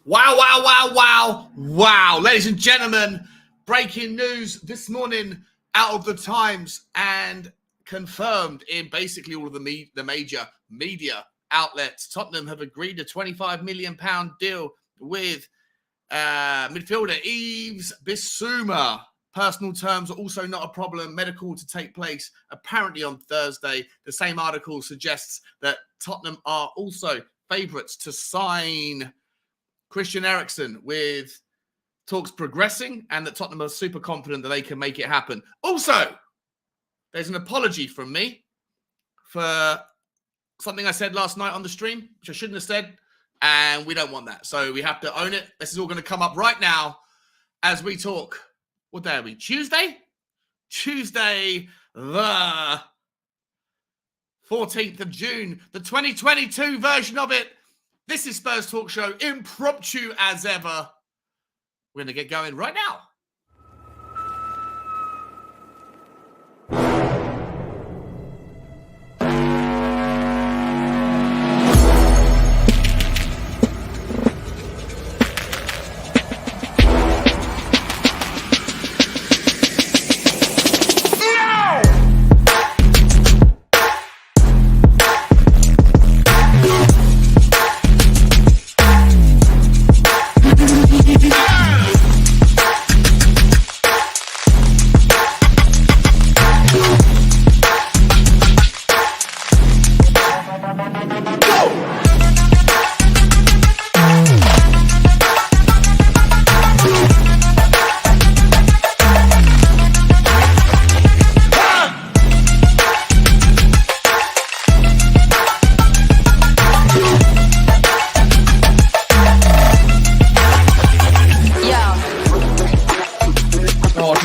Wow. Ladies and gentlemen, breaking news this morning out of the Times and confirmed in basically all of the major media outlets. Tottenham have agreed a £25 million deal with midfielder Yves Bissouma. Personal terms are also not a problem. Medical to take place apparently on Thursday. The same article suggests that Tottenham are also favourites to sign Christian Eriksen, with talks progressing, and that Tottenham are super confident that they can make it happen. Also, there's an apology from me for something I said last night on the stream, which I shouldn't have said, and we don't want that. So we have to own it. This is all going to come up right now as we talk. What day are we? Tuesday, the 14th of June, the 2022 version of it. This is Spurs Talk Show, impromptu as ever. We're going to get going right now.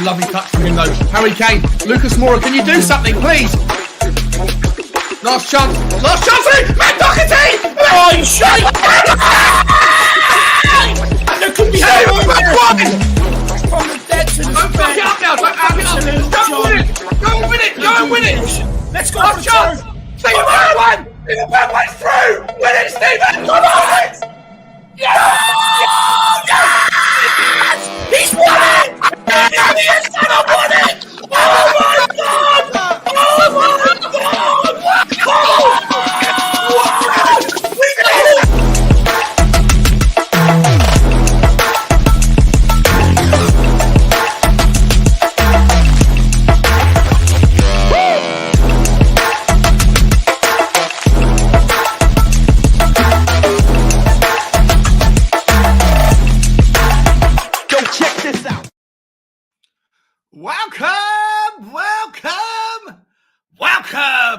Lovely touch from him, though. Harry Kane, Lucas Moura, can you do something, please? Last chance, Matt Doherty! Oh, you shite! There could be from the dead to the don't fuck it up now, don't fuck it up. Go and win it! Let's go for chance! Stephen Bergwijn! Stephen Bergwijn's through! Win it, Stephen! Come on! Yes! He's won it! He's gonna win it! Oh my God! Oh my God! We did it! Go check this out. Welcome!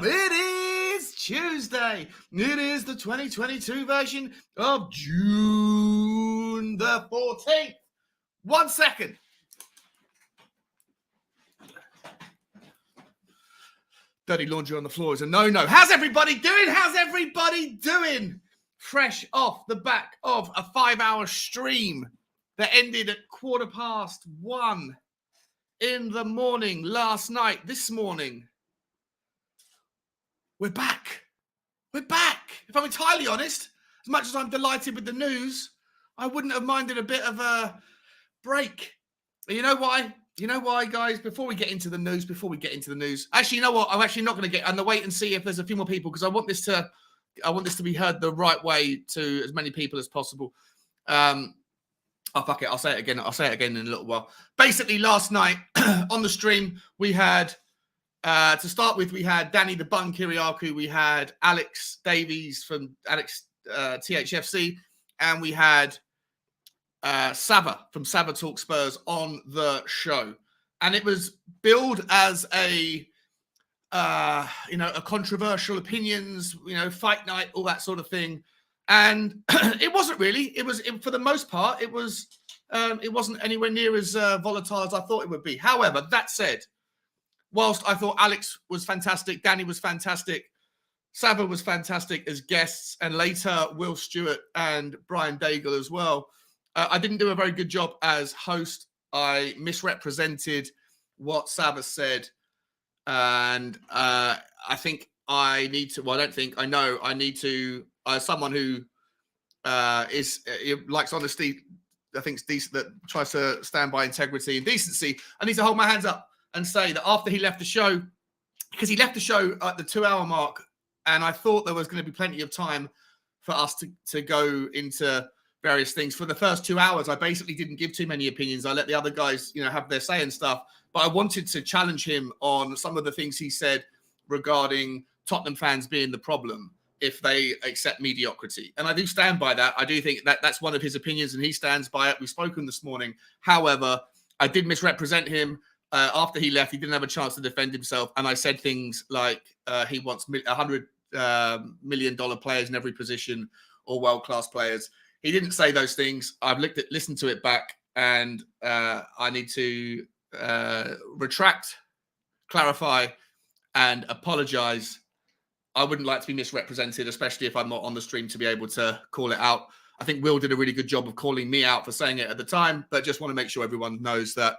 It is Tuesday. It is the 2022 version of June the 14th. 1 second. Dirty laundry on the floor is a no-no. How's everybody doing? Fresh off the back of a 5-hour stream that ended at 1:15 in the morning last night. This morning, we're back. If I'm entirely honest, as much as I'm delighted with the news, I wouldn't have minded a bit of a break. You know why, guys? Before we get into the news, actually, you know what? I'm actually not going to get. I'm going to wait and see if there's a few more people, because I want this to be heard the right way to as many people as possible. Oh, fuck it. I'll say it again in a little while. Basically, last night on the stream, we had, to start with, we had Danny the Bun Kiriakou, we had Alex Davies from THFC, and we had Sava from Sava Talk Spurs on the show. And it was billed as a controversial opinions, fight night, all that sort of thing. And it wasn't really. For the most part, it wasn't anywhere near as volatile as I thought it would be. However, that said, whilst I thought Alex was fantastic, Danny was fantastic, Sava was fantastic as guests, and later Will Stewart and Brian Daigle as well, I didn't do a very good job as host. I misrepresented what Sava said, and I think I need to. Well, I don't think I know. I need to. As someone who likes honesty. I think it's decent, that tries to stand by integrity and decency. I need to hold my hands up and say that after he left the show, because he left the show at the 2-hour mark, and I thought there was going to be plenty of time for us to go into various things. For the first 2 hours, I basically didn't give too many opinions. I let the other guys, have their say and stuff. But I wanted to challenge him on some of the things he said regarding Tottenham fans being the problem if they accept mediocrity. And I do stand by that. I do think that that's one of his opinions, and he stands by it. We've spoken this morning. However, I did misrepresent him. After he left, he didn't have a chance to defend himself. And I said things like he wants $100 million players in every position, or world-class players. He didn't say those things. I've listened to it back, and I need to retract, clarify, and apologize. I wouldn't like to be misrepresented, especially if I'm not on the stream, to be able to call it out. I think Will did a really good job of calling me out for saying it at the time, but just want to make sure everyone knows that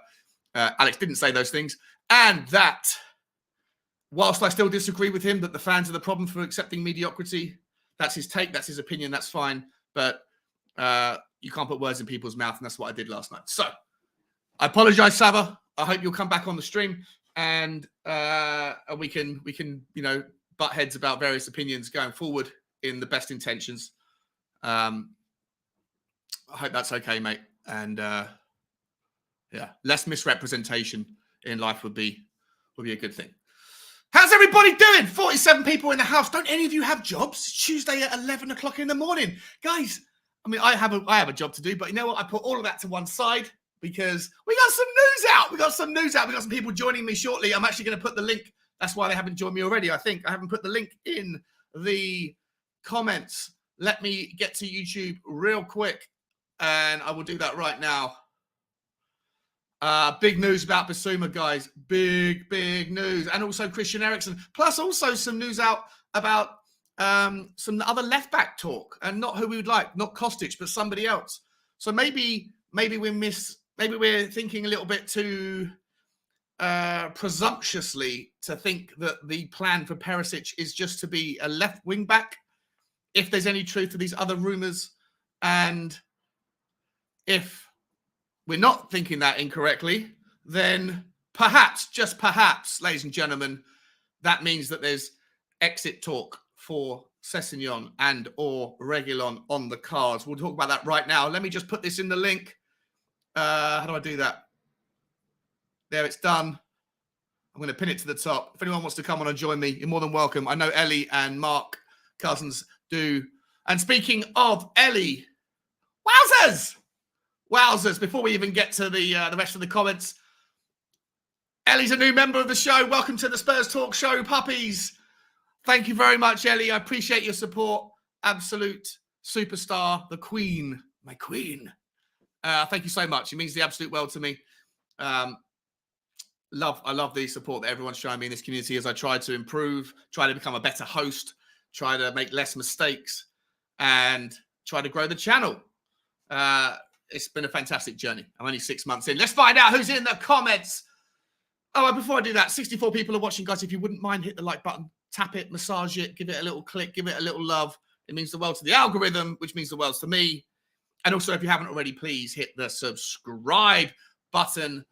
Alex didn't say those things, and that whilst I still disagree with him that the fans are the problem for accepting mediocrity, that's his take, that's his opinion, that's fine, but you can't put words in people's mouth, and that's what I did last night. So I apologize, Sava. I hope you'll come back on the stream, and we can butt heads about various opinions going forward in the best intentions. I hope that's okay, mate. And less misrepresentation in life would be a good thing. How's everybody doing? 47 people in the house. Don't any of you have jobs? It's Tuesday at 11 o'clock in the morning. Guys, I mean, I have a job to do, but you know what? I put all of that to one side because we got some news out. We got some people joining me shortly. I'm actually going to put the link. That's why they haven't joined me already, I think. I haven't put the link in the comments. Let me get to YouTube real quick, and I will do that right now. Big news about Bissouma, guys. Big news. And also Christian Eriksen. Plus also some news out about some other left-back talk, and not who we would like. Not Kostic, but somebody else. So maybe we're thinking a little bit too presumptuously to think that the plan for Perisic is just to be a left wing back, if there's any truth to these other rumours. And if we're not thinking that incorrectly, then perhaps, just perhaps, ladies and gentlemen, that means that there's exit talk for Sessegnon and or Reguilon on the cards. We'll talk about that right now. Let me just put this in the link. How do I do that? There, it's done. I'm going to pin it to the top. If anyone wants to come on and join me, you're more than welcome. I know Ellie and Mark Cousins do. And speaking of Ellie, wowzers! Before we even get to the rest of the comments, Ellie's a new member of the show. Welcome to the Spurs Talk Show, puppies. Thank you very much, Ellie. I appreciate your support. Absolute superstar, the queen, my queen. Thank you so much. It means the absolute world to me. I love the support that everyone's showing me in this community as I try to improve, try to become a better host, try to make less mistakes, and try to grow the channel. It's been a fantastic journey. I'm only 6 months in. Let's find out who's in the comments. Oh, before I do that, 64 people are watching, guys. If you wouldn't mind, hit the like button, tap it, massage it, give it a little click, give it a little love. It means the world to the algorithm, which means the world to me. And also, if you haven't already, please hit the subscribe button,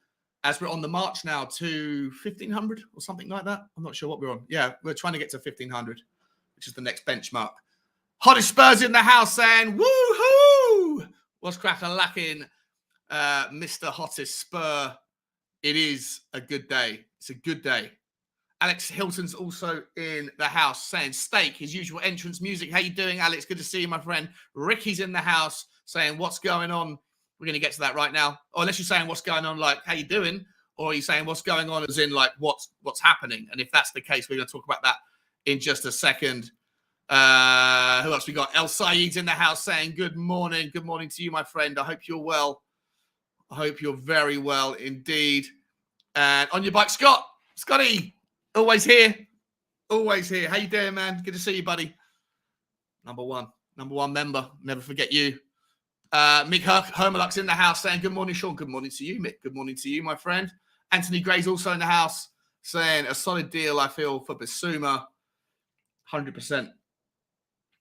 as we're on the march now to 1,500 or something like that. I'm not sure what we're on. Yeah, we're trying to get to 1,500, which is the next benchmark. Hottest Spurs in the house saying, woohoo! What's crack-a-lacking, Mr. Hottest Spur? It is a good day. It's a good day. Alex Hilton's also in the house saying steak, his usual entrance music. How you doing, Alex? Good to see you, my friend. Ricky's in the house saying, what's going on? We're going to get to that right now. Or unless you're saying what's going on, like, how you doing? Or are you saying what's going on as in, like, what's happening? And if that's the case, we're going to talk about that in just a second. Who else we got? El Saeed's in the house saying, good morning. Good morning to you, my friend. I hope you're well. I hope you're very well indeed. And on your bike, Scott. Scotty, always here. Always here. How you doing, man? Good to see you, buddy. Number one member. Never forget you. Mick Hermelux in the house saying, good morning, Sean. Good morning to you, Mick. Good morning to you, my friend. Anthony Gray's also in the house saying, a solid deal, I feel, for Bissouma. 100%.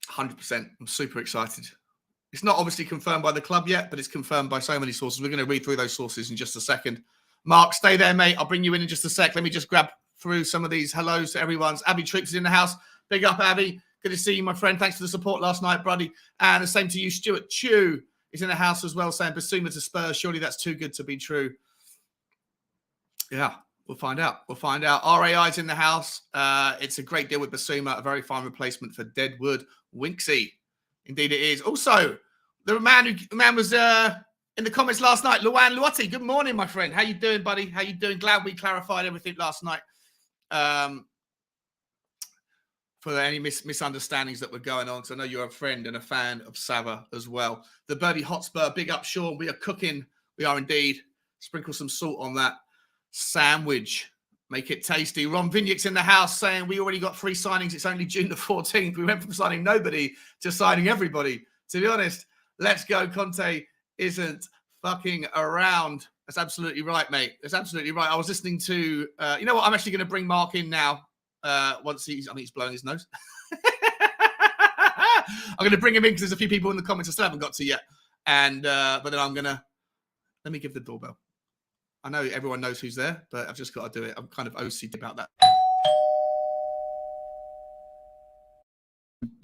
100%. I'm super excited. It's not obviously confirmed by the club yet, but it's confirmed by so many sources. We're going to read through those sources in just a second. Mark, stay there, mate. I'll bring you in just a sec. Let me just grab through some of these hellos to everyone's. Abby Tricks is in the house. Big up, Abby. Good to see you, my friend. Thanks for the support last night, buddy. And the same to you, Stuart Chew is in the house as well, saying Bissouma to Spurs. Surely that's too good to be true. Yeah, we'll find out. We'll find out. RAI's in the house. It's a great deal with Bissouma, a very fine replacement for Deadwood Winksy. Indeed it is. Also, the man was in the comments last night, Luan Luati. Good morning, my friend. How you doing, buddy? How you doing? Glad we clarified everything last night. For any misunderstandings that were going on. So I know you're a friend and a fan of Sava as well. The Birdie Hotspur, big up, Sean. We are cooking. We are indeed. Sprinkle some salt on that sandwich. Make it tasty. Ron Vignac's in the house saying we already got 3 signings. It's only June the 14th. We went from signing nobody to signing everybody. To be honest, let's go. Conte isn't fucking around. That's absolutely right, mate. That's absolutely right. I was listening to, you know what? I'm actually going to bring Mark in now. Once he's blowing his nose. I'm going to bring him in because there's a few people in the comments I still haven't got to yet. And, but then let me give the doorbell. I know everyone knows who's there, but I've just got to do it. I'm kind of OCD about that.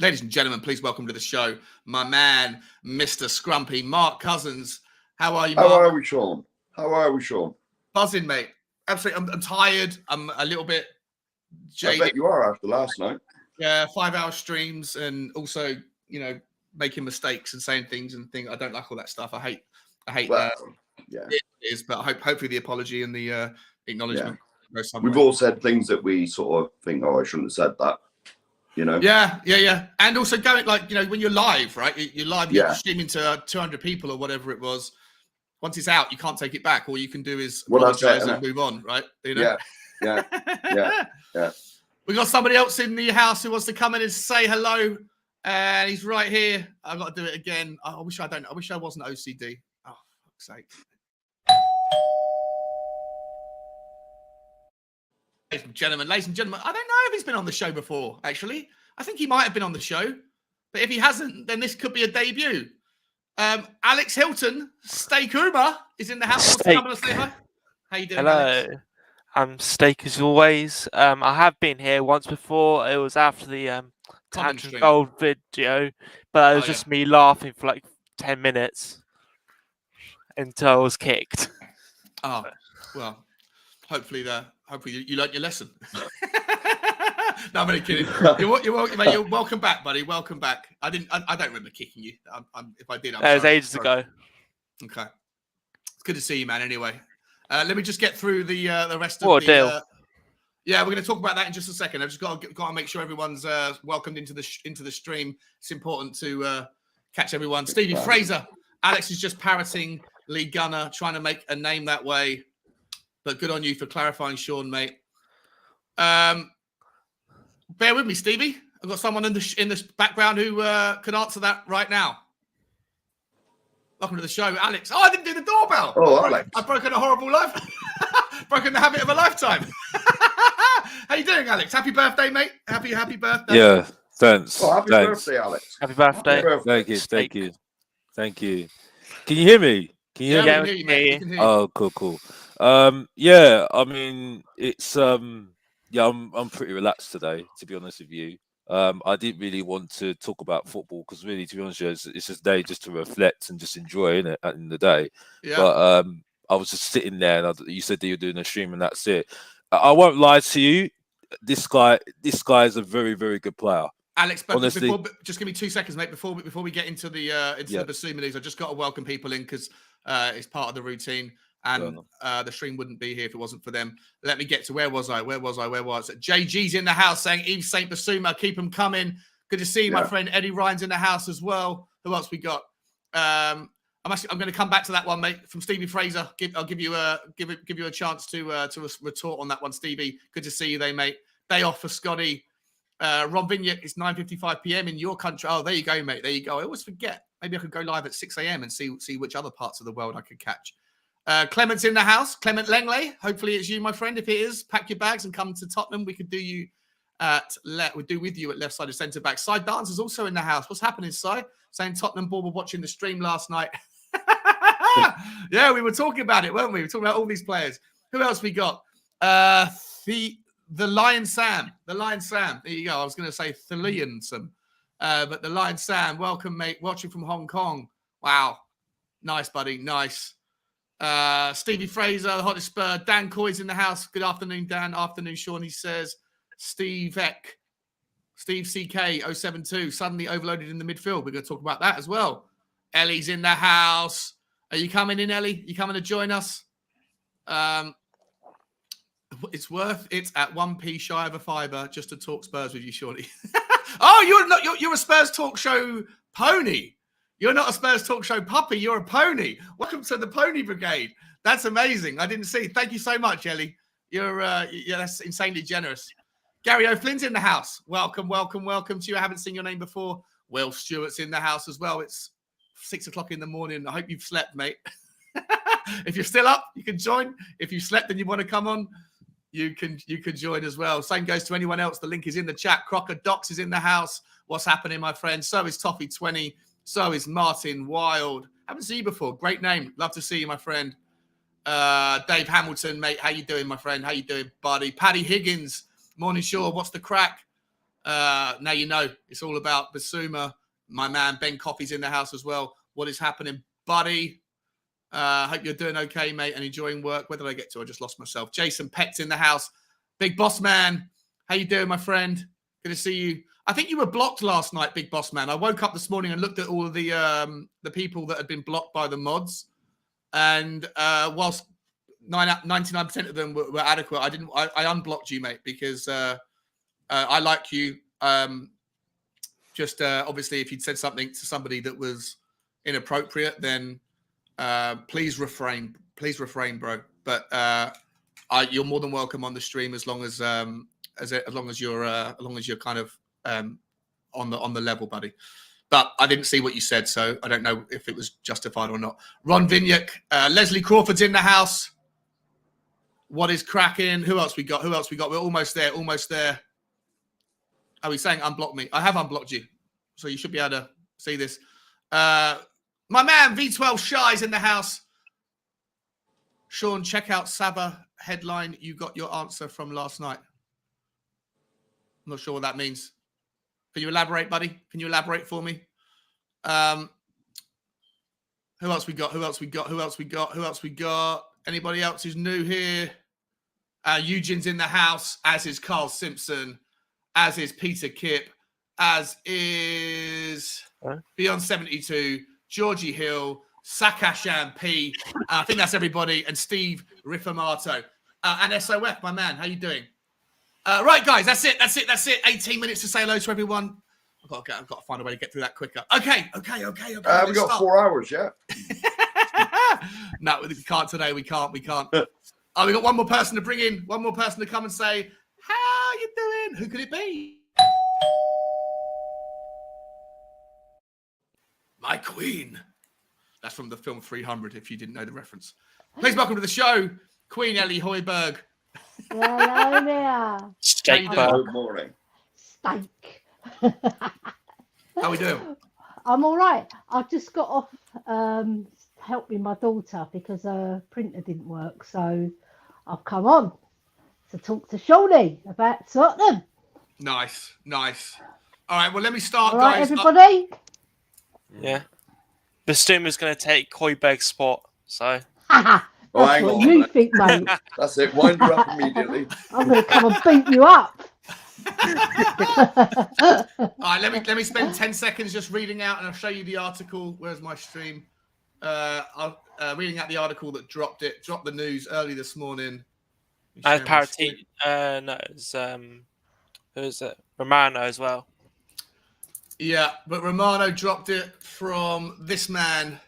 Ladies and gentlemen, please welcome to the show, my man, Mr. Scrumpy, Mark Cousins. How are you, Mark? How are we, Sean? How are we, Sean? Buzzing, mate. Absolutely. I'm tired. I'm a little bit jaded. I bet you are after last night. Yeah, 5-hour streams and also, you know, making mistakes and saying things and things. I don't like all that stuff. I hate well, that. Yeah. It is, but hopefully the apology and the acknowledgement goes somewhere. We've all said things that we sort of think, oh, I shouldn't have said that. You know? Yeah. And also going, like, you know, when you're live, right? You're live, you're streaming to 200 people or whatever it was. Once it's out, you can't take it back. All you can do is apologize and move on, right? You know? Yeah. We got somebody else in the house who wants to come in and say hello. And he's right here. I've got to do it again. I wish I wasn't OCD. Oh, fuck's sake. Ladies and gentlemen, I don't know if he's been on the show before, actually. I think he might have been on the show. But if he hasn't, then this could be a debut. Alex Hilton, Steak Uber, is in the house. Wants to come and say hi. How you doing, Hello. Alex? I'm Steak as always. I have been here once before. It was after the Tantrum Gold video, but it was just me laughing for like 10 minutes until I was kicked. Oh, well, hopefully you learned your lesson. No, I'm only kidding. You're welcome back, buddy. Welcome back. I don't remember kicking you. If I did, I'm sorry. It was ages ago. Okay. It's good to see you, man. Anyway, let me just get through the rest what of the. Deal. Yeah, we're going to talk about that in just a second. I've just got to make sure everyone's welcomed into the stream. It's important to catch everyone. Stevie Fraser, Alex is just parroting Lee Gunner, trying to make a name that way. But good on you for clarifying, Sean, mate. Bear with me, Stevie. I've got someone in this background who could answer that right now. Welcome to the show, Alex. Oh, I didn't do the doorbell. Oh, Alex. I've broken a horrible life. Broken the habit of a lifetime. How you doing, Alex? Happy birthday, mate. Happy birthday. Yeah, thanks. Oh, happy thanks. birthday, Alex. Happy birthday. Thank you. Can you hear me? Can you hear me? We can hear you, mate. We can hear you. Oh, cool. Yeah, I mean, it's I'm pretty relaxed today, to be honest with you. I didn't really want to talk about football because really, to be honest with you, it's just a day just to reflect and just enjoy, innit, at the end of the day. Yeah. But I was just sitting there and you said that you're doing a stream and that's it. I won't lie to you. This guy is a very, very good player. Alex, but honestly, just give me 2 seconds, mate, before we get into the Bissouma news. I just got to welcome people in because it's part of the routine. And the stream wouldn't be here if it wasn't for them. Let me get to where was I? JG's in the house saying Yves St. Bissouma, keep them coming. Good to see you, my friend. Eddie Ryan's in the house as well. Who else we got? I'm going to come back to that one, mate. From Stevie Fraser, I'll give you a chance to retort on that one, Stevie. Good to see you, mate. Day off for Scotty. Ron Vignac, it's 9:55 p.m. in your country. Oh, there you go, mate. There you go. I always forget. Maybe I could go live at 6 a.m. and see which other parts of the world I could catch. Clement's in the house. Clement Langley. Hopefully it's you, my friend. If it is, pack your bags and come to Tottenham. We could do you we'll do with you at left side of centre back. Cy Dance is also in the house. What's happening, Cy? Saying Tottenham ball were watching the stream last night. Yeah, we were talking about it, weren't we? We were talking about all these players. Who else we got? The Lion Sam. The Lion Sam. There you go. I was going to say Theliansome. But the Lion Sam, welcome, mate. Watching from Hong Kong. Wow. Nice, buddy. Nice. Stevie Fraser, the hottest Spur. Dan Coy's in the house. Good afternoon, Dan. Afternoon, Sean. He says, Steve Eck. Steve CK 072. Suddenly overloaded in the midfield. We're going to talk about that as well. Ellie's in the house. Are you coming in, Ellie? You coming to join us? It's worth it at 1p shy of a fiver just to talk Spurs with you, Shorty. Oh, you're a Spurs Talk Show pony. You're not a Spurs Talk Show puppy. You're a pony. Welcome to the Pony Brigade. That's amazing. I didn't see. Thank you so much, Ellie. That's insanely generous. Gary O'Flynn's in the house. Welcome to you. I haven't seen your name before. Will Stewart's in the house as well. It's 6 o'clock in the morning. I hope you've slept, mate. If you're still up, you can join. If you slept and you want to come on, you can join as well. Same goes to anyone else. The link is in the chat. Crocker Docs is in the house. What's happening, my friend? So is Toffee20. So is Martin Wild. Haven't seen you before. Great name. Love to see you, my friend. Dave Hamilton, mate. How you doing, my friend? How you doing, buddy? Paddy Higgins. Morning, Shaw. What's the crack? Now you know. It's all about Bissouma. My man Ben Coffey's in the house as well. What is happening, buddy? Hope you're doing okay, mate, and enjoying work. Where did I get to? I just lost myself. Jason Peck's in the house. Big Boss Man. How you doing, my friend? Good to see you. I think you were blocked last night, Big Boss Man. I woke up this morning and looked at all of the people that had been blocked by the mods. And whilst 99% of them were adequate, I unblocked you, mate, because I like you. Obviously, if you'd said something to somebody that was inappropriate, then please refrain, bro. But you're more than welcome on the stream as long as you're kind of on the level, buddy. But I didn't see what you said, so I don't know if it was justified or not. Ron Vignac, Leslie Crawford's in the house. What is cracking? Who else we got? We're almost there. Oh, he's saying unblock me. I have unblocked you, so you should be able to see this. My man V12 Shy's in the house. Sean, check out Saba headline. You got your answer from last night. I'm not sure what that means. Can you elaborate, buddy? Can you elaborate for me? Who else we got? Anybody else who's new here? Eugene's in the house, as is Carl Simpson, as is Peter Kipp, as is Beyond 72, Georgie Hill, Sakashan P. I think that's everybody, and Steve Riffamato. And SOF, my man. How you doing? Right, guys, that's it. 18 minutes to say hello to everyone. I've got to find a way to get through that quicker. Okay. We got 4 hours, yeah? No, we can't today. We can't. We got one more person to bring in. One more person to come and say, how you doing? Who could it be? My queen. That's from the film 300, if you didn't know the reference. Please welcome to the show, Queen Ellie Hoiberg. Hello there. Steak. Good morning. Steak. How we doing? I'm all right. I've just got off helping my daughter because her printer didn't work. So I've come on to talk to Shawnee about Tottenham. Nice. All right, well, let me start, All right, guys. everybody? Yeah. Bistouma's going to take Hoiberg's spot, so... That's hang what on, you mate. think, mate. That's it. Wind her up immediately. I'm going to come and beat you up. All right, let me spend 10 seconds just reading out, and I'll show you the article. Where's my stream? Reading out the article that dropped the news early this morning. Parati, no, it's who is it? Romano as well. Yeah, but Romano dropped it from this man.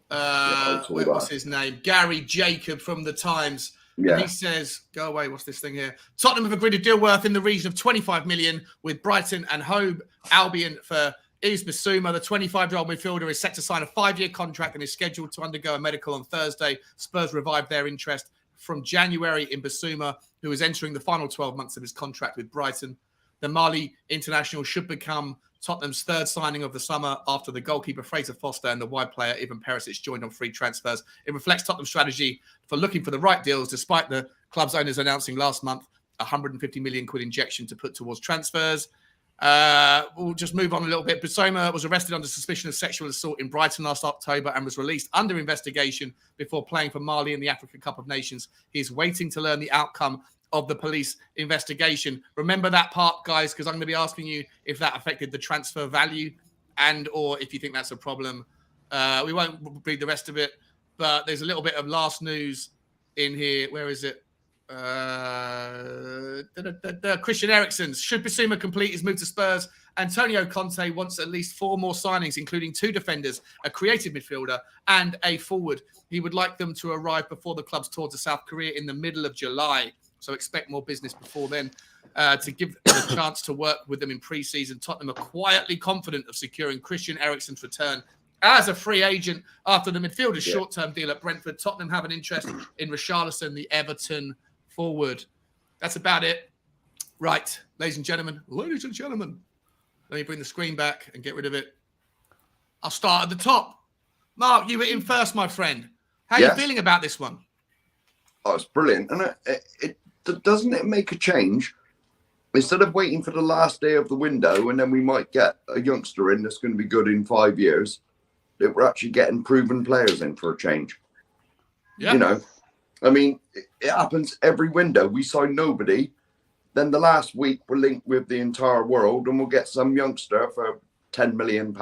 What's his name? Gary Jacob from the Times. Yeah. And he says, go away, what's this thing here? Tottenham have agreed a deal worth in the region of 25 million with Brighton and Hove Albion for Yves Bissouma. The 25-year-old midfielder is set to sign a 5-year contract and is scheduled to undergo a medical on Thursday. Spurs revived their interest from January in Bissouma, who is entering the final 12 months of his contract with Brighton. The Mali international should become Tottenham's third signing of the summer after the goalkeeper Fraser Foster and the wide player Ivan Perisic joined on free transfers. It reflects Tottenham's strategy for looking for the right deals, despite the club's owners announcing last month a 150 million quid injection to put towards transfers. We'll just move on a little bit. Bissouma was arrested under suspicion of sexual assault in Brighton last October and was released under investigation before playing for Mali in the African Cup of Nations. He's waiting to learn the outcome of the police investigation. Remember that part, guys, because I'm going to be asking you if that affected the transfer value and or if you think that's a problem. We won't read the rest of it, but there's a little bit of last news in here. Where is it? Christian Eriksen. Should Bissouma complete his move to Spurs, Antonio Conte wants at least 4 more signings, including 2 defenders, a creative midfielder, and a forward. He would like them to arrive before the club's tour to South Korea in the middle of July. So expect more business before then. To give them a chance to work with them in pre-season, Tottenham are quietly confident of securing Christian Eriksen's return as a free agent after the midfielder's short-term deal at Brentford. Tottenham have an interest in Richarlison, the Everton forward. That's about it. Right, ladies and gentlemen. Let me bring the screen back and get rid of it. I'll start at the top. Mark, you were in first, my friend. How are you feeling about this one? Oh, it's brilliant. And doesn't it make a change? Instead of waiting for the last day of the window and then we might get a youngster in that's going to be good in 5 years, that we're actually getting proven players in for a change. Yeah. You know, I mean, it happens every window. We sign nobody. Then the last week we're linked with the entire world and we'll get some youngster for £10 million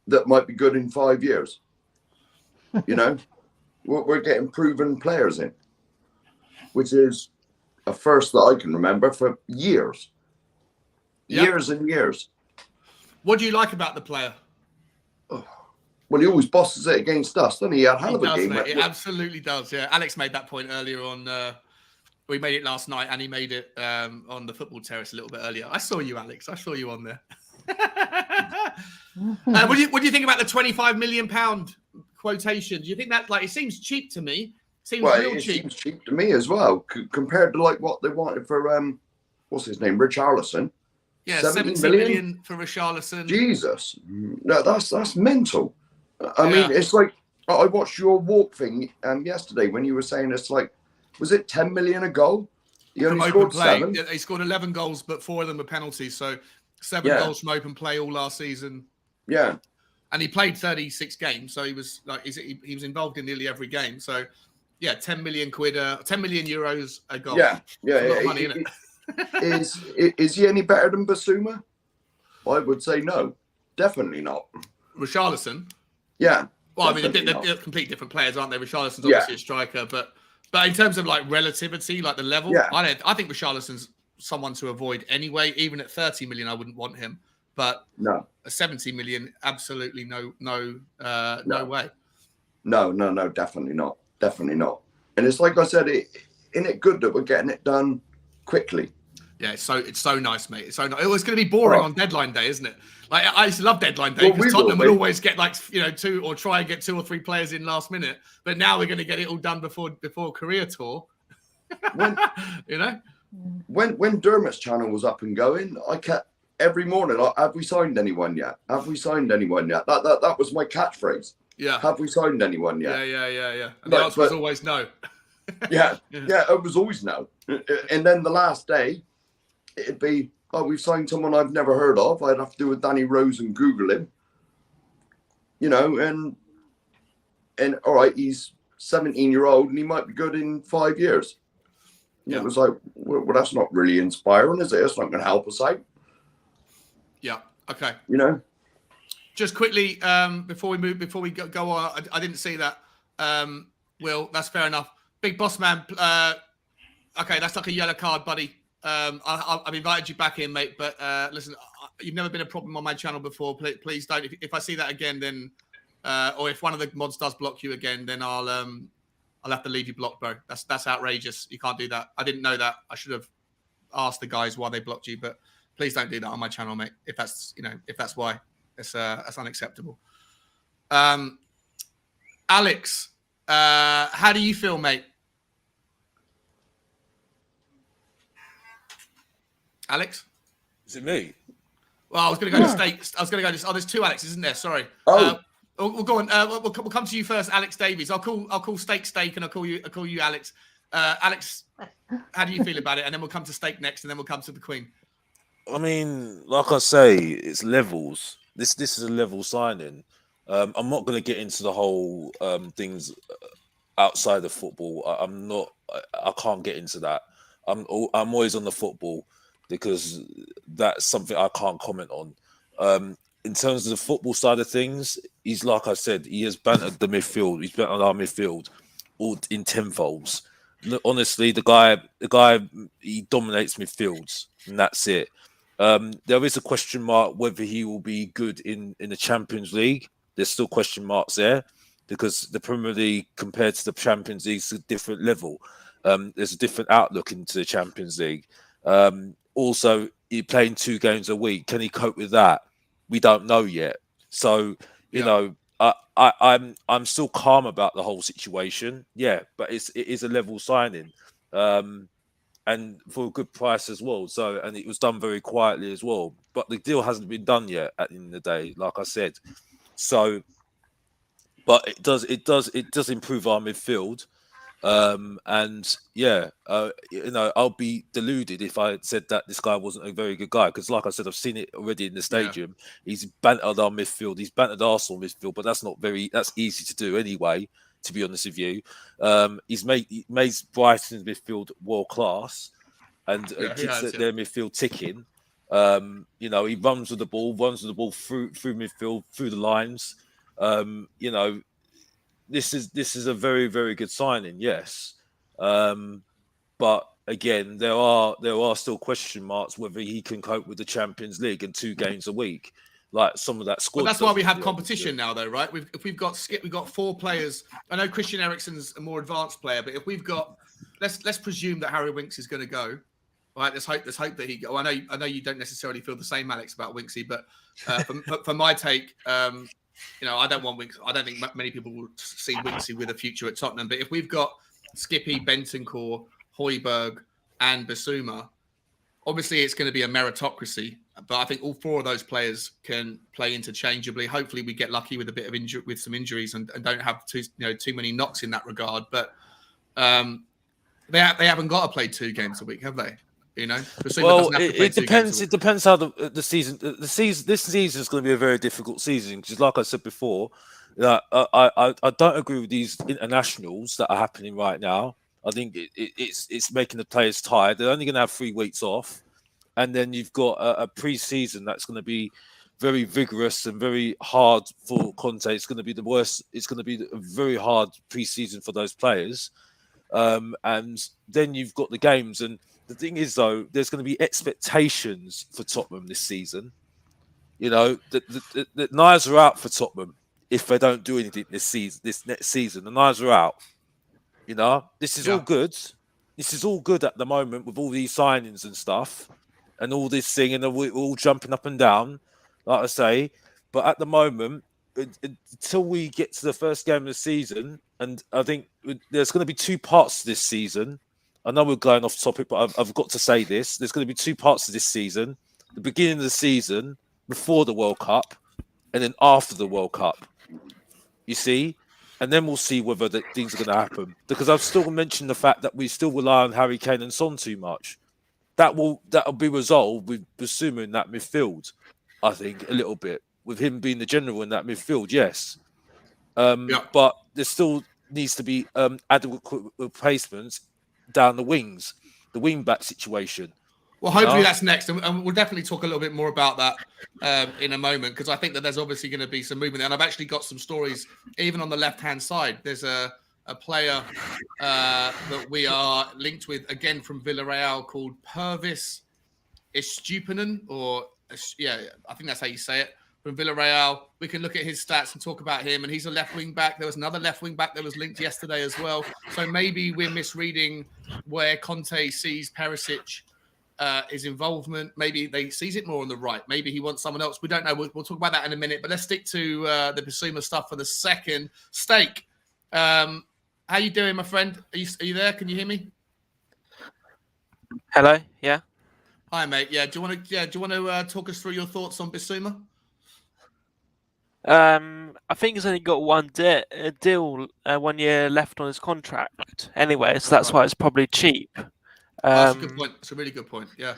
that might be good in 5 years. You know, we're getting proven players in, which is a first that I can remember for years. Years and years. What do you like about the player? Oh, well, he always bosses it against us, doesn't he? He had a hell of a game. It absolutely does, yeah. Alex made that point earlier on. We made it last night, and he made it on the football terrace a little bit earlier. I saw you, Alex. I saw you on there. What do you think about the £25 million quotation? Do you think that, like, it seems cheap to me? Seems real cheap. Seems cheap to me as well, compared to like what they wanted for what's his name, Richarlison. Yeah, 70 million for Richarlison. Jesus, no, that's mental. I mean, it's like I watched your walk thing yesterday when you were saying it's like, was it 10 million a goal? He only scored 7. Yeah, he scored 11 goals, but 4 of them were penalties. So 7 goals from open play all last season. Yeah, and he played 36 games, so he was like he was involved in nearly every game. So yeah, 10 million quid, 10 million euros a goal. Yeah. A lot of money, isn't it? Is he any better than Bissouma? I would say no, definitely not. Richarlison. Yeah. Well, I mean, they're completely different players, aren't they? Richarlison's obviously a striker, but in terms of like relativity, like the level, I think Richarlison's someone to avoid anyway. Even at 30 million, I wouldn't want him. But no, a 70 million, absolutely no way. No, definitely not. Definitely not. And it's like I said, isn't it good that we're getting it done quickly? Yeah, it's so nice, mate. It's so nice. It's going to be boring on deadline day, isn't it? Like, I used to love deadline day because Tottenham would always get like, 2 or try and get 2 or 3 players in last minute. But now we're going to get it all done before Korea tour. When Dermot's channel was up and going, I kept every morning, have we signed anyone yet? Have we signed anyone yet? That was my catchphrase. Yeah. Have we signed anyone yet? Yeah. And the answer was always no. Yeah, it was always no. And then the last day, it'd be, we've signed someone I've never heard of. I'd have to do a Danny Rose and Google him. And all right, he's 17-year-old and he might be good in 5 years. Yeah. It was like, well, that's not really inspiring, is it? It's not going to help us out. Yeah. Okay. Just quickly, before we go on, I didn't see that. Will, that's fair enough. Big boss man. Okay, that's like a yellow card, buddy. I've invited you back in, mate. But listen, you've never been a problem on my channel before. Please don't. If I see that again, then, or if one of the mods does block you again, then I'll have to leave you blocked, bro. That's outrageous. You can't do that. I didn't know that. I should have asked the guys why they blocked you, but please don't do that on my channel, mate. If that's why, that's unacceptable. Alex, how do you feel, mate? Alex? Is it me? Well, I was going to go to Steak. I was going to go to. Oh, there's two Alex, isn't there? Sorry. Oh. We'll go on. We'll come to you first, Alex Davies. I'll call Steak, and I'll call you Alex. Alex, how do you feel about it? And then we'll come to Steak next, and then we'll come to the Queen. I mean, like I say, it's levels. This is a level signing. I'm not going to get into the whole things outside of football. I'm not. I can't get into that. I'm always on the football because that's something I can't comment on. In terms of the football side of things, he's like I said, he has bantered the midfield. He's bantered our midfield all in tenfolds. Honestly, the guy, he dominates midfields, and that's it. There is a question mark whether he will be good in the Champions League. There's still question marks there because the Premier League compared to the Champions League is a different level. There's a different outlook into the Champions League. Also, he's playing 2 games a week. Can he cope with that? We don't know yet. So, you know, I'm still calm about the whole situation. Yeah, but it is a level signing. And for a good price as well. So, and it was done very quietly as well. But the deal hasn't been done yet at the end of the day, like I said. So, but it does improve our midfield. And yeah, you know, I'll be deluded if I said that this guy wasn't a very good guy because, like I said, I've seen it already in the stadium. Yeah. He's bantered our midfield, he's bantered Arsenal midfield, but that's easy to do anyway. To be honest with you, he's made Brighton's midfield world class, and keeps their midfield ticking. You know, he runs with the ball through midfield, through the lines. You know. This is a very, very good signing, yes. But again, there are still question marks whether he can cope with the Champions League and 2 games a week, like some of that squad. But that's why we have competition now, though, right? We've got 4 players. I know Christian Eriksen's a more advanced player, but if we've got, let's presume that Harry Winks is going to go. Right, let's hope that he go. I know you don't necessarily feel the same, Alex, about Winksy, but for my take. You know, I don't want Winks. I don't think many people will see Winksy with a future at Tottenham. But if we've got Skippy, Bentancur, Højbjerg, and Bissouma, obviously it's going to be a meritocracy. But I think all 4 of those players can play interchangeably. Hopefully, we get lucky with a bit of with some injuries and don't have too many knocks in that regard. But they haven't got to play 2 games a week, have they? You know, well, it depends. It depends how the season. This season is going to be a very difficult season because, like I said before, I don't agree with these internationals that are happening right now. I think it's making the players tired. They're only going to have 3 weeks off, and then you've got a pre-season that's going to be very vigorous and very hard for Conte. It's going to be the worst. It's going to be a very hard pre-season for those players, and then you've got the games and. The thing is, though, there's going to be expectations for Tottenham this season. You know, the knives are out for Tottenham if they don't do anything this next season. The knives are out. You know, this is all good. This is all good at the moment with all these signings and stuff and all this thing, and we're all jumping up and down, like I say. But at the moment, until we get to the first game of the season, and I think there's going to be 2 parts to this season. I know we're going off topic, but I've got to say this. There's going to be 2 parts to this season. The beginning of the season, before the World Cup, and then after the World Cup. You see? And then we'll see whether things are going to happen. Because I've still mentioned the fact that we still rely on Harry Kane and Son too much. That'll be resolved with Bissouma in that midfield, I think, a little bit. With him being the general in that midfield, yes. But there still needs to be adequate replacements down the wings, the wing back situation. Well, hopefully that's next, and we'll definitely talk a little bit more about that in a moment because I think that there's obviously going to be some movement there. And I've actually got some stories even on the left-hand side. There's a player that we are linked with again from Villarreal called Pervis Estupinan, I think that's how you say it. From Villarreal, we can look at his stats and talk about him. And he's a left wing back. There was another left wing back that was linked yesterday as well. So maybe we're misreading where Conte sees Perisic, his involvement. Maybe they sees it more on the right. Maybe he wants someone else. We don't know. We'll talk about that in a minute. But let's stick to the Bissouma stuff for the second. Steak, how you doing, my friend? Are you there? Can you hear me? Hello. Yeah. Hi, mate. Yeah, do you want to talk us through your thoughts on Bissouma? I think he's only got one deal, 1 year left on his contract. Anyway, so that's why it's probably cheap. That's a good point. It's a really good point. Yeah.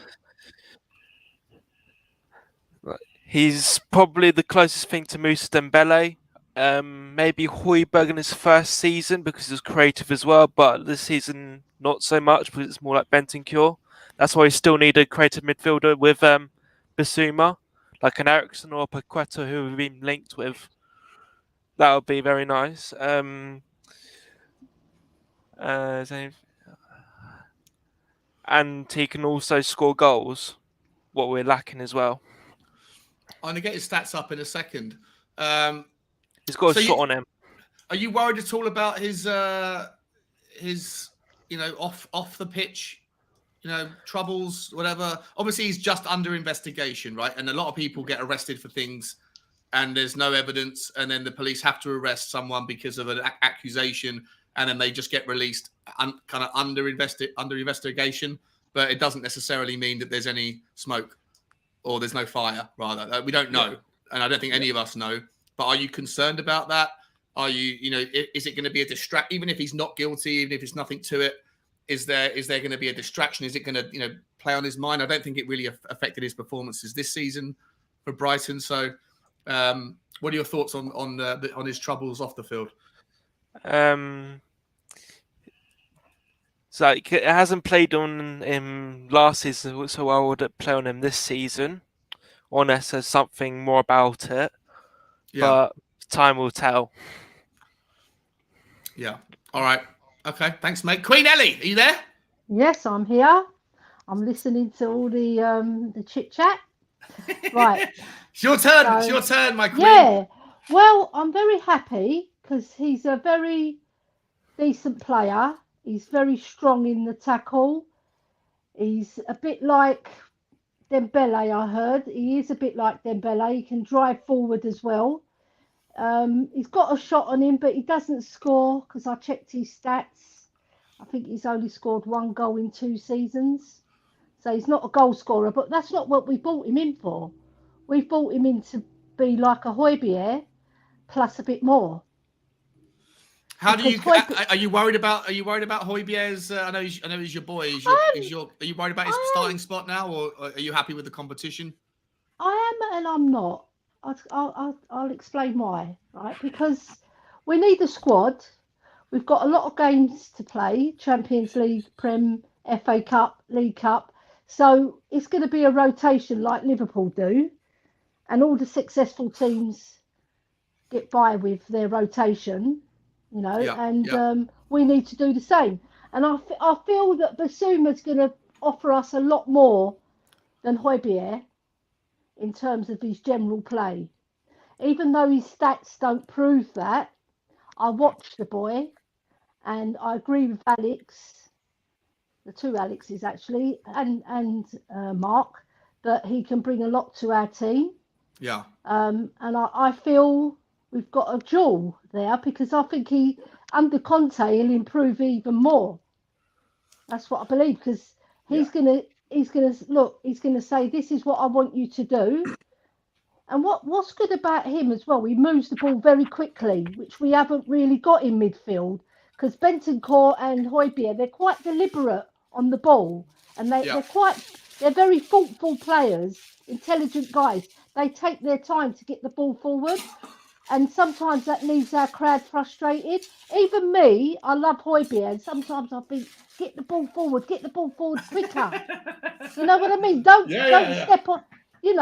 He's probably the closest thing to Moussa Dembele. Maybe Højbjerg in his first season because he was creative as well, but this season not so much because it's more like Bentancur. That's why we still need a creative midfielder with Bissouma, like an Eriksen or Paqueta who we've been linked with. That would be very nice. And he can also score goals, what we're lacking as well. I'm going to get his stats up in a second. He's got a shot on him. Are you worried at all about his off the pitch, troubles, whatever? Obviously, he's just under investigation, right? And a lot of people get arrested for things and there's no evidence. And then the police have to arrest someone because of an accusation. And then they just get released kind of under investigation. But it doesn't necessarily mean that there's any smoke or there's no fire, rather. We don't know. Yeah. And I don't think any of us know. But are you concerned about that? Are you, is it going to be a distract? Even if he's not guilty, even if there's nothing to it, is there going to be a distraction? Is it going to, play on his mind? I don't think it really affected his performances this season for Brighton. So, what are your thoughts on his troubles off the field? So it hasn't played on him last season, so I would play on him this season, unless there's something more about it. Yeah. But time will tell. Yeah. All right. Okay. Thanks, mate. Queen Ellie, are you there? Yes, I'm here. I'm listening to all the chit chat. Right. It's your turn. It's your turn, my queen. Yeah. Well, I'm very happy because he's a very decent player. He's very strong in the tackle. He's a bit like Dembele, I heard. He is a bit like Dembele. He can drive forward as well. He's got a shot on him, but he doesn't score because I checked his stats. I think he's only scored 1 goal in 2 seasons. So he's not a goal scorer, but that's not what we bought him in for. We bought him in to be like a Højbjerg plus a bit more. How do you? Are you worried about Højbjerg's? I know he's your boy. Are you worried about his starting spot now, or are you happy with the competition? I am, and I'm not. I'll explain why. Right, because we need a squad. We've got a lot of games to play: Champions League, Prem, FA Cup, League Cup. So it's going to be a rotation like Liverpool do, and all the successful teams get by with their rotation. We need to do the same. And I feel that Bissouma's going to offer us a lot more than Højbjerg in terms of his general play. Even though his stats don't prove that, I watched the boy and I agree with Alex, the 2 Alexes actually, and Mark, that he can bring a lot to our team. Yeah. And I feel we've got a jewel there because I think under Conte, he'll improve even more. That's what I believe because he's gonna say, this is what I want you to do. And what's good about him as well, he moves the ball very quickly, which we haven't really got in midfield because Bentancur and Højbjerg, they're quite deliberate on the ball and they're very thoughtful players, intelligent guys. They take their time to get the ball forward. And sometimes that leaves our crowd frustrated. Even me, I love Højbjerg. Sometimes I think, get the ball forward quicker. You know what I mean? Don't step on. He's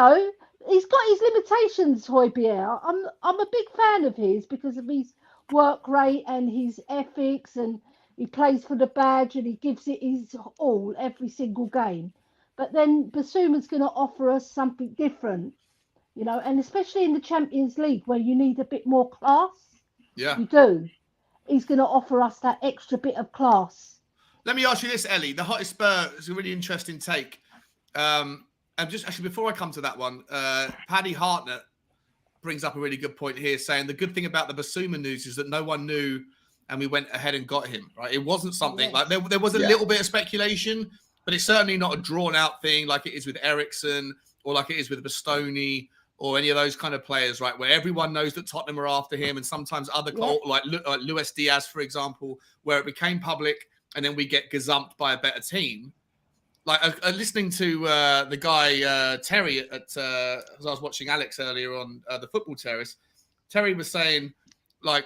got his limitations, Højbjerg. I'm a big fan of his because of his work rate and his ethics, and he plays for the badge and he gives it his all every single game. But then Bissouma's going to offer us something different. And especially in the Champions League where you need a bit more class. Yeah. You do. He's going to offer us that extra bit of class. Let me ask you this, Ellie. The Hotspur is a really interesting take. And just actually, before I come to that one, Paddy Hartnett brings up a really good point here, saying the good thing about the Bissouma news is that no one knew and we went ahead and got him, right? It wasn't something like there was a little bit of speculation, but it's certainly not a drawn-out thing like it is with Eriksen or like it is with Bastoni or any of those kind of players, right? Where everyone knows that Tottenham are after him, and sometimes other like Luis Diaz, for example, where it became public and then we get gazumped by a better team. Like listening to the guy Terry as I was watching Alex earlier on the Football Terrace, Terry was saying, like,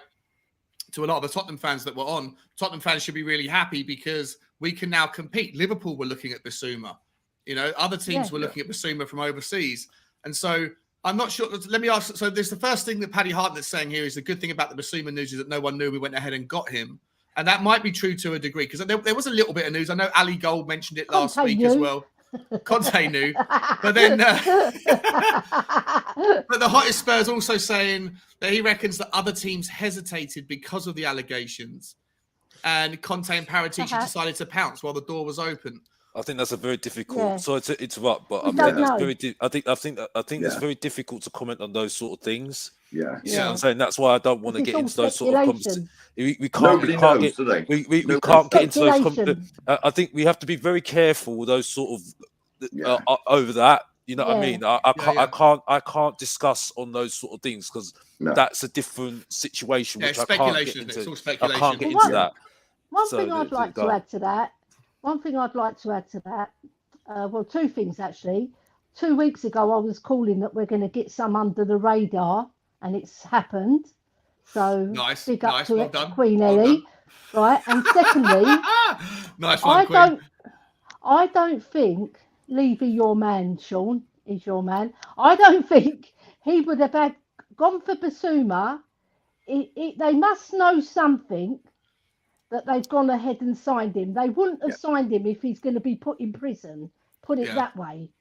to a lot of the Tottenham fans that were on, Tottenham fans should be really happy because we can now compete. Liverpool were looking at Bissouma. You know, other teams were looking at Bissouma from overseas. And so I'm not sure. Let me ask. So there's the first thing that Paddy Hartnett's saying here is the good thing about the Bissouma news is that no one knew we went ahead and got him. And that might be true to a degree because there was a little bit of news. I know Ali Gold mentioned it last week as well. Conte knew. But then but the hottest Spurs also saying that he reckons that other teams hesitated because of the allegations. And Conte and Paratici decided to pounce while the door was open. I think that's a very difficult. Yeah. Sorry to interrupt, but I think it's very difficult to comment on those sort of things. Yeah, I'm saying that's why I don't want to get into those sort of conversations. We can't get into those. I think we have to be very careful with those sort of over that. You know what I mean? I can't discuss on those sort of things because that's a different situation. Yeah, which speculation. It's all speculation. I can't get into that. One thing I'd like to add to that. Well, two things actually. 2 weeks ago, I was calling that we're going to get some under the radar, and it's happened. So big up to Queen Ellie, right? And secondly, I don't think Levy, your man, Sean, is your man. I don't think he would have gone for Bissouma. They must know something that they've gone ahead and signed him. They wouldn't have signed him if he's going to be put in prison. Put it that way,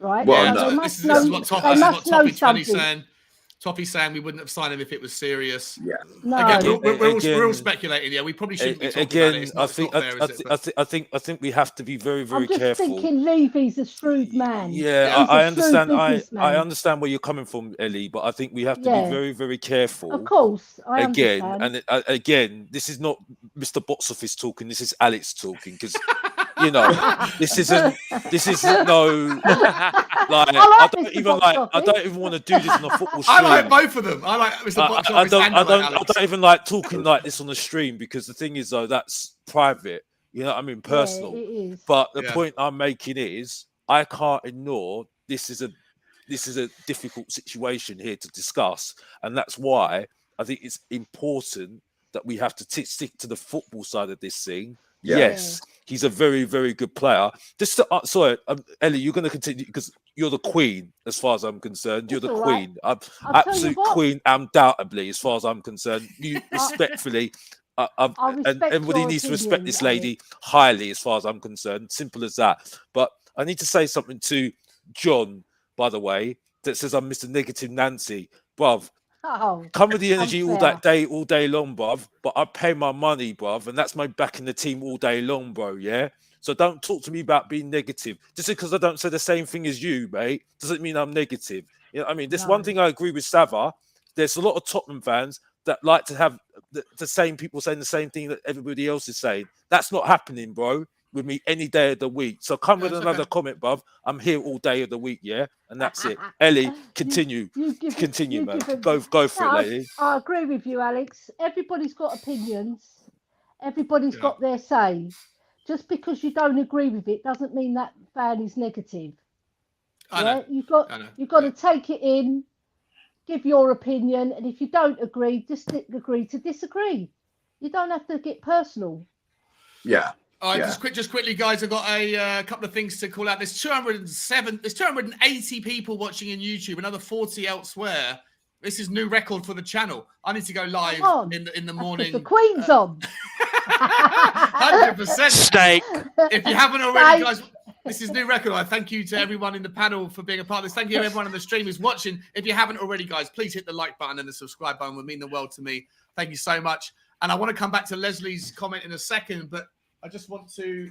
right? Well, this is what Toppy's saying. Toppy's saying we wouldn't have signed him if it was serious. Yeah. No. Again, we're all speculating. Yeah, we probably shouldn't be talking about it. I think we have to be very, very careful. I'm just thinking Levy's a shrewd man. Yeah, I understand. I understand where you're coming from, Ellie, but I think we have to be very, very careful. Of course, I understand. And again, this is not Mr. Box Office talking. This is Alex talking because. You know, this isn't no like I don't even want to do this on a football stream. I like both of them. I like Mr. Box Office I don't even like talking like this on the stream because the thing is though that's private. You know what I mean? Personal. Yeah, it is. But the point I'm making is I can't ignore this is a difficult situation here to discuss, and that's why I think it's important that we have to stick to the football side of this thing. Yes, he's a very, very good player. Sorry, Ellie, you're going to continue because you're the queen as far as I'm concerned. You're the queen. Absolute queen, undoubtedly, as far as I'm concerned. You respectfully, and everybody needs to respect this lady highly as far as I'm concerned. Simple as that. But I need to say something to John, by the way, that says I'm Mr. Negative Nancy. Bruv, come with the energy all day long, bruv. But I pay my money, bruv, and that's my back in the team all day long, bro. Yeah. So don't talk to me about being negative. Just because I don't say the same thing as you, mate, doesn't mean I'm negative. You know what I mean? There's one thing I agree with Sava. There's a lot of Tottenham fans that like to have the same people saying the same thing that everybody else is saying. That's not happening, bro, with me any day of the week. So come with another comment, bruv. I'm here all day of the week, yeah? And that's it. Ellie, continue. Continue, man. Go for it, lady. I agree with you, Alex. Everybody's got opinions. Everybody's got their say. Just because you don't agree with it doesn't mean that fan is negative. I know. You've got to take it in, give your opinion, and if you don't agree, just agree to disagree. You don't have to get personal. Yeah. All right, just quickly, guys. I've got a couple of things to call out. There's 280 people watching in YouTube, another 40 elsewhere. This is new record for the channel. I need to go live in the morning. The Queen's on. 100% steak. If you haven't already, guys, this is new record. I thank you to everyone in the panel for being a part of this. Thank you to everyone on the stream who's watching. If you haven't already, guys, please hit the like button and the subscribe button. It would mean the world to me. Thank you so much. And I want to come back to Leslie's comment in a second, but I just want to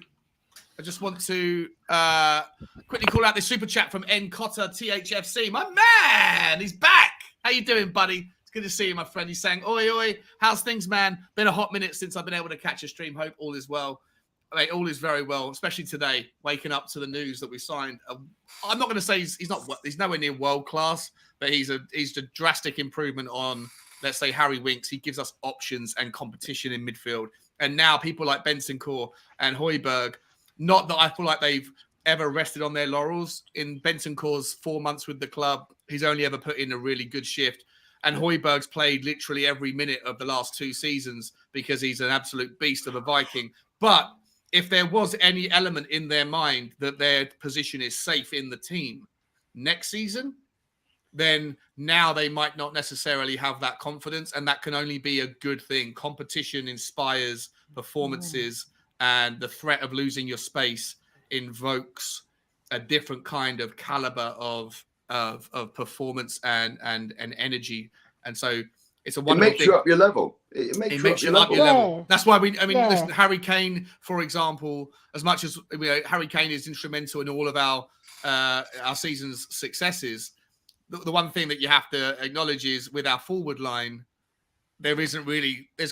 quickly call out this super chat from N Cotter THFC. My man, he's back. How you doing, buddy? It's good to see you, my friend. He's saying, oi, oi, how's things, man? Been a hot minute since I've been able to catch a stream. Hope all is well. mate, all is very well, especially today, waking up to the news that we signed. I'm not going to say he's nowhere near world class, but he's a drastic improvement on, let's say, Harry Winks. He gives us options and competition in midfield. And now people like Bentancur and Højbjerg, not that I feel like they've ever rested on their laurels. In Bentancur's 4 months with the club, he's only ever put in a really good shift. And Højbjerg's played literally every minute of the last 2 seasons because he's an absolute beast of a Viking. But if there was any element in their mind that their position is safe in the team next season, then now they might not necessarily have that confidence, and that can only be a good thing. Competition inspires performances, and the threat of losing your space invokes a different kind of caliber of performance and energy. And so it's a wonderful thing. It makes you up your level. It makes you up your level. That's why listen, Harry Kane, for example, as much as Harry Kane is instrumental in all of our season's successes, the one thing that you have to acknowledge is with our forward line, there's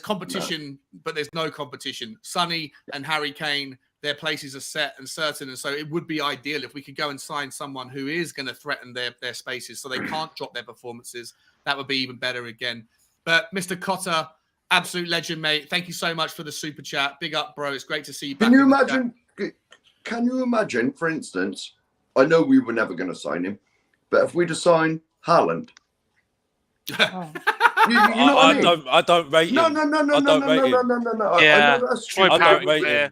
competition, but there's no competition. Sonny and Harry Kane, their places are set and certain. And so it would be ideal if we could go and sign someone who is going to threaten their spaces so they can't drop their performances. That would be even better again. But Mr. Cotter, absolute legend, mate. Thank you so much for the super chat. Big up, bro. It's great to see you back. Can you imagine, for instance, I know we were never going to sign him, but if we'd have signed Haaland. You know what I mean? I don't rate him. No. Yeah. I know that's stupid. I don't rate him.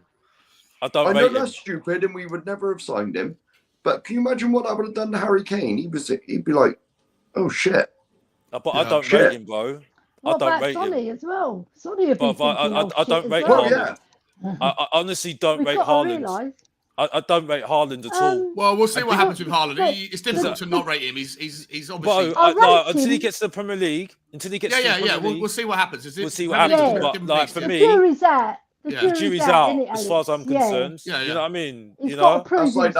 I know that's stupid, and we would never have signed him. But can you imagine what I would have done to Harry Kane? He'd be like, "Oh shit!" But I don't rate him, bro. What about Sonny as well? Sonny would be I don't rate Haaland. I honestly don't rate Haaland. I don't rate Haaland at all. Well, we'll see what happens with Haaland. It's difficult to not rate him. He's obviously. Until he gets to the Premier League, We'll see what happens. We'll see what happens. But like for me, the jury's out as far as I'm concerned. Yeah. You know what I mean? That's like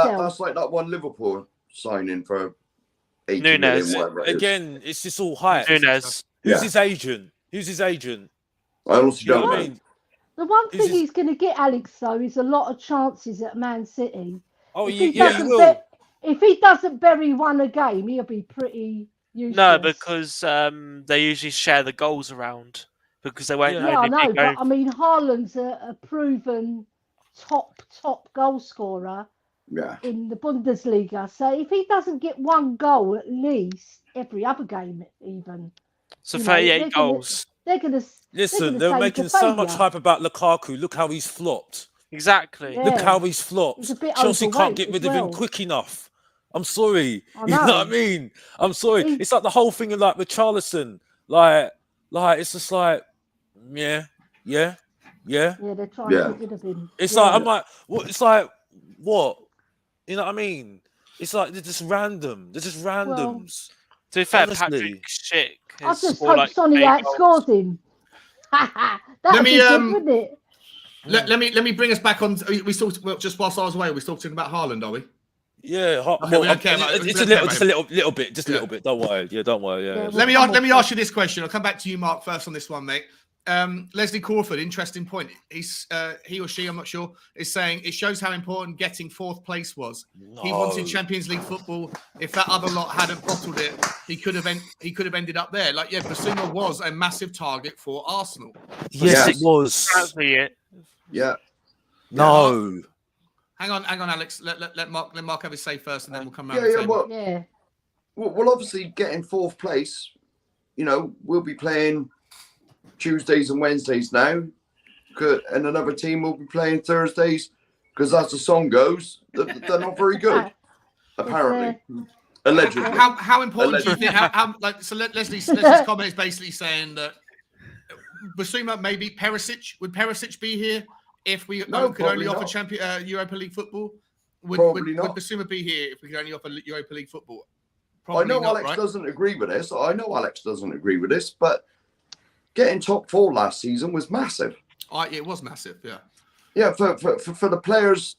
that one Liverpool signing for 80 million, whatever it is. Again, it's just all hype. Nunes. Who's his agent? I honestly don't know. I mean? The one thing he's going to get, Alex, though, is a lot of chances at Man City. Oh, he will. If he doesn't bury one a game, he'll be pretty useless. No, because they usually share the goals around because they won't. Yeah, I know, but I mean, Haaland's a proven top goal scorer in the Bundesliga. So if he doesn't get one goal at least every other game, even. So 38 goals. They're making so much hype about Lukaku. Look how he's flopped. Exactly. Yeah. Look how he's flopped. Chelsea can't get rid of him quick enough. I'm sorry. You know what I mean? I'm sorry. It's like the whole thing of like with Richarlison. Like it's just like, yeah. Yeah, they're trying to get rid of him. It's like I'm like, what? It's like what? You know what I mean? It's like they're just random. They're just randoms. To be fair, Patrick Schick. I just hope Sonny outscores him. That'd be good, wouldn't it? Let me bring us back on. We talked just whilst I was away. We're still talking about Haaland, are we? Yeah, it's a little bit. Don't worry. Yeah, don't worry. Yeah. Let me ask you this question. I'll come back to you, Mark, first on this one, mate. Leslie Crawford, interesting point. He or she, I'm not sure, is saying it shows how important getting 4th place was. No. He wanted Champions League football. If that other lot hadn't bottled it, he could have ended up there. Like, Bissouma was a massive target for Arsenal. Yes, it was. Yeah. No. Hang on, Alex. Let Mark have his say first, and then we'll come around. Well, obviously, getting 4th place, we'll be playing Tuesdays and Wednesdays now, and another team will be playing Thursdays because, as the song goes, they're not very good, apparently. Allegedly. How important do you think? Leslie's comment is basically saying that Bissouma, maybe Perisic. Would Perisic be here if we could only offer Europa League football? Would Bissouma be here if we could only offer Europa League football? Probably I know not, Alex doesn't agree with this, but getting top 4 last season was massive. It was massive, yeah. Yeah, for the players,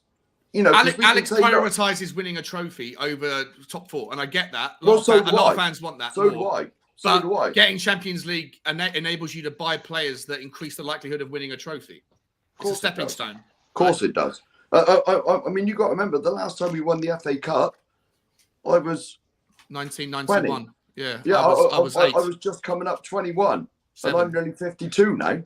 Alex prioritises winning a trophy over top 4, and I get that. A lot of fans want that. So do I. But getting Champions League enables you to buy players that increase the likelihood of winning a trophy. It's a stepping stone. Of course it does. I mean, you got to remember the last time we won the FA Cup, I was 1991. 20. Yeah, Yeah, I was 8. I was just coming up 21, 7. and I'm nearly 52 now.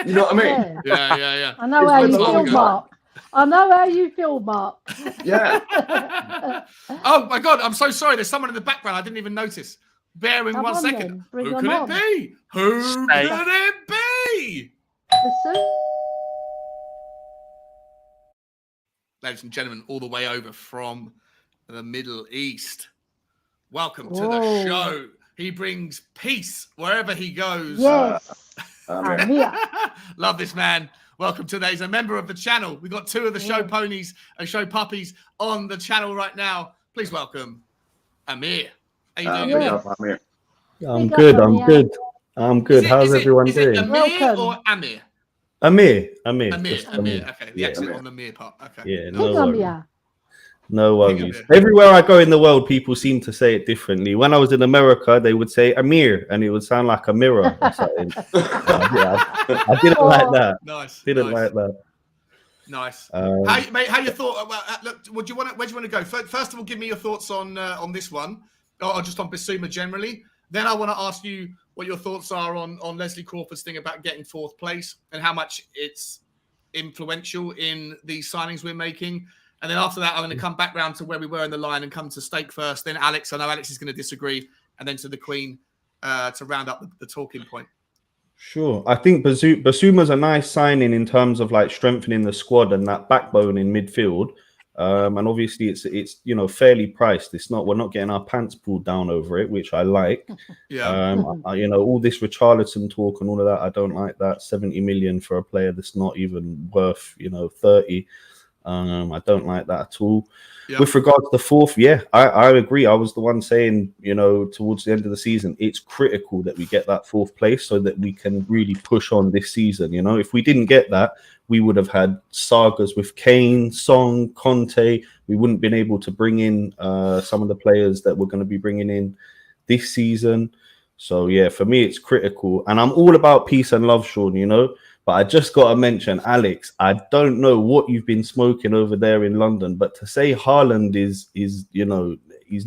You know what I mean? Yeah. I know how you feel, Mark. I know how you feel, Mark. Yeah. Oh my God, I'm so sorry. There's someone in the background. I didn't even notice. Bear in 1 second. Who could it be? Who could it be? Ladies and gentlemen, all the way over from the Middle East. Welcome to the show. He brings peace wherever he goes. Yes. I'm here. Love this man. Welcome to that. He's a member of the channel. We've got 2 of the show ponies and show puppies on the channel right now. Please welcome Amir. How you doing, Amir? I'm good. I'm good. How's everyone doing? Is it Amir or Amir? Amir. Amir. Okay, the accent on the Amir part. Okay. Yeah, no worries. Everywhere I go in the world, people seem to say it differently. When I was in America, they would say Amir, and it would sound like a mirror or something. I didn't like that. Nice. Like that. Nice. How you thought? Look, where do you want to go? First of all, give me your thoughts on this one, or just on Bissouma generally. Then I want to ask you what your thoughts are on Leslie Crawford's thing about getting 4th place and how much it's influential in these signings we're making. And then after that, I'm going to come back round to where we were in the line and come to Steak first. Then Alex, I know Alex is going to disagree. And then to the Queen to round up the talking point. Sure. I think Bissouma's a nice signing in terms of like strengthening the squad and that backbone in midfield. And obviously it's fairly priced. We're not getting our pants pulled down over it, which I like. Yeah. All this Richarlison talk and all of that, I don't like that. 70 million for a player that's not even worth 30. I don't like that at all. Yep. With regards to the 4th, I agree. I was the one saying, towards the end of the season, it's critical that we get that 4th place so that we can really push on this season. If we didn't get that, we would have had sagas with Kane, Song, Conte. We wouldn't have been able to bring in some of the players that we're going to be bringing in this season. So, for me, it's critical. And I'm all about peace and love, Sean, But I just got to mention, Alex, I don't know what you've been smoking over there in London, but to say Haaland is he's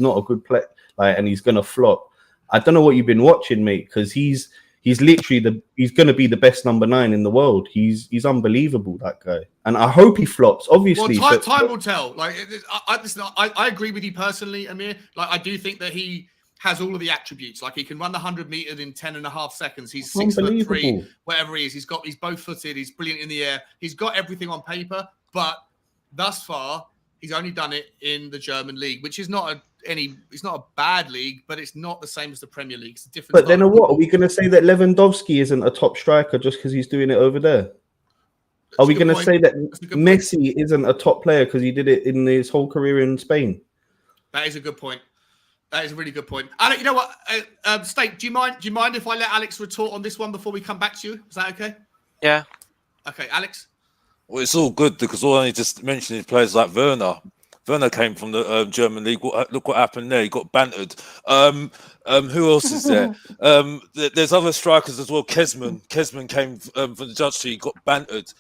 not a good player, and he's going to flop. I don't know what you've been watching, mate, because he's literally he's going to be the best number 9 in the world. He's unbelievable, that guy. And I hope he flops, obviously. Well, time will tell. I agree with you personally, Amir. I do think that he has all of the attributes. He can run the 100 meters in 10.5 seconds. He's 6'3", whatever he is. He's both footed. He's brilliant in the air. He's got everything on paper, but thus far he's only done it in the German league, which is not it's not a bad league, but it's not the same as the Premier League. It's a different. But then what? Are we going to say that Lewandowski isn't a top striker just because he's doing it over there? Are we going to say that Messi isn't a top player because he did it in his whole career in Spain? That is a good point. That is a really good point. Alex, you know what? Steak, do you mind if I let Alex retort on this one before we come back to you? Is that okay? Yeah. Okay, Alex? Well, it's all good because all I need to mention is players like Werner. Werner came from the German league. Look what happened there. He got bantered. Who else is there? There's other strikers as well. Kesman came from the Dutch league, got bantered.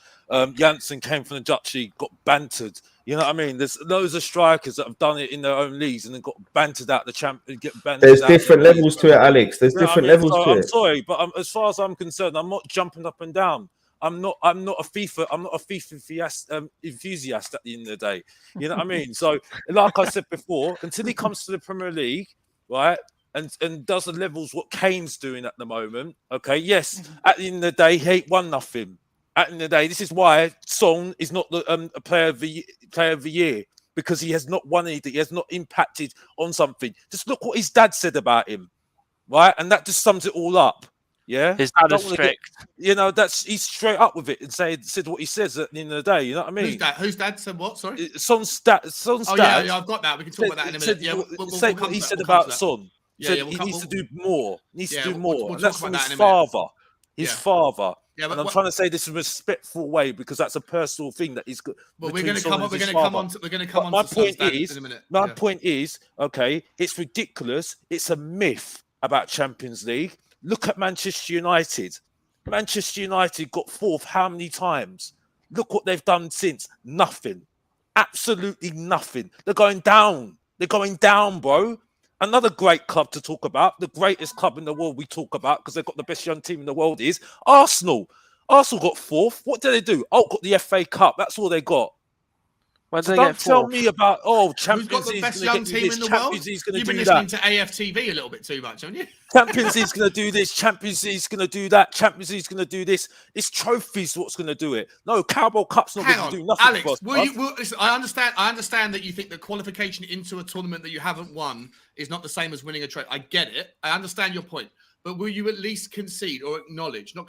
Janssen came from the Dutch league, got bantered. You know what I mean? There's loads of strikers that have done it in their own leagues and then got bantered out the champion. There's different levels to it, Alex. There's different levels to it. I'm sorry, but as far as I'm concerned, I'm not jumping up and down. I'm not a FIFA enthusiast at the end of the day. You know what I mean? So, like I said before, until he comes to the Premier League, right, and does the levels what Kane's doing at the moment, okay, yes, at the end of the day, he ain't won nothing. At the end of the day, this is why Son is not the a player of the year, because he has not won anything. He has not impacted on something. Just look what his dad said about him, right? And that just sums it all up. Yeah, his dad is strict. He's straight up with it and said what he says at the end of the day. You know what I mean? Whose dad said what? Sorry, Son's dad. Yeah, I've got that. We can talk about that in a minute. We'll say what he said about Son. He needs to do more. We'll that's from his father. Yeah, and I'm trying to say this in a respectful way because that's a personal thing that he's got. Well, we're going to come on. We're going to come on. My point is, in a minute. My point is, okay, it's ridiculous. It's a myth about Champions League. Look at Manchester United. Manchester United got fourth how many times? Look what they've done since. Nothing. Absolutely nothing. They're going down. They're going down, bro. Another great club to talk about, the greatest club in the world we talk about because they've got the best young team in the world is Arsenal. Arsenal got 4th. What did they do? Oh, got the FA Cup. That's all they got. So don't tell me about, Champions League's going to get you this, Champions League's going to do that. You've been listening to AFTV a little bit too much, haven't you? Champions League's going to do this, Champions League's going to do that, Champions League's going to do this. It's trophies what's going to do it. No, Carabao Cup's not going to do nothing Alex, for us. Listen, I understand that you think the qualification into a tournament that you haven't won is not the same as winning a trophy. I get it. I understand your point. But will you at least concede or acknowledge, will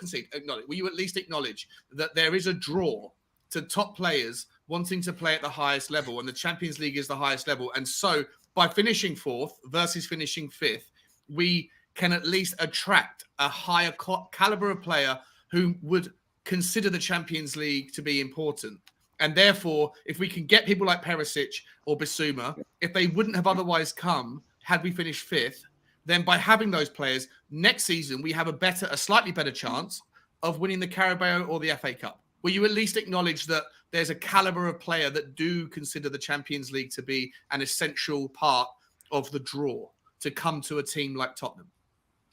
you at least acknowledge that there is a draw to top players wanting to play at the highest level, and the Champions League is the highest level? And so by finishing 4th versus finishing 5th, we can at least attract a higher caliber of player who would consider the Champions League to be important. And therefore, if we can get people like Perisic or Bissouma, if they wouldn't have otherwise come had we finished 5th, then by having those players, next season we have a slightly better chance of winning the Carabao or the FA Cup. Will you at least acknowledge that there's a caliber of player that do consider the Champions League to be an essential part of the draw to come to a team like Tottenham?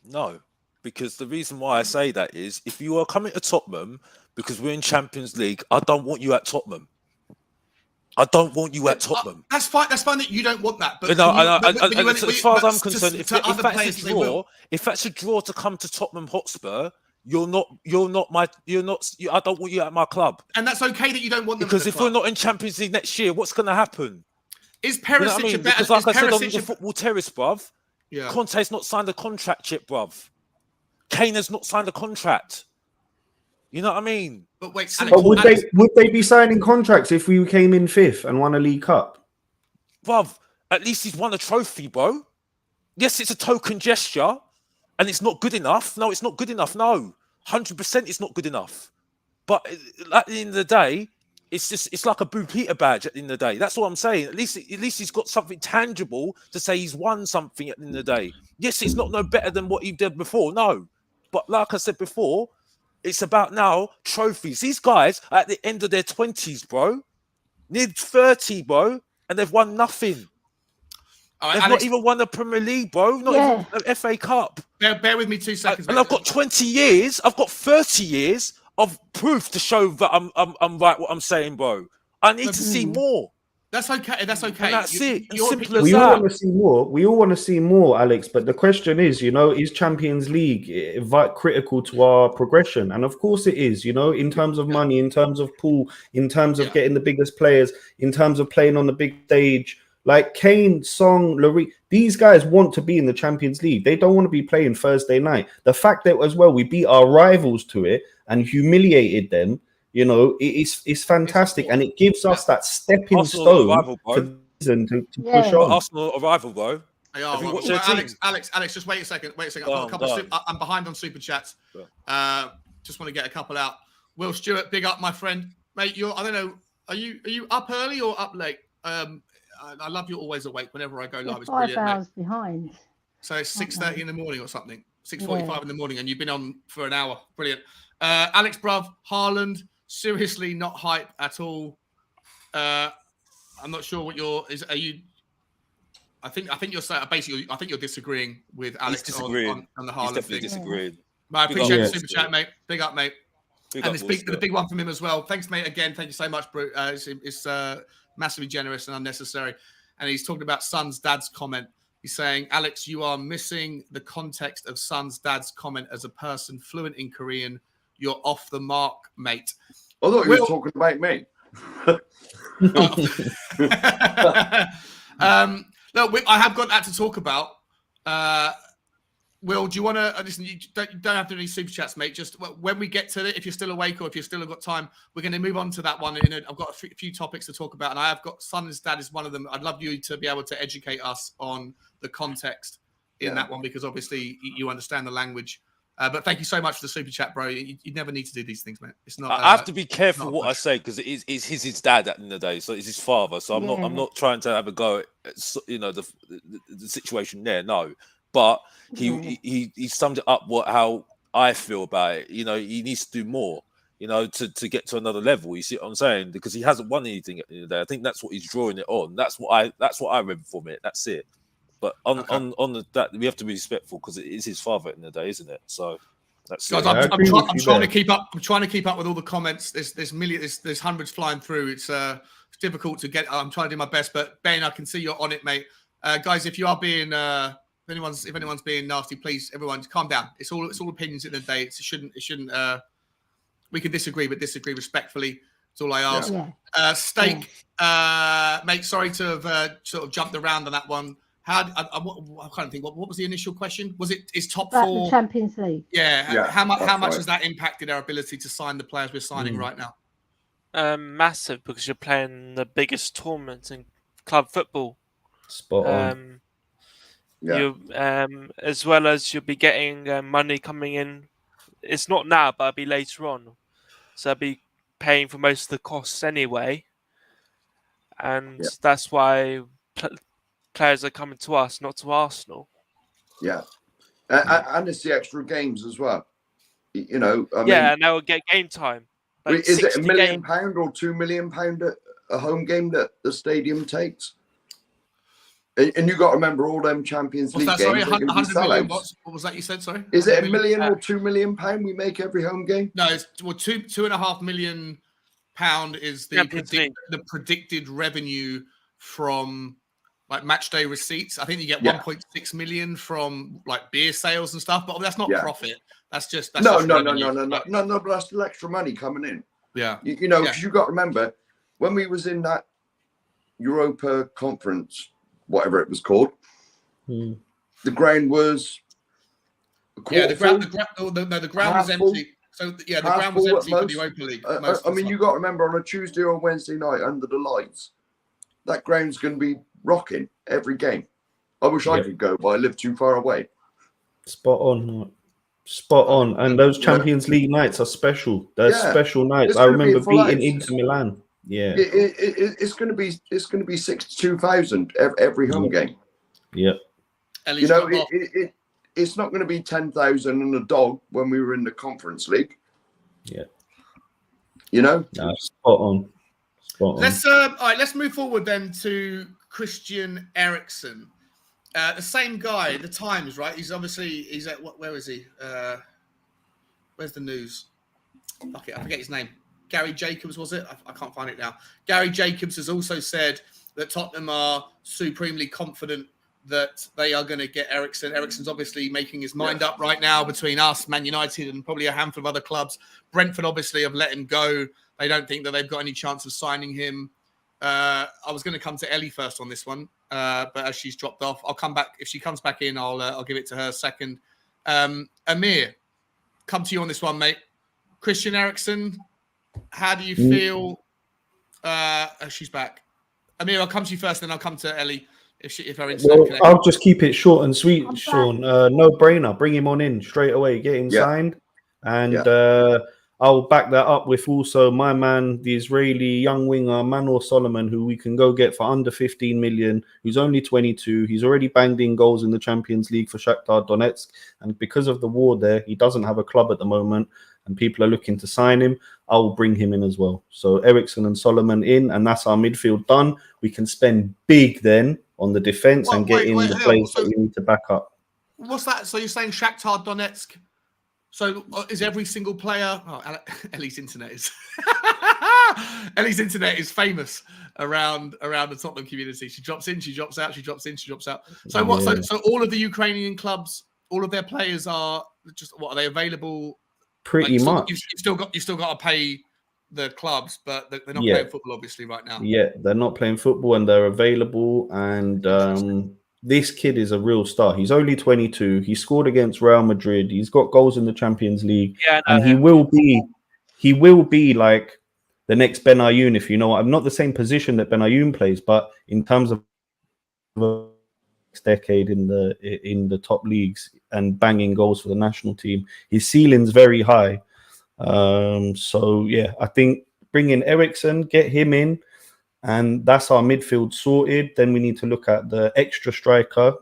No, because the reason why I say that is if you are coming to Tottenham because we're in Champions League, I don't want you at Tottenham. I don't want you at Tottenham. That's fine. That's fine that you don't want that. But as far as I'm concerned, if that's a draw to come to Tottenham Hotspur, I don't want you at my club. And that's okay that you don't want them because if we're not in Champions League next year, what's going to happen? Is Perisic a better? Because like I said on the football terrace, bruv, yeah. Conte's not signed a contract yet, bruv. Kane has not signed a contract. You know what I mean? But wait, would they be signing contracts if we came in 5th and won a League Cup? Bruv, at least he's won a trophy, bro. Yes, it's a token gesture, and it's not good enough. No, it's not good enough. No, 100% it's not good enough. But at the end of the day, it's like a Blue Peter badge at the end of the day. That's what I'm saying. At least he's got something tangible to say he's won something at the end of the day. Yes, it's not no better than what he did before. No, but like I said before, it's about now trophies. These guys are at the end of their 20s, bro. Near 30, bro, and they've won nothing. Right, they've not even won the Premier League, bro. Not even the FA Cup. Bear with me 2 seconds. And I've got 20 years. I've got 30 years of proof to show that I'm right what I'm saying, bro. I need to see more. That's okay. That's okay. And that's it. Simple as we that. all want to see more. We all want to see more, Alex. But the question is, is Champions League critical to our progression? And of course it is. In terms of money, in terms of pool, in terms of getting the biggest players, in terms of playing on the big stage. Like Kane, Song, Lloris, these guys want to be in the Champions League. They don't want to be playing Thursday night. The fact that as well we beat our rivals to it and humiliated them. It's fantastic, and it gives us that stepping stone to push on. Arsenal arrival, bro. Alex, just wait a second. I'm behind on super chats. Just want to get a couple out. Will Stewart, big up, my friend, mate. I don't know. Are you up early or up late? I love you always awake whenever I go live. It's 5 hours behind. So it's 6:30 in the morning or something. 6:45 in the morning, and you've been on for an hour. Brilliant. Alex Bruv, Haaland. Seriously, not hype at all. I'm not sure what are you? I think you're saying basically. I think you're disagreeing with Alex on the Haaland He's definitely thing. disagreeing. I appreciate the super chat, mate. Big up, mate. Big and up, the big one from him as well. Thanks, mate. Again, thank you so much, bro. It's massively generous and unnecessary. And he's talking about Son's dad's comment. He's saying, Alex, you are missing the context of Son's dad's comment as a person fluent in Korean. You're off the mark, mate. I thought you were talking about me. Look, I have got that to talk about. Will, do you want to listen? You don't have to do any super chats, mate. Just when we get to it, if you're still awake or if you've still got time, we're going to move on to that one. I've got a few topics to talk about, and I have got Son's dad is one of them. I'd love you to be able to educate us on the context in that one, because obviously you understand the language. But thank you so much for the super chat, bro. You never need to do these things, man. It's not. I have to be careful what I say because it's his dad at the end of the day, so it's his father. So I'm not trying to have a go at the situation there. No, but he summed it up how I feel about it. He needs to do more. you know, to get to another level. You see what I'm saying? Because he hasn't won anything at the end of the day. I think that's what he's drawing it on. That's what I read from it. That's it. But on that, we have to be respectful because it is his father in the day, isn't it? So that's. Guys, I'm trying to keep up. I'm trying to keep up with all the comments. There's hundreds flying through. It's difficult to get. I'm trying to do my best, but Ben, I can see you're on it, mate. Guys, if you are being if anyone's being nasty, please, everyone, calm down. It's all opinions at the end of the day. It shouldn't. We can disagree, but disagree respectfully. That's all I ask. Yeah. Steak, mate. Sorry to have sort of jumped around on that one. I kind of think. What was the initial question? Was it top four? The Champions League. Yeah. How much has that impacted our ability to sign the players we're signing right now? Massive, because you're playing the biggest tournament in club football. Spot on. You as well as you'll be getting money coming in. It's not now, but it'll be later on. So I'll be paying for most of the costs anyway, and that's why players are coming to us, not to Arsenal. Yeah, and it's the extra games as well. You know, I mean, and they'll get game time. Like is it £1 million or £2 million a home game that the stadium takes? And you got to remember all them Champions League games. Sorry, 100 million. What was that you said? Sorry. Is it £1 million or £2 million we make every home game? No, it's £2.5 million is the predicted revenue from like match day receipts. I think you get 1.6 million from like beer sales and stuff, but that's not profit. That's just no. But that's still extra money coming in. Yeah, you know, because you got to remember when we was in that Europa Conference, whatever it was called, the ground was the ground was empty. So the ground was empty for the Europa League. I mean, you got to remember on a Tuesday or Wednesday night under the lights, that ground's going to be rocking every game. I wish I could go, but I live too far away. Spot on. And those Champions League nights are special. They're special nights. I remember beating Inter Milan. Yeah, it's going to be 62,000 every home game. Yeah, you know, it's not going to be 10,000 and a dog when we were in the Conference League. Yeah, you know, spot on. Let's move forward then to Christian Eriksen, the same guy. The Times, right? He's at where is he? Where's the news? Okay, I forget his name. Gary Jacobs, was it? I can't find it now. Gary Jacobs has also said that Tottenham are supremely confident that they are going to get Eriksen. Eriksen's obviously making his mind up right now between us, Man United, and probably a handful of other clubs. Brentford obviously have let him go. They don't think that they've got any chance of signing him. I was going to come to Ellie first on this one, but as she's dropped off, I'll come back. If she comes back in, I'll give it to her second. Amir, come to you on this one, mate. Christian Eriksen, how do you feel? She's back. Amir, I'll come to you first, then I'll come to Ellie if her internet connects. I'll just keep it short and sweet, Sean. No brainer. Bring him on in straight away. Get him signed, and I'll back that up with also my man, the Israeli young winger Manor Solomon, who we can go get for under 15 million. Who's only 22. He's already banged in goals in the Champions League for Shakhtar Donetsk, and because of the war there, he doesn't have a club at the moment. And people are looking to sign him, I'll bring him in as well. So Eriksen and Solomon in, and that's our midfield done. We can spend big then on the defense and get in the players that we need to back up. What's that? So you're saying Shakhtar Donetsk? So is every single player? Oh, Ellie's internet is Ellie's internet is famous around the Tottenham community. She drops in, she drops out, she drops in, she drops out. So what? So all of the Ukrainian clubs, all of their players are just what? Are they available? Pretty much. You've still got to pay the clubs, but they're not playing football obviously right now. Yeah, they're not playing football and they're available. And this kid is a real star. He's only 22. He scored against Real Madrid. He's got goals in the Champions League, and he will be like the next Ben Ayoun, if you know. I'm not the same position that Ben Ayoun plays, but in terms of next decade in the top leagues and banging goals for the national team, his ceiling's very high. So yeah, I think bring in Eriksen, get him in, and that's our midfield sorted. Then we need to look at the extra striker,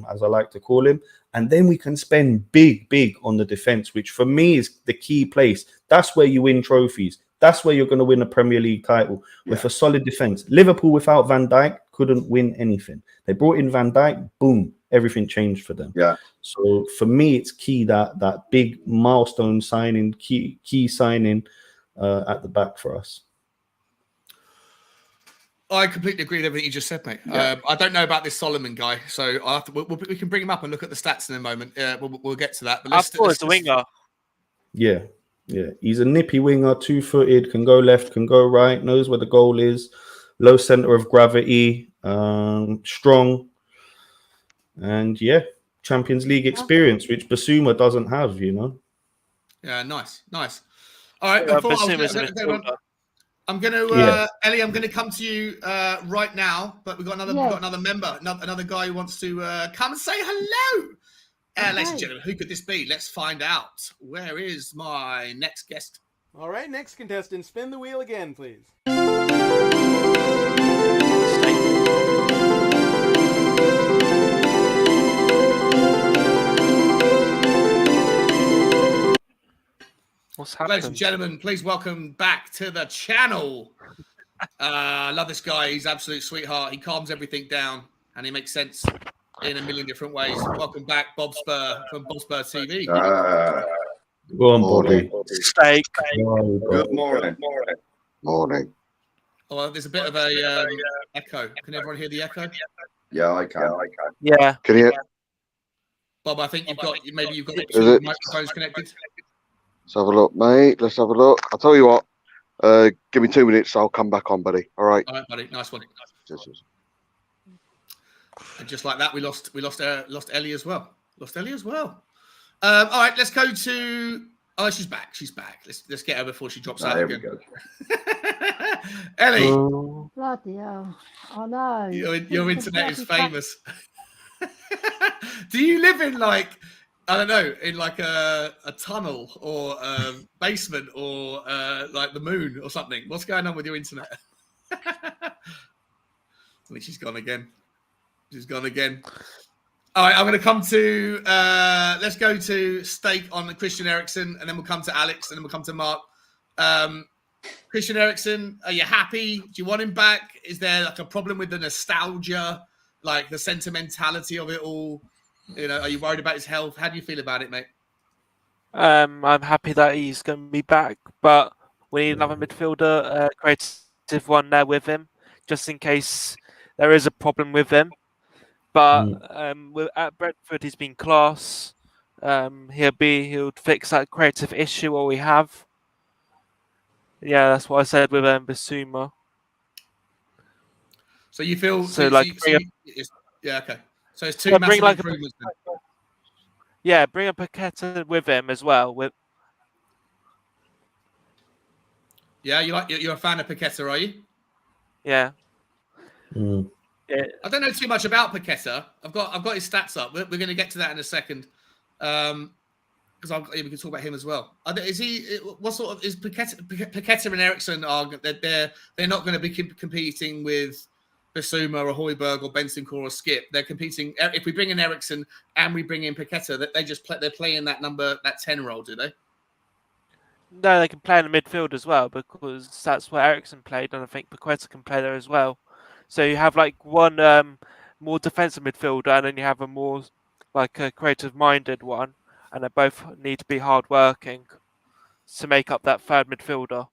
as I like to call him, And then we can spend big on the defense, which for me is the key place. That's where you win trophies. That's where you're going to win a Premier League title with a solid defense. Liverpool without Van Dijk couldn't win anything. They brought in Van Dijk, boom, everything changed for them. Yeah. So for me, it's key that big milestone signing, key signing at the back for us. I completely agree with everything you just said, mate. Yeah. I don't know about this Solomon guy, so we can bring him up and look at the stats in a moment. We'll get to that. But I thought it's a winger. Yeah. He's a nippy winger, 2-footed, can go left, can go right, knows where the goal is, low center of gravity, strong, and Champions League experience, which Bissouma doesn't have, Yeah, nice. All right, I'm going to, Ellie, I'm going to come to you right now, but we've got another member, another guy who wants to come and say hello. Ladies and gentlemen, who could this be? Let's find out. Where is my next guest? All right, next contestant, spin the wheel again, please. What's happened? Ladies and gentlemen, please welcome back to the channel. I love this guy. He's an absolute sweetheart. He calms everything down and he makes sense in a million different ways. Welcome back, Bob Spur from Bob Spur TV. Go on, Bobby. Steak. Good morning. Morning. Oh, there's a bit of a echo. Can everyone hear the echo? Yeah, I can. Yeah. Can you? Bob, I think you've got two microphones connected. Let's have a look, mate. Let's have a look. I'll tell you what. Give me 2 minutes. I'll come back on, buddy. All right. All right, buddy. Nice one. Cheers. And just like that, we lost Ellie as well. All right, let's go to. Oh, she's back. Let's get her before she drops out again. There we go. Ellie. Bloody hell. I know. Your internet is famous. Do you live in I don't know, in a tunnel or a basement or the moon or something? What's going on with your internet? I think she's gone again. All right, I'm going to come to, let's go to Steak on Christian Eriksen, and then we'll come to Alex, and then we'll come to Mark. Christian Eriksen, are you happy? Do you want him back? Is there a problem with the nostalgia, the sentimentality of it all? Are you worried about his health? How do you feel about it, mate? I'm happy that he's going to be back, but we need another midfielder, a creative one there with him, just in case there is a problem with him. But at Brentford, he's been class. He'll fix that creative issue what we have. Yeah, that's what I said with Bissouma. So you feel yeah, okay. So it's two massive improvements. Bring a Paqueta with him as well. You're a fan of Paqueta, are you? Yeah. I don't know too much about Paqueta. I've got his stats up. We're going to get to that in a second, because we can talk about him as well. Is he? What sort of is Paqueta and Eriksen are? They're not going to be competing with Bissouma or Højbjerg or Bentancur or Skip. They're competing. If we bring in Eriksen and we bring in Paqueta, they're playing that 10 role, do they? No, they can play in the midfield as well, because that's where Eriksen played, and I think Paqueta can play there as well. So you have one more defensive midfielder, and then you have a more a creative-minded one, and they both need to be hard-working to make up that third midfielder.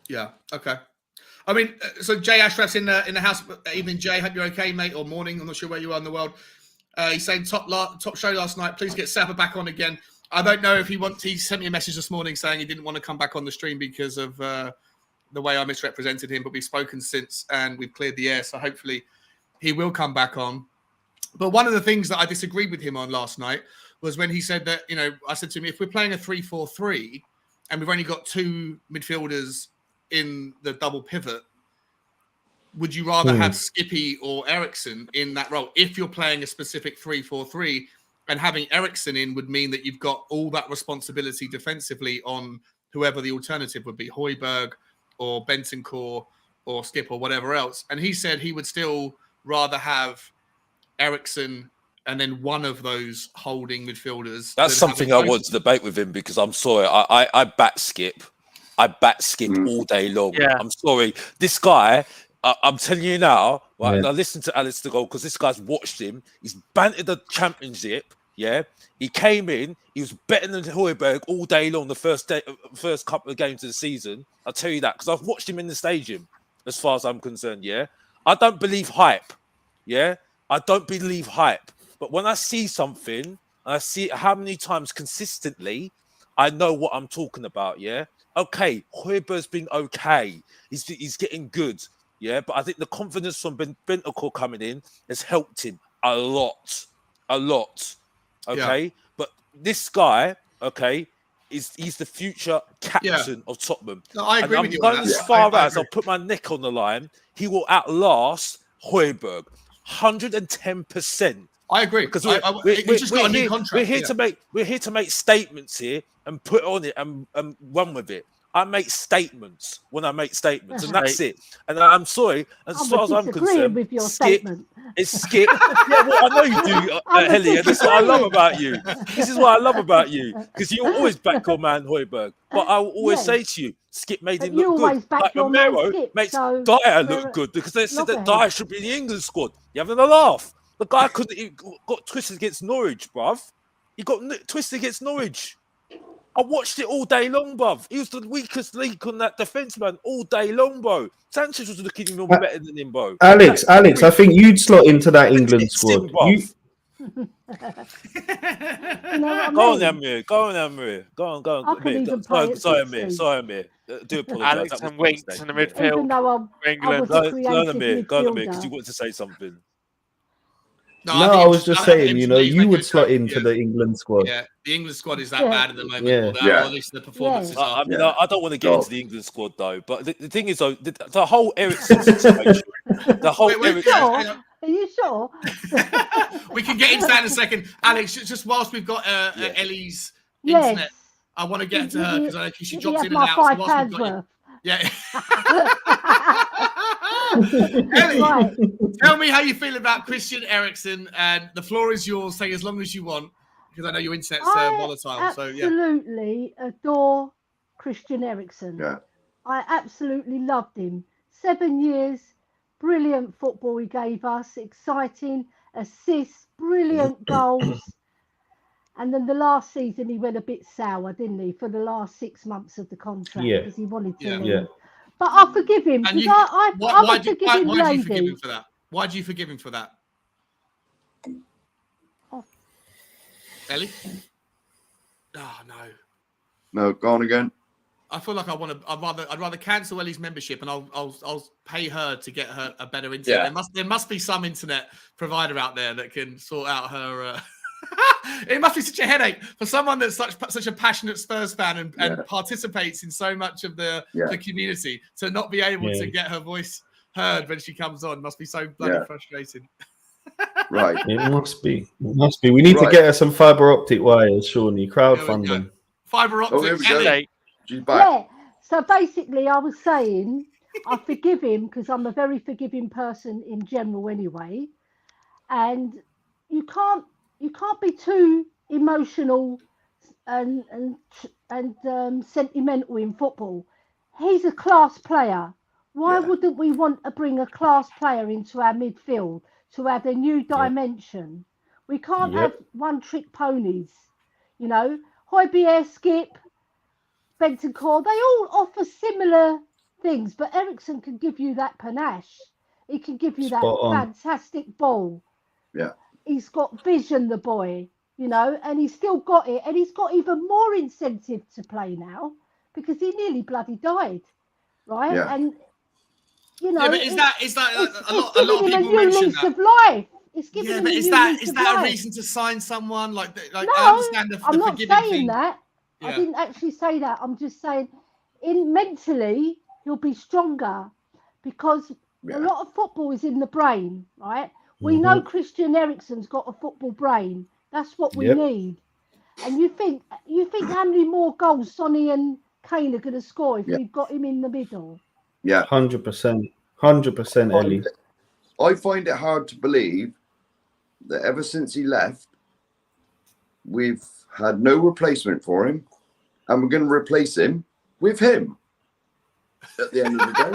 Yeah. Okay. I mean, so Jay Ashraf's in the house. Evening, Jay. Hope you're okay, mate, or morning. I'm not sure where you are in the world. He's saying top show last night. Please get Sapa back on again. I don't know if he sent me a message this morning saying he didn't want to come back on the stream because of the way I misrepresented him, but we've spoken since and we've cleared the air. So hopefully he will come back on. But one of the things that I disagreed with him on last night was when he said that, I said to him, if we're playing a 3-4-3 and we've only got two midfielders in the double pivot, would you rather have Skippy or Eriksen in that role? If you're playing a specific 3-4-3, and having Eriksen in would mean that you've got all that responsibility defensively on whoever the alternative would be, Højbjerg or Bentancur or Skip or whatever else. And he said he would still rather have Eriksen and then one of those holding midfielders. That's something I want to debate with him, because I'm sorry, I bat skip. I bat skip all day long. Yeah. I'm sorry. This guy, I'm telling you now, right? Yeah. Now listen to Alex to go, because this guy's watched him. He's bantered the championship. Yeah. He came in, he was better than Højbjerg all day long, the first couple of games of the season. I'll tell you that, because I've watched him in the stadium, as far as I'm concerned. Yeah. I don't believe hype. Yeah. I don't believe hype. But when I see something, and I see it how many times consistently, I know what I'm talking about. Yeah. Okay, Højbjerg's been okay. He's getting good, yeah. But I think the confidence from Bentancur coming in has helped him a lot. Okay, yeah. But this guy, okay, he's the future captain of Tottenham. No, I agree with you. I'm going as far as I'll put my neck on the line. He will outlast Højbjerg 110%. I agree, because he's just got a new contract. We're here to make statements here and put on it and run with it. I make statements when I make statements, and that's it. And I'm sorry, as far as I'm concerned, with your statement. It's Skip. Yeah, well, I know you do, Helly, and that's what I love about you. This is what I love about you, because you always back your man Højbjerg. But I will always say to you, Skip made him look good. Like Romero makes Dyer look good, because they said that Dyer should be in the England squad. You're having a laugh. The guy got twisted against Norwich, bruv. He got twisted against Norwich. I watched it all day long, bruv. He was the weakest link on that defence, man, all day long, bro. Sanchez was looking even better than him, bro. Alex, I think you'd slot into that England squad. Go on, Amir. Go on. Sorry, Amir. Do apologise. Alex and Winks in the midfield. England. Go on, Amir, because you want to say something. No, I was just saying, you would slot into the England squad. Yeah, the England squad is that bad at the moment. Or at least the performances are. I mean, I don't want to get into the England squad, though. But the thing is, though, the whole Eriksen situation, Are you sure? We can get into that in a second. Alex, just whilst we've got Ellie's internet, I want to get to her, because I know she drops in and out. So yeah. Ellie, tell me how you feel about Christian Eriksen, and the floor is yours. Say as long as you want, because I know your internet's volatile. Absolutely adore Christian Eriksen. Yeah. I absolutely loved him. 7 years, brilliant football he gave us, exciting assists, brilliant goals. And then the last season he went a bit sour, didn't he, for the last 6 months of the contract, because he wanted to leave. Yeah. But I forgive him, because why do you forgive him for that? Why do you forgive him for that? Oh. Ellie? Oh, no. No, go on again. I feel like I'd rather cancel Ellie's membership, and I'll pay her to get her a better internet. Yeah. There must be some internet provider out there that can sort out her. It must be such a headache for someone that's such a passionate Spurs fan and participates in so much of the community, to not be able to get her voice heard when she comes on. Must be so bloody frustrating. Right. It must be. We need to get her some fibre optic wires, Shawnee. Crowdfunding. Fibre optic. She's back. Yeah. So basically, I was saying I forgive him, because I'm a very forgiving person in general anyway. And you can't be too emotional and sentimental in football. He's a class player. Why wouldn't we want to bring a class player into our midfield to add a new dimension? We can't have one-trick ponies. Højbjerg, Skip, Bentancur, they all offer similar things, but Eriksen can give you that panache. He can give you that fantastic ball. Yeah. He's got vision, the boy, and he's still got it. And he's got even more incentive to play now, because he nearly bloody died, right? Yeah. And, but is that a lot of people mention that? Of life. It's giving him is that a reason to sign someone? No, I understand the I'm not saying thing. that. Yeah. I didn't actually say that. I'm just saying, mentally, he'll be stronger, because a lot of football is in the brain, right? We know Christian Eriksen's got a football brain. That's what we need. And you think how many more goals Sonny and Kane are going to score if we've got him in the middle? Yeah, 100%, Ellie. I find it hard to believe that ever since he left, we've had no replacement for him, and we're going to replace him with him at the end of the day.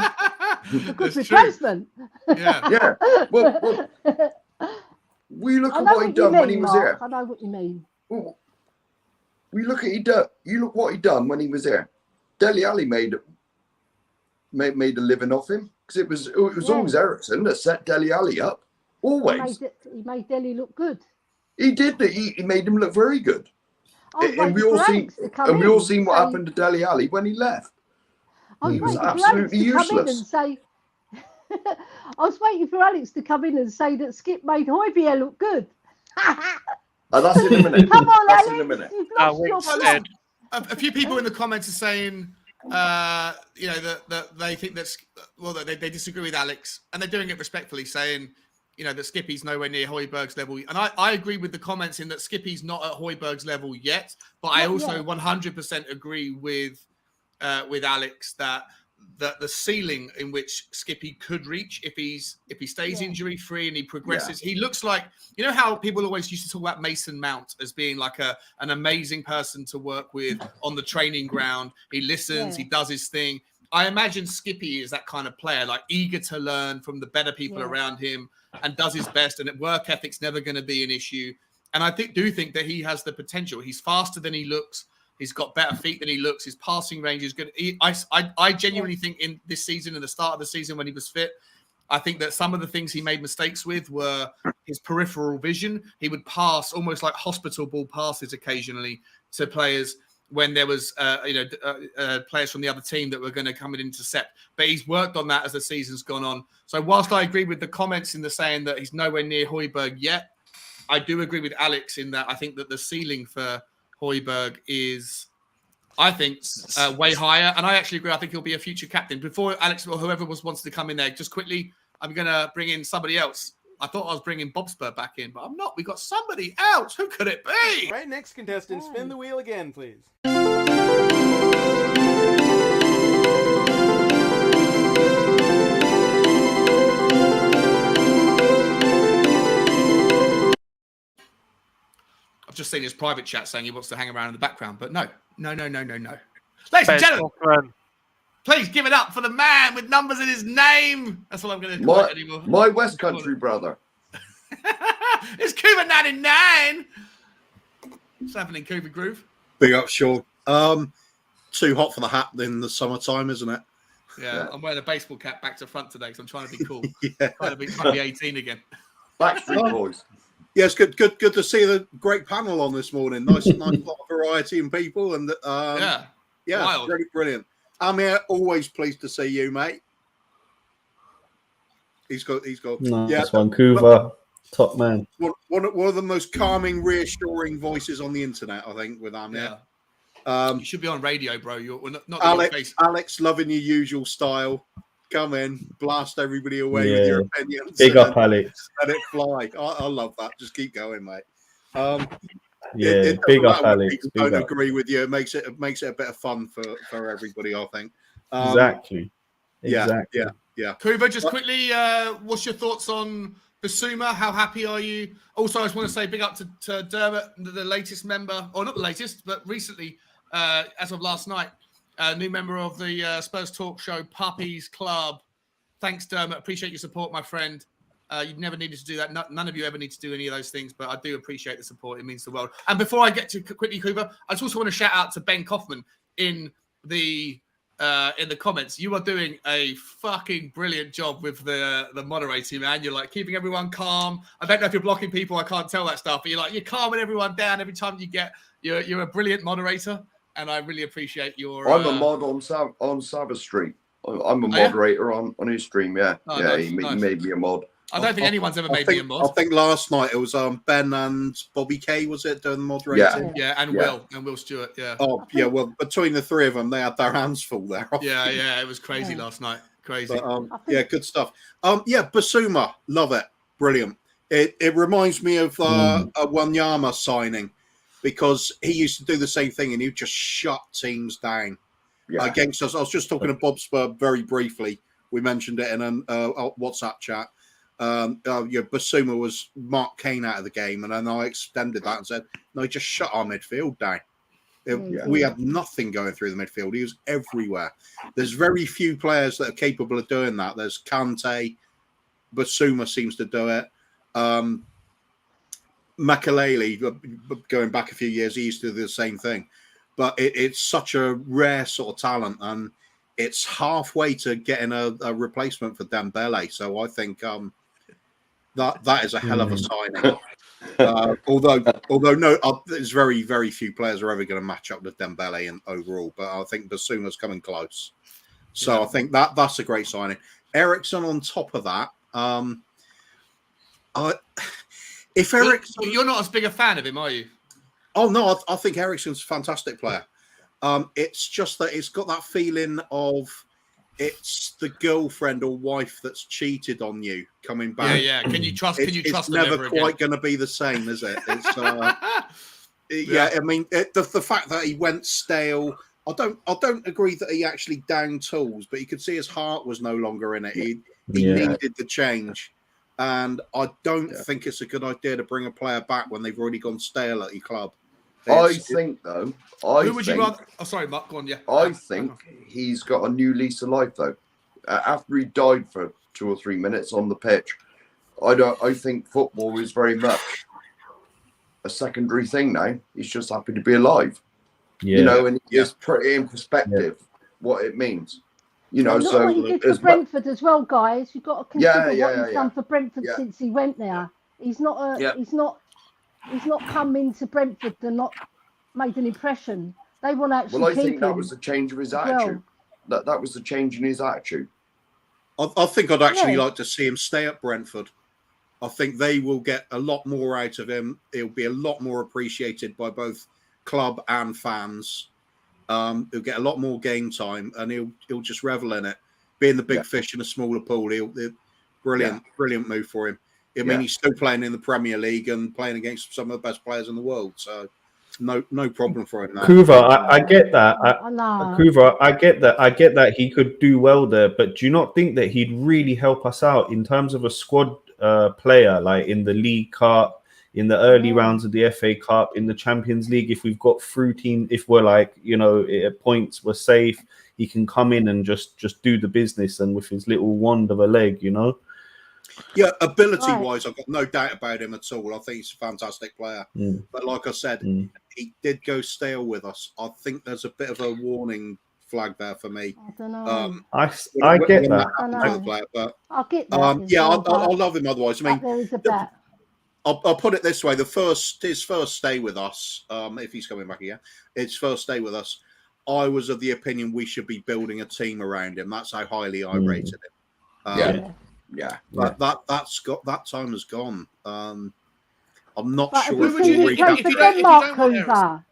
A good replacement. Yeah. Yeah. Well, we look at what he done when he was here. I know what you mean. Well, we look at you look what he done when he was there. Dele Alli made a living off him because it was always Eriksen that set Dele Alli up. Always. He made Dele look good. He did. He made him look very good. And we all seen what happened to Dele Alli when he left. He was absolutely useless. I was waiting for Alex to come in and say that Skip made Højbjerg look good. That's in a minute. Come on, That's Alex. in a minute. You've lost your plot. A few people in the comments are saying, that they think that's they disagree with Alex, and they're doing it respectfully, saying, that Skippy's nowhere near Højbjerg's level. And I agree with the comments in that Skippy's not at Højbjerg's level yet, but I also 100% agree with Alex that the ceiling in which Skippy could reach if he stays injury free and he progresses. He looks like, how people always used to talk about Mason Mount as being like an amazing person to work with on the training ground. He listens, he does his thing. I imagine Skippy is that kind of player, like eager to learn from the better people around him and does his best, and work ethic's never going to be an issue. And I do think that he has the potential. He's faster than he looks. He's got better feet than he looks. His passing range is good. I genuinely think in this season, in the start of the season when he was fit, I think that some of the things he made mistakes with were his peripheral vision. He would pass almost like hospital ball passes occasionally to players when there was, players from the other team that were going to come and intercept. But he's worked on that as the season's gone on. So whilst I agree with the comments in the saying that he's nowhere near Højbjerg yet, I do agree with Alex in that I think that the ceiling for Højbjerg is, I think, way higher. And I actually agree. I think he'll be a future captain. Before Alex or whoever wants to come in there, just quickly, I'm going to bring in somebody else. I thought I was bringing Bob Spur back in, but I'm not. We got somebody else. Who could it be? Right, next contestant, spin the wheel again, please. I've just seen his private chat saying he wants to hang around in the background, but no. Ladies and gentlemen, please give it up for the man with numbers in his name. That's all I'm going to call it anymore. My West Country brother. It's Cuba 99. What's happening, Cuba Groove? Big up, Sean. Too hot for the hat in the summertime, isn't it? Yeah, I'm wearing a baseball cap back to front today because I'm trying to be cool. Trying to be 18 again. Backstreet Boys. Yes, good to see the great panel on this morning. Nice lot of variety in people, and wild. Really brilliant. Amir, always pleased to see you, mate. He's got. Nice Vancouver, top man. One of the most calming, reassuring voices on the internet, I think, with Amir. Yeah. You should be on radio, bro. You're not Alex, loving your usual style. Come in, blast everybody away with your opinions. Big up, Alex. Let it fly. I love that. Just keep going, mate. Big up, Alex. I don't agree with you. It makes it a bit of fun for everybody, I think. Exactly. Yeah. Kuba, just quickly, what's your thoughts on Bissouma? How happy are you? Also, I just want to say big up to Dermot, the latest member, or not the latest, but recently, as of last night, new member of the Spurs Talk Show Puppies Club. Thanks, Dermot. Appreciate your support, my friend. You never needed to do that. None of you ever need to do any of those things, but I do appreciate the support. It means the world. And before I get to quickly, Kuba, I just also want to shout out to Ben Kaufman in the comments. You are doing a fucking brilliant job with the moderating, man. You're like keeping everyone calm. I don't know if you're blocking people. I can't tell that stuff, but you're calming everyone down every time you get. You're a brilliant moderator, and I really appreciate your. I'm a mod on Sabbath Street. I'm a moderator on his stream. Yeah, nice. He made me a mod. I don't think anyone's ever made me a mod. I think last night it was Ben and Bobby K, was it, doing the moderating? Yeah, and Will Stewart, yeah. Oh, yeah, well, between the three of them, they had their hands full there. Yeah, it was crazy last night. Crazy. But, good stuff. Bissouma, love it. Brilliant. It reminds me of a Wanyama signing, because he used to do the same thing and he would just shut teams down against us. I was just talking to Bob Spur very briefly. We mentioned it in a WhatsApp chat. Bissouma was Mark Kane out of the game, and then I extended that and said, no, just shut our midfield down. We had nothing going through the midfield. He was everywhere. There's very few players that are capable of doing that. There's Kante, Bissouma seems to do it. Makelele, going back a few years, he used to do the same thing. But it's such a rare sort of talent, and it's halfway to getting a replacement for Dembele. So I think that is a hell of a signing. Although there's very, very few players are ever going to match up with Dembele and overall, but I think Bissouma's coming close. So I think that's a great signing. Eriksen on top of that, if Eriksen, you're not as big a fan of him, are you? Oh no, I think Eriksen's a fantastic player. It's just that it's got that feeling of it's the girlfriend or wife that's cheated on you coming back. Yeah. Can you trust? Can you trust? It's never quite going to be the same, is it? It's, I mean, the fact that he went stale. I don't agree that he actually downed tools, but you could see his heart was no longer in it. He needed the change. And I don't think it's a good idea to bring a player back when they've already gone stale at your club. I think, though. Who would you rather? Oh, sorry, Mark. Go on. Yeah. I think he's got a new lease of life, though. After he died for 2 or 3 minutes on the pitch, I think football is very much a secondary thing now. He's just happy to be alive. Yeah. You know, and it's pretty in perspective what it means. You know, so what he did for Brentford as well, guys. You've got to consider what he's done for Brentford since he went there. He's not He's not come into Brentford and not made an impression. They want to actually. Well, I think that was a change of his attitude. That was the change in his attitude. I think I'd actually like to see him stay at Brentford. I think they will get a lot more out of him. He'll be a lot more appreciated by both club and fans. He'll get a lot more game time, and he'll just revel in it. Being the big fish in a smaller pool, brilliant move for him. I mean, he's still playing in the Premier League and playing against some of the best players in the world. So, no problem for him. Kuva, I get that. Kuva, I get that. I get that he could do well there, but do you not think that he'd really help us out in terms of a squad player, like in the League Cup, in the early rounds of the FA Cup, in the Champions League? If we've got through team, if we're like, points were safe, he can come in and just do the business, and with his little wand of a leg, Yeah, ability-wise, I've got no doubt about him at all. I think he's a fantastic player. But like I said, he did go stale with us. I think there's a bit of a warning flag there for me. I don't know. I get that. I'll get that. I'll love him otherwise. I mean, there is a bet. I'll put it this way: his first stay with us, if he's coming back again, his first stay with us, I was of the opinion we should be building a team around him. That's how highly I rated him. But that time has gone. I'm not sure. Have you seen him play for Denmark,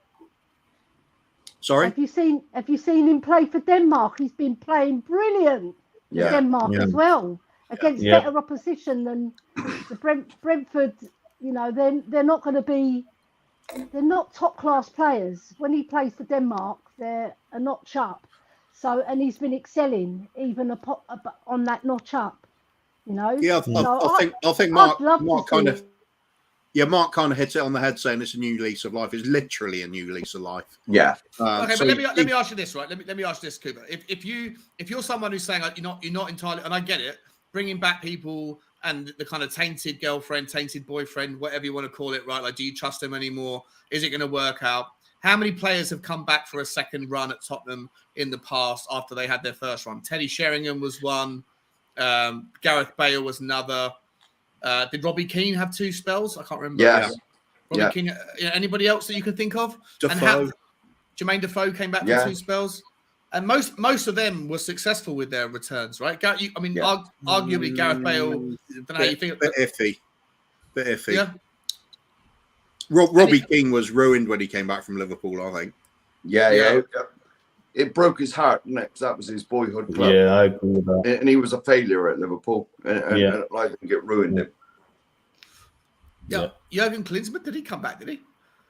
Sorry? Have you seen him play for Denmark? He's been playing brilliant for Denmark as well, against better opposition than the Brentford. They're not going to be. They're not top class players. When he plays for Denmark, they're a notch up. So, and he's been excelling even on that notch up. I think Mark kind of hits it on the head, saying it's a new lease of life. It's literally a new lease of life. Okay, but let me ask you this, right? Let me ask you this, Cooper. If you're someone who's saying you're not entirely, and I get it, bringing back people and the kind of tainted girlfriend, tainted boyfriend, whatever you want to call it, right? Like, do you trust him anymore? Is it going to work out? How many players have come back for a second run at Tottenham in the past after they had their first run? Teddy Sheringham was one. Gareth Bale was another. Did Robbie Keane have 2 spells? I can't remember. Yes. Robbie Keane. Anybody else that you can think of? Jermaine Defoe came back for 2 spells, and most of them were successful with their returns, right? Arguably Gareth Bale. I don't know how you think. Bit iffy. Yeah. Robbie Keane was ruined when he came back from Liverpool, I think. Yeah. It broke his heart, didn't it? Because that was his boyhood club. Yeah, I agree with that. And he was a failure at Liverpool. And I think it ruined him. Yeah. Jurgen Klinsmann, did he come back, did he?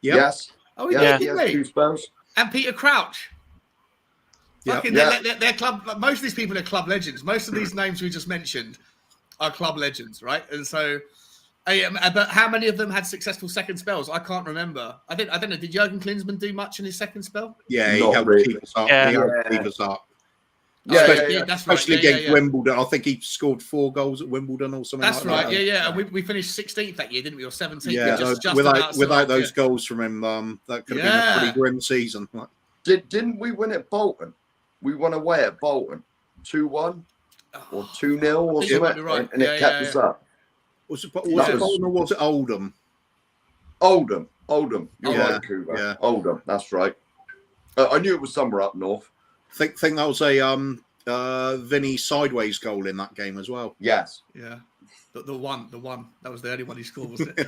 Yep. Yes. Oh, he did, he didn't has he? 2 spells. And Peter Crouch. Their club. Most of these people are club legends. Most of these names we just mentioned are club legends, right? And so, but how many of them had successful second spells? I can't remember. I don't know. Did Jurgen Klinsmann do much in his second spell? Yeah, he Not helped really. keep us up. Yeah. He helped keep us up. Yeah, especially, yeah. That's right. especially against Wimbledon. I think he scored 4 goals at Wimbledon or something. That's like right. that. Yeah. We finished 16th that year, didn't we? Or 17th? Yeah, just without those goals from him, that could have been a pretty grim season. Didn't we win at Bolton? We won away at Bolton, 2-1 or 2-0 or something, right. and it kept us up. Was it Bolton or was it Oldham? Oldham. You're Yeah, right, Cooper. yeah. Oldham. That's right. I knew it was somewhere up north. Think that was a Vinny sideways goal in that game as well. Yes. Yeah. The one. That was the only one he scored, wasn't it?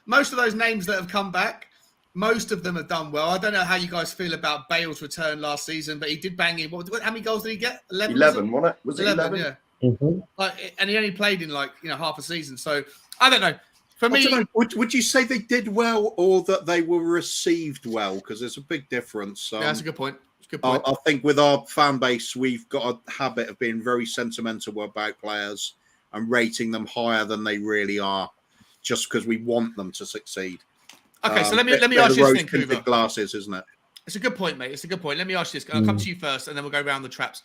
Most of those names that have come back, most of them have done well. I don't know how you guys feel about Bale's return last season, but he did bang in. How many goals did he get? 11, wasn't it? Was it 11? Yeah. Mm-hmm. And he only played in half a season. So I don't know. For me, would you say they did well or that they were received well? Because there's a big difference. Yeah, that's a good point. I think with our fan base, we've got a habit of being very sentimental about players and rating them higher than they really are, just because we want them to succeid. Okay, so let me ask you this thing, Cooper. Glasses, isn't it? It's a good point, mate. It's a good point. Let me ask you this. I'll come to you first, and then we'll go around the traps.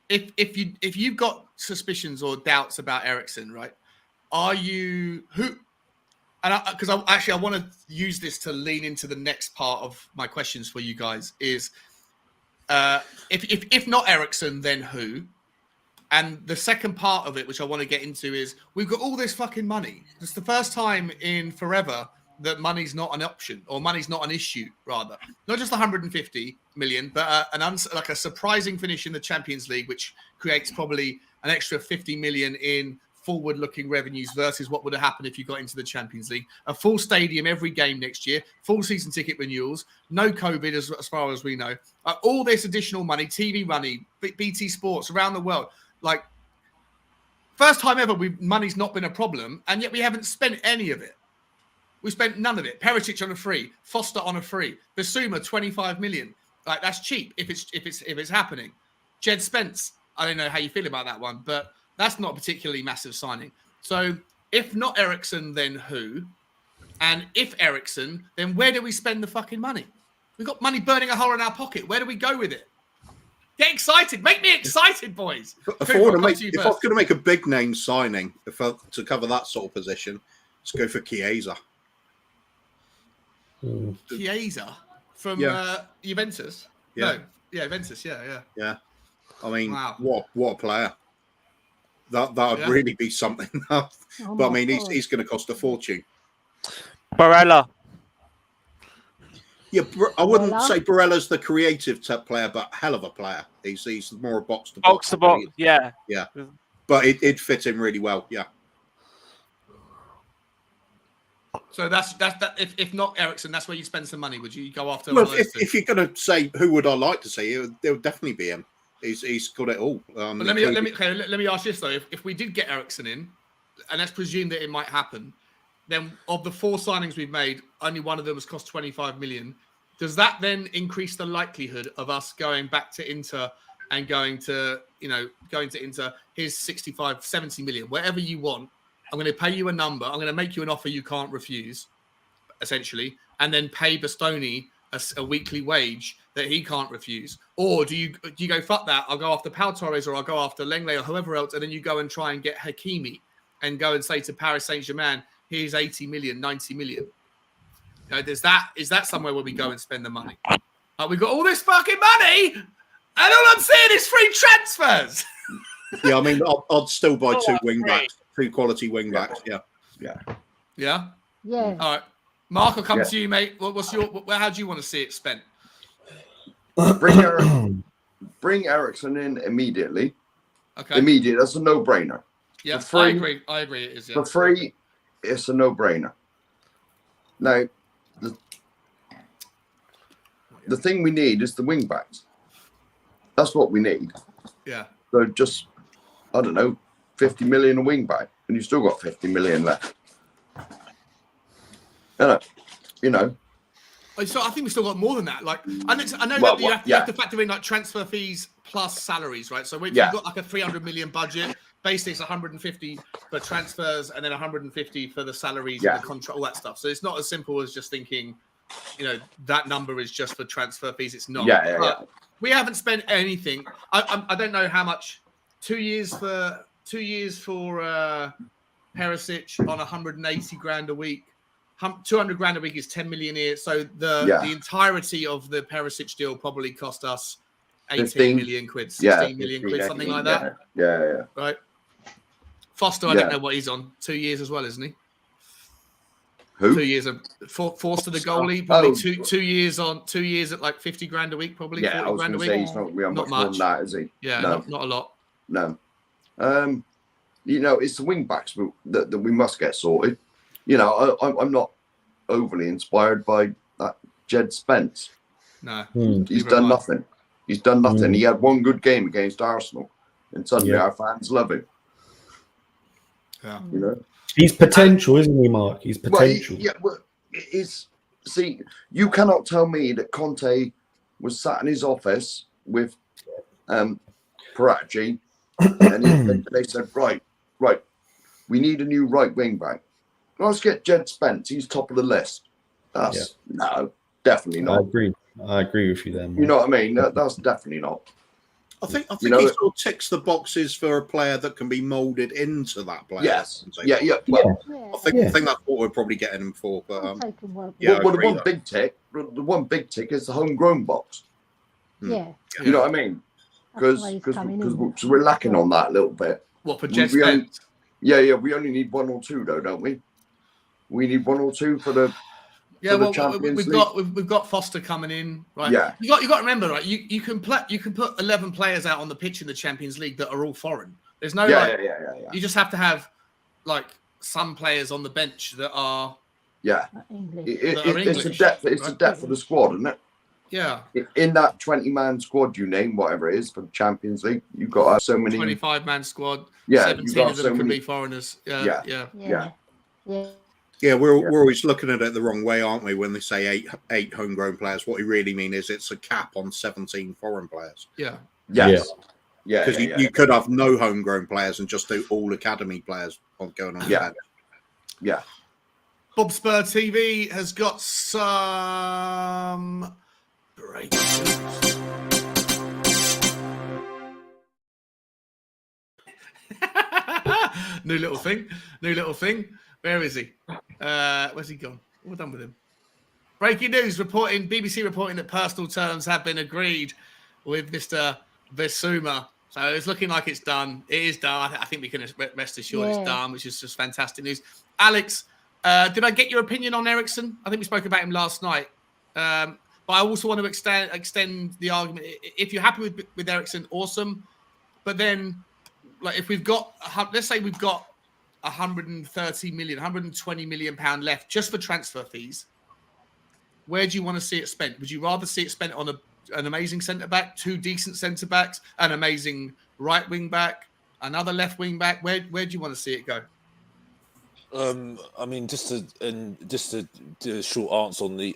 If you've got suspicions or doubts about Eriksen, right? Are you who? And because I want to use this to lean into the next part of my questions for you guys is, if not Eriksen, then who? And the second part of it, which I want to get into, is we've got all this fucking money. It's the first time in forever that money's not an option, or money's not an issue, rather. Not just 150 million, but like a surprising finish in the Champions League, which creates probably an extra 50 million in forward-looking revenues versus what would have happened if you got into the Champions League. A full stadium every game next year, full season ticket renewals, no COVID as far as we know. All this additional money, TV money, BT Sports around the world. Like, first time ever money's not been a problem, and yet we haven't spent any of it. We spent none of it. Perisic on a free, Foster on a free, Bissouma 25 million. Like, that's cheap if it's happening. Jed Spence, I don't know how you feel about that one, but that's not a particularly massive signing. So if not Eriksen, then who? And if Eriksen, then where do we spend the fucking money? We've got money burning a hole in our pocket. Where do we go with it? Get excited. Make me excited, boys. If I was going to make a big name signing to cover that sort of position, let's go for Chiesa. Chiesa from Juventus? Yeah. No. Yeah, Juventus. Yeah. I mean, wow. What a player. That would really be something. But I mean, he's going to cost a fortune. Barella. Yeah, I wouldn't say Barella's the creative type player, but hell of a player. He's more a box to box. Yeah. But it'd fit in really well. Yeah. So that's that. If not Eriksen, that's where you spend some money. Would you go after? Well, if you're going to say who would I like to see, it would definitely be him. He's got it all. Let me ask this though: if we did get Eriksen in, and let's presume that it might happen, then of the 4 signings we've made, only one of them has cost 25 million. Does that then increase the likelihood of us going back to Inter and going to Inter? Here's 65, 70 million, whatever you want. I'm going to pay you a number. I'm going to make you an offer you can't refuse, essentially, and then pay Bastoni a weekly wage that he can't refuse. Or do you go, fuck that, I'll go after Pau Torres or I'll go after Lenglet or whoever else, and then you go and try and get Hakimi and go and say to Paris Saint-Germain, here's 80 million, 90 million. Is that somewhere where we go and spend the money? We've got all this fucking money, and all I'm seeing is free transfers. Yeah, I mean, I'd still buy 2 wing backs, 2 quality wing backs. Yeah. Yeah. All right, Mark, I'll come to you, mate. How do you want to see it spent? Bring Eriksen in immediately. Okay. Immediate. That's a no-brainer. Yeah, I agree. It is. Yeah. For free, it's a no-brainer. Now, the thing we need is the wing backs. That's what we need. Yeah. So just, I don't know, 50 million a wing back, and you've still got 50 million left. You know, So I think we still got more than that. Like, I know Well, that you have to factor in like transfer fees plus salaries, right? So if you've got like a 300 million budget, basically it's 150 for transfers and then 150 for the salaries and the contract, all that stuff. So it's not as simple as just thinking, that number is just for transfer fees. It's not. We haven't spent anything. I don't know how much. 2 years for Perisic on 180 grand a week. 200 grand a week is 10 million a year. So the entirety of the Perisic deal probably cost us 18 million quid, 16 million quid, something like that. Yeah. Right. Foster, I don't know what he's on. 2 years as well, isn't he? Who? 2 years of Forster the goalie, probably 2 years on 2 years at like 50 grand a week, probably 40 grand a week. He's not much more than that, is he? Yeah, no. not a lot. No. It's the wing backs that we must get sorted. I'm not overly inspired by that Jed Spence. No. He's done nothing. He's done nothing. He had one good game against Arsenal, and suddenly our fans love him. Yeah. He's potential, isn't he, Mark? He's potential. See, you cannot tell me that Conte was sat in his office with Paratici, and they said, right, we need a new right wing back. Let's get Jed Spence. He's top of the list. No, definitely not. I agree with you there, Mark. You know what I mean? That's definitely not. I think he sort of ticks the boxes for a player that can be moulded into that player. Yes. Yeah. Well, I think that's what we're probably getting him for. But the one big tick is the homegrown box. Yeah. You know what I mean? Because we're lacking on that a little bit. What for Jed Spence? We only need one or two, though, don't we? We need one or two for the. We've got Foster coming in, right? Yeah. You got to remember, right? You can put 11 players out on the pitch in the Champions League that are all foreign. There's no You just have to have like some players on the bench that are English. It's a depth of the squad, isn't it? Yeah. In that 20-man squad you name, whatever it is for the Champions League, you've got so many 25-man squad. Yeah, 17 of them can be foreigners. Yeah. Yeah, we're always looking at it the wrong way, aren't we? When they say eight homegrown players, what we really mean is it's a cap on 17 foreign players. Yeah. Yes. Because you could have no homegrown players and just do all academy players going on. Yeah. Bob Spur TV has got some breaking news. New little thing. Where is he? Where's he gone? We're done with him. Breaking news BBC reporting that personal terms have been agreed with Mr. Bissouma. So it's looking like it's done. It is done. I think we can rest assured it's done, which is just fantastic news. Alex, did I get your opinion on Eriksen? I think we spoke about him last night. But I also want to extend the argument. If you're happy with Eriksen, awesome. But then, like, if we've got, let's say we've got 130 million, 120 million pound left just for transfer fees, where do you want to see it spent? Would you rather see it spent on an amazing centre back, two decent centre backs, an amazing right wing back, another left wing back? Where do you want to see it go? I mean, just to do a short answer on the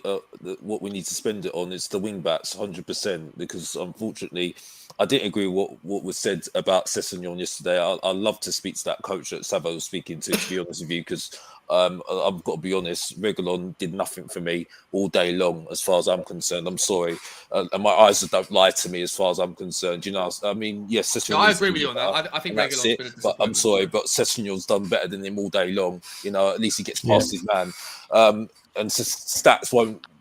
what we need to spend it on is the wing backs, 100%. Because unfortunately, I didn't agree with what was said about Sessegnon yesterday. I love to speak to that coach that Savo was speaking to be honest with you, because I've got to be honest, Reguilon did nothing for me all day long as far as I'm concerned. I'm sorry. And my eyes don't lie to me as far as I'm concerned. You know, I mean, yes, Sessegnon. No, I agree with you on that. I think Reguilon's been a disappointment. But I'm sorry, but Sessegnon's done better than him all day long. You know, at least he gets past his man. And stats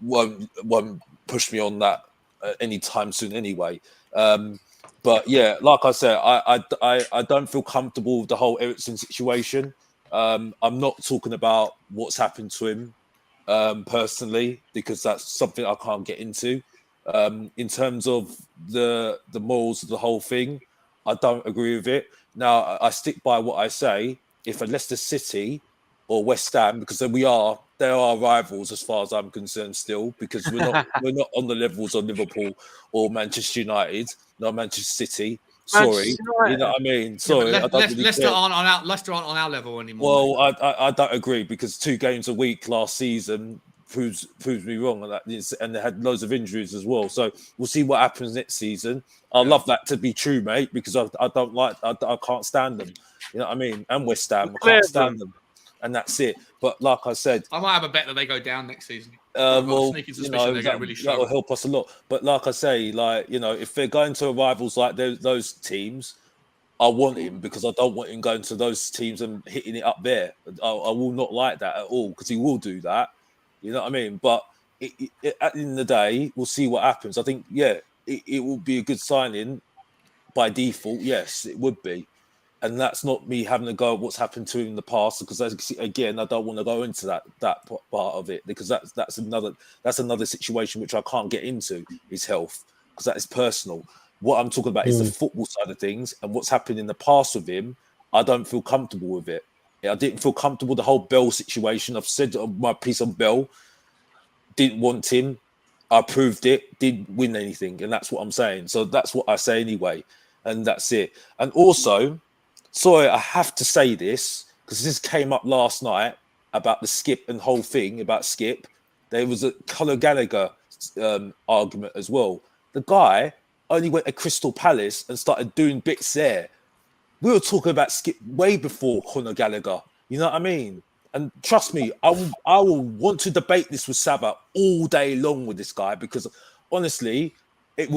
won't push me on that anytime soon anyway. But yeah, like I said, I don't feel comfortable with the whole Eriksen situation. I'm not talking about what's happened to him personally, because that's something I can't get into. In terms of the morals of the whole thing, I don't agree with it. Now, I stick by what I say. If a Leicester City or West Ham, because they are rivals as far as I'm concerned still, because we're not on the levels of Liverpool or Manchester United, not Manchester City. Sorry, you know what I mean? Sorry, yeah, Leicester aren't on our level anymore. Well, I don't agree, because 2 games a week last season, proves me wrong, and they had loads of injuries as well. So we'll see what happens next season. I love that to be true, mate, because I can't stand them. You know what I mean? And West Ham, I can't stand them, and that's it. But like I said, I might have a bet that they go down next season. Well, sneaking suspicion they're going to really that struggle. will help us a lot. But like I say, if they're going to rivals like those teams, I want him because I don't want him going to those teams and hitting it up there. I will not like that at all because he will do that. You know what I mean? But at the end of the day, we'll see what happens. I think, it will be a good signing by default. Yes, it would be. And that's not me having to go at what's happened to him in the past, because again, I don't want to go into that part of it, because that's another situation which I can't get into, his health, because that is personal. What I'm talking about is the football side of things, and what's happened in the past with him. I don't feel comfortable with it. I didn't feel comfortable with the whole Bell situation. I've said my piece on Bell. Didn't want him. I proved it. Didn't win anything, and that's what I'm saying. So that's what I say anyway, and that's it. And also, sorry, I have to say this because this came up last night about the Skip and whole thing about Skip. There was a Conor Gallagher argument as well. The guy only went to Crystal Palace and started doing bits there. We were talking about Skip way before Conor Gallagher. You know what I mean? And trust me, I will want to debate this with Saba all day long with this guy, because honestly, I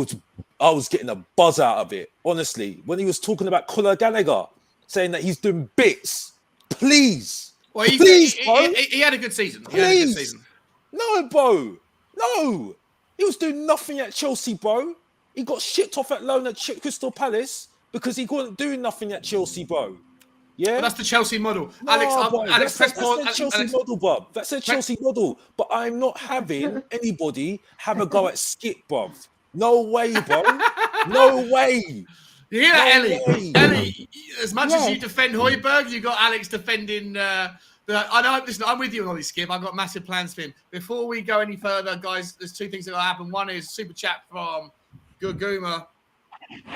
was getting a buzz out of it. Honestly, when he was talking about Conor Gallagher, saying that he's doing bits, please. Well, please, bro. He had a good season. Please. No, bro. No. He was doing nothing at Chelsea, bro. He got shipped off at loan at Crystal Palace because he wasn't doing nothing at Chelsea, bro. Yeah, but that's the Chelsea model. No, Alex, that's the Chelsea model, bro. That's a Chelsea model. But I'm not having anybody have a go at Skip, bro. No way, bro. No way. You hear that, Ellie? Ellie, as much as you defend Højbjerg, you got Alex defending. I know. Listen, I'm with you on all this, Skip. I've got massive plans for him. Before we go any further, guys, there's two things that will happen. One is super chat from Guguma.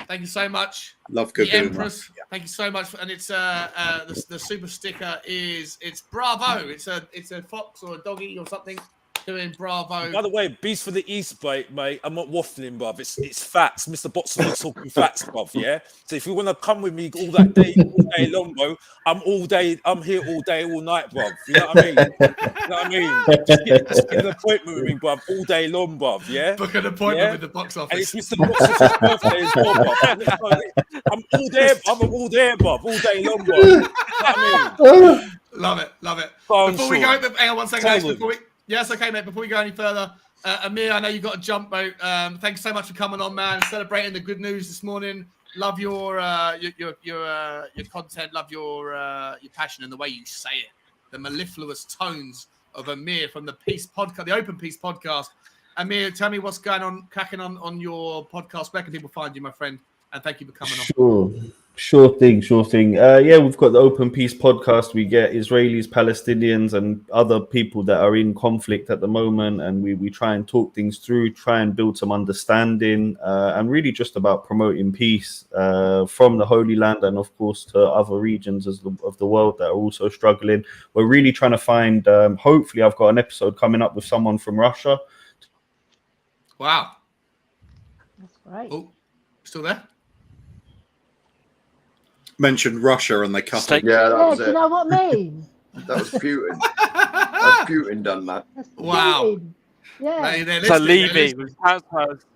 Thank you so much. Love Guguma. The Empress. Yeah. Thank you so much. And it's the super sticker it's Bravo. It's a fox or a doggy or something doing Bravo. By the way, beast for the East, mate. I'm not waffling, bruv. It's facts. Mr. Boxer is talking facts, bruv. Yeah. So if you want to come with me all day long, bro, I'm here all day, all night, bruv. You know what I mean? You know what I mean? Just get an appointment with me, bruv, all day long, bruv. Yeah. Book an appointment with the box office. And it's Mr. Boxer's birthday as well, bruv. I'm all there, bruv. I'm all there, bruv, all day long, bruv. You know what I mean? Love it. Before we go, hang on one second, Alex, before we. Yes, okay, mate. Before we go any further, Amir, I know you've got a jump boat. Thanks so much for coming on, man. Celebrating the good news this morning. Love your content. Love your passion and the way you say it. The mellifluous tones of Amir from the Peace Podcast, the Open Peace Podcast. Amir, tell me what's going on, cracking on your podcast. Where can people find you, my friend? And thank you for coming on. Sure thing. We've got the Open Peace Podcast. We get Israelis, Palestinians, and other people that are in conflict at the moment, and we try and talk things through, try and build some understanding, and really just about promoting peace from the Holy Land and, of course, to other regions of the world that are also struggling. We're really trying to find, hopefully I've got an episode coming up with someone from Russia. Wow. That's great. Oh, still there? Mentioned Russia and they cut it. Yeah, that was do it. you know what I mean? That was Putin. That's Putin done that. Wow. Yeah. So Levy was transfers.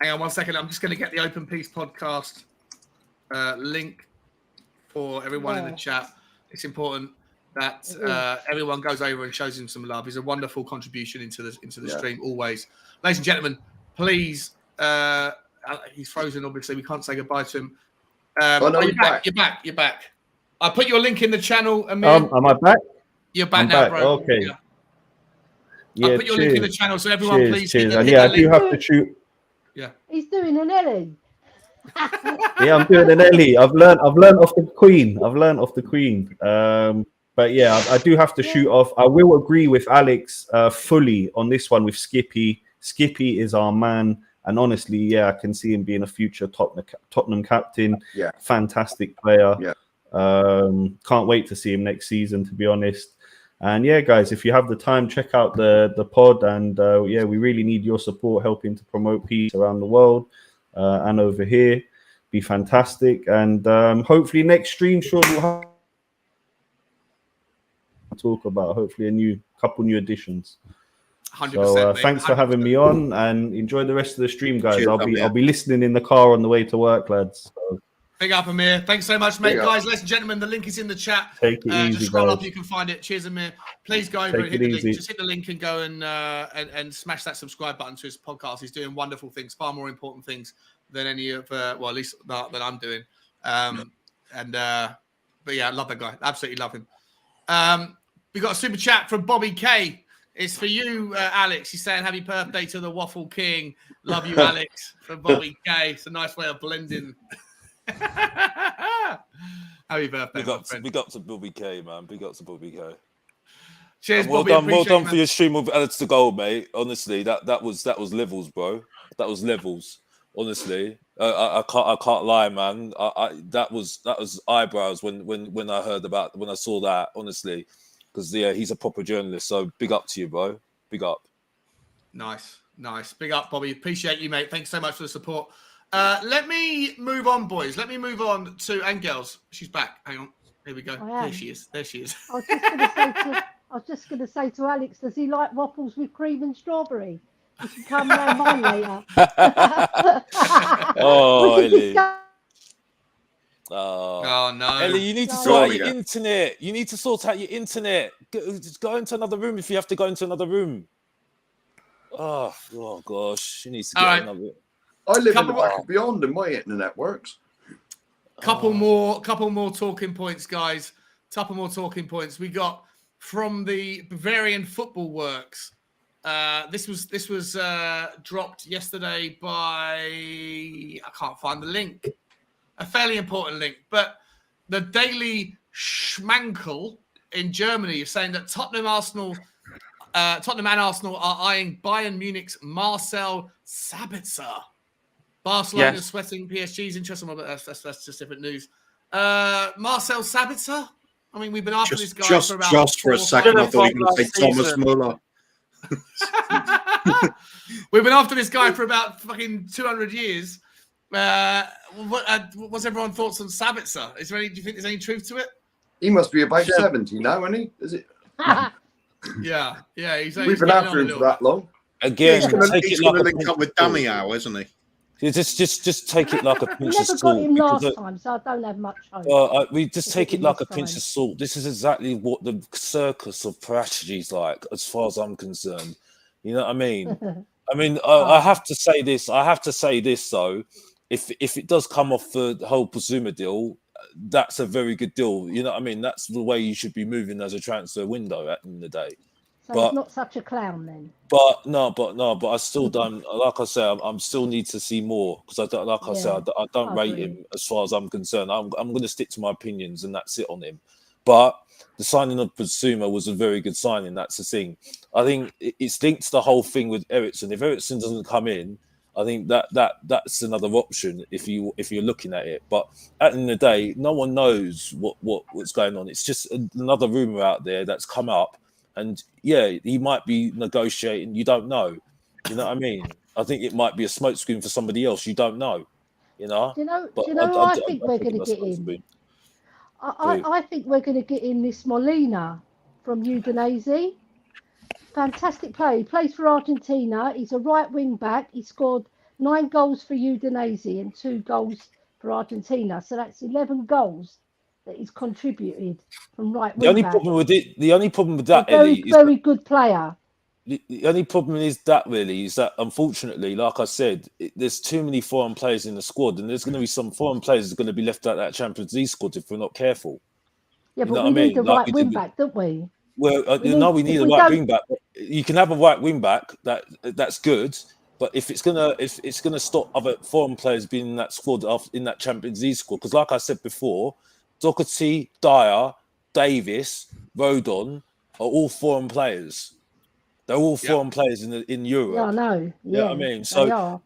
Hang on one second. I'm just going to get the Open Peace Podcast link for everyone in the chat. It's important that everyone goes over and shows him some love. He's a wonderful contribution into the stream always. Ladies and gentlemen, please. He's frozen. Obviously, we can't say goodbye to him. You're back. I put your link in the channel. Amir. Am I back? You're back now, bro. Okay. Yeah, I put your link in the channel, so everyone please. Cheers. And I do have to shoot. Yeah. He's doing an Ellie. Yeah, I'm doing an Ellie. I've learned off the Queen. But yeah, I do have to shoot off. I will agree with Alex fully on this one with Skippy. Skippy is our man. And honestly, yeah, I can see him being a future Tottenham captain. Yeah. Fantastic player. Yeah. Can't wait to see him next season, to be honest. And yeah, guys, if you have the time, check out the pod. And yeah, we really need your support helping to promote peace around the world and over here. Be fantastic. And hopefully next stream, Sean will have talk about hopefully a couple new additions. 100%, so mate, thanks 100%. for having me on, and enjoy the rest of the stream, guys. Cheers, I'll be listening in the car on the way to work, lads. So. Big up, Amir. Thanks so much, mate. Guys, ladies and gentlemen, the link is in the chat. Take it easy, just scroll guys. up, you can find it. Cheers, Amir. Please go over and hit the link. Just hit the link and go and smash that subscribe button to his podcast. He's doing wonderful things, far more important things than any of, well, at least that I'm doing. But yeah, I love that guy. Absolutely love him. We got a super chat from Bobby K. It's for you, Alex. He's saying happy birthday to the Waffle King. Love you, Alex, from Bobby K. It's a nice way of blending. Happy birthday, big up to Bobby K, man. Big up to Bobby K. Cheers, well Bobby. Well done for your stream of Alex to Gold, mate. Honestly, that was levels, bro. That was levels. Honestly, I can't lie, man. That was eyebrows when I saw that. Honestly, because he's a proper journalist. So big up to you, bro. Big up. Nice. Big up, Bobby. Appreciate you, mate. Thanks so much for the support. Let me move on, boys. Let me move on to and girls. She's back. Hang on. Here we go. There she is. I was just going to say to Alex, does he like waffles with cream and strawberry? You can come round mine later. Oh, Ellie. Oh no, Ellie, you need to sort out your internet. You need to sort out your internet. Just go into another room if you have to go into another room. Oh gosh, she needs to get another. I live in the back of beyond, and my internet works. Couple more talking points, guys. Couple more talking points. We got from the Bavarian Football Works. This was dropped yesterday by, I can't find the link. A fairly important link, but the Daily Schmankel in Germany is saying that Tottenham and Arsenal are eyeing Bayern Munich's Marcel Sabitzer. Barcelona is sweating PSG's interest. That's just different news. Marcel Sabitzer. I mean, we've been after this guy for about just for a second. I thought you were going to say Thomas Muller. We've been after this guy for about fucking 200 years. What's everyone's thoughts on Sabitzer? Do you think there's any truth to it? He must be about 70 now, isn't he? Is it? Yeah. We've been after him for that long. Again, he's going to link up with Damiao, isn't he? Just take it like a pinch of salt. Never got him last time, so I don't have much hope. We just take it like a pinch of salt. This is exactly what the circus of Parachi is like, as far as I'm concerned. You know what I mean? I have to say this. Though, if it does come off the whole Bissouma deal, that's a very good deal. You know what I mean? That's the way you should be moving as a transfer window at the end of the day. So he's not such a clown then. But I still don't. Like I said, I still need to see more because I don't rate him as far as I'm concerned. I'm going to stick to my opinions and that's it on him. But the signing of Bissouma was a very good signing. That's the thing. I think it's linked to the whole thing with Eriksen. If Eriksen doesn't come in, I think that's another option if you're looking at it. But at the end of the day, no one knows what's going on. It's just another rumor out there that's come up. And yeah, he might be negotiating. You don't know. You know what I mean? I think it might be a smokescreen for somebody else. You don't know. You know. I think we're going to get in. I think we're going to get in this Molina from Udinese. Fantastic player. He plays for Argentina. He's a right wing back. He scored 9 goals for Udinese and 2 goals for Argentina. So that's 11 goals that he's contributed from right wing back. The only problem with that, Ellie, is very good player. The only problem is that unfortunately, like I said, there's too many foreign players in the squad, and there's going to be some foreign players that are going to be left out of that Champions League squad if we're not careful. Yeah, but we need a right wing back, don't we? Well, we need a right wing back. You can have a right wing back that's good, but if it's gonna stop other foreign players being in that squad in that Champions League squad, because like I said before, Doherty, Dyer, Davis, Rodon are all foreign players. They're all foreign players in Europe. Yeah, I know. You know what I mean? So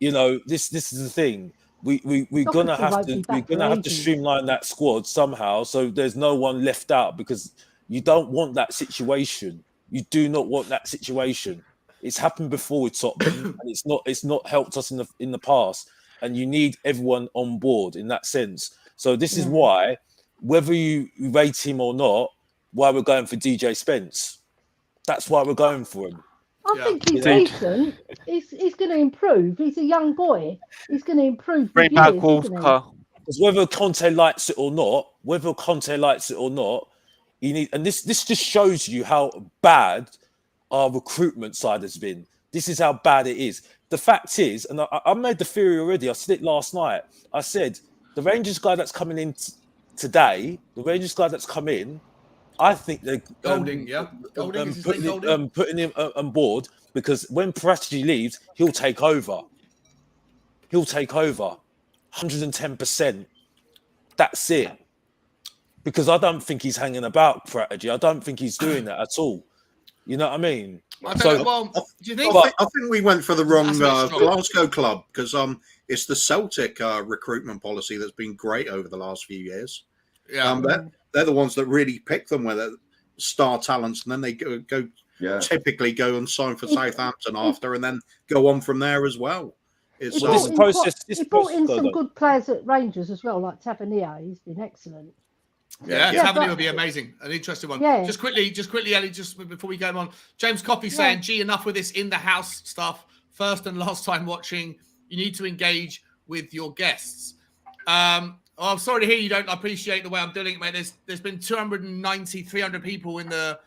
this is the thing. We're gonna have to streamline that squad somehow, so there's no one left out because You don't want that situation. You do not want that situation. It's happened before with Tottenham, and it's not helped us in the past. And you need everyone on board in that sense. So this is why, whether you rate him or not, why we're going for DJ Spence. That's why we're going for him. I think he's decent. He's going to improve. He's a young boy. He's going to improve. Bring back Walker. Because whether Conte likes it or not, you need, and this just shows you how bad our recruitment side has been. This is how bad it is. The fact is, and I made the theory already. I said it last night. I said the Rangers guy that's coming in today, I think they're Golding, putting him on board because when Paratici leaves, he'll take over. 110%. That's it. Because I don't think he's hanging about Paratici. I don't think he's doing that at all. You know what I mean? Do you think? I think we went for the wrong Glasgow club because it's the Celtic recruitment policy that's been great over the last few years. Yeah, they're the ones that really pick them where they're star talents, and then they typically go and sign for Southampton after, and then go on from there as well. He brought in some good players at Rangers as well, like Tavernier. He's been excellent. Tavernier would be amazing. An interesting one. Yeah. Just quickly, Ellie, just before we go on. James Coffey saying, gee, enough with this in-the-house stuff. First and last time watching. You need to engage with your guests. I'm sorry to hear you don't appreciate the way I'm doing it, mate. There's been 290, 300 people in the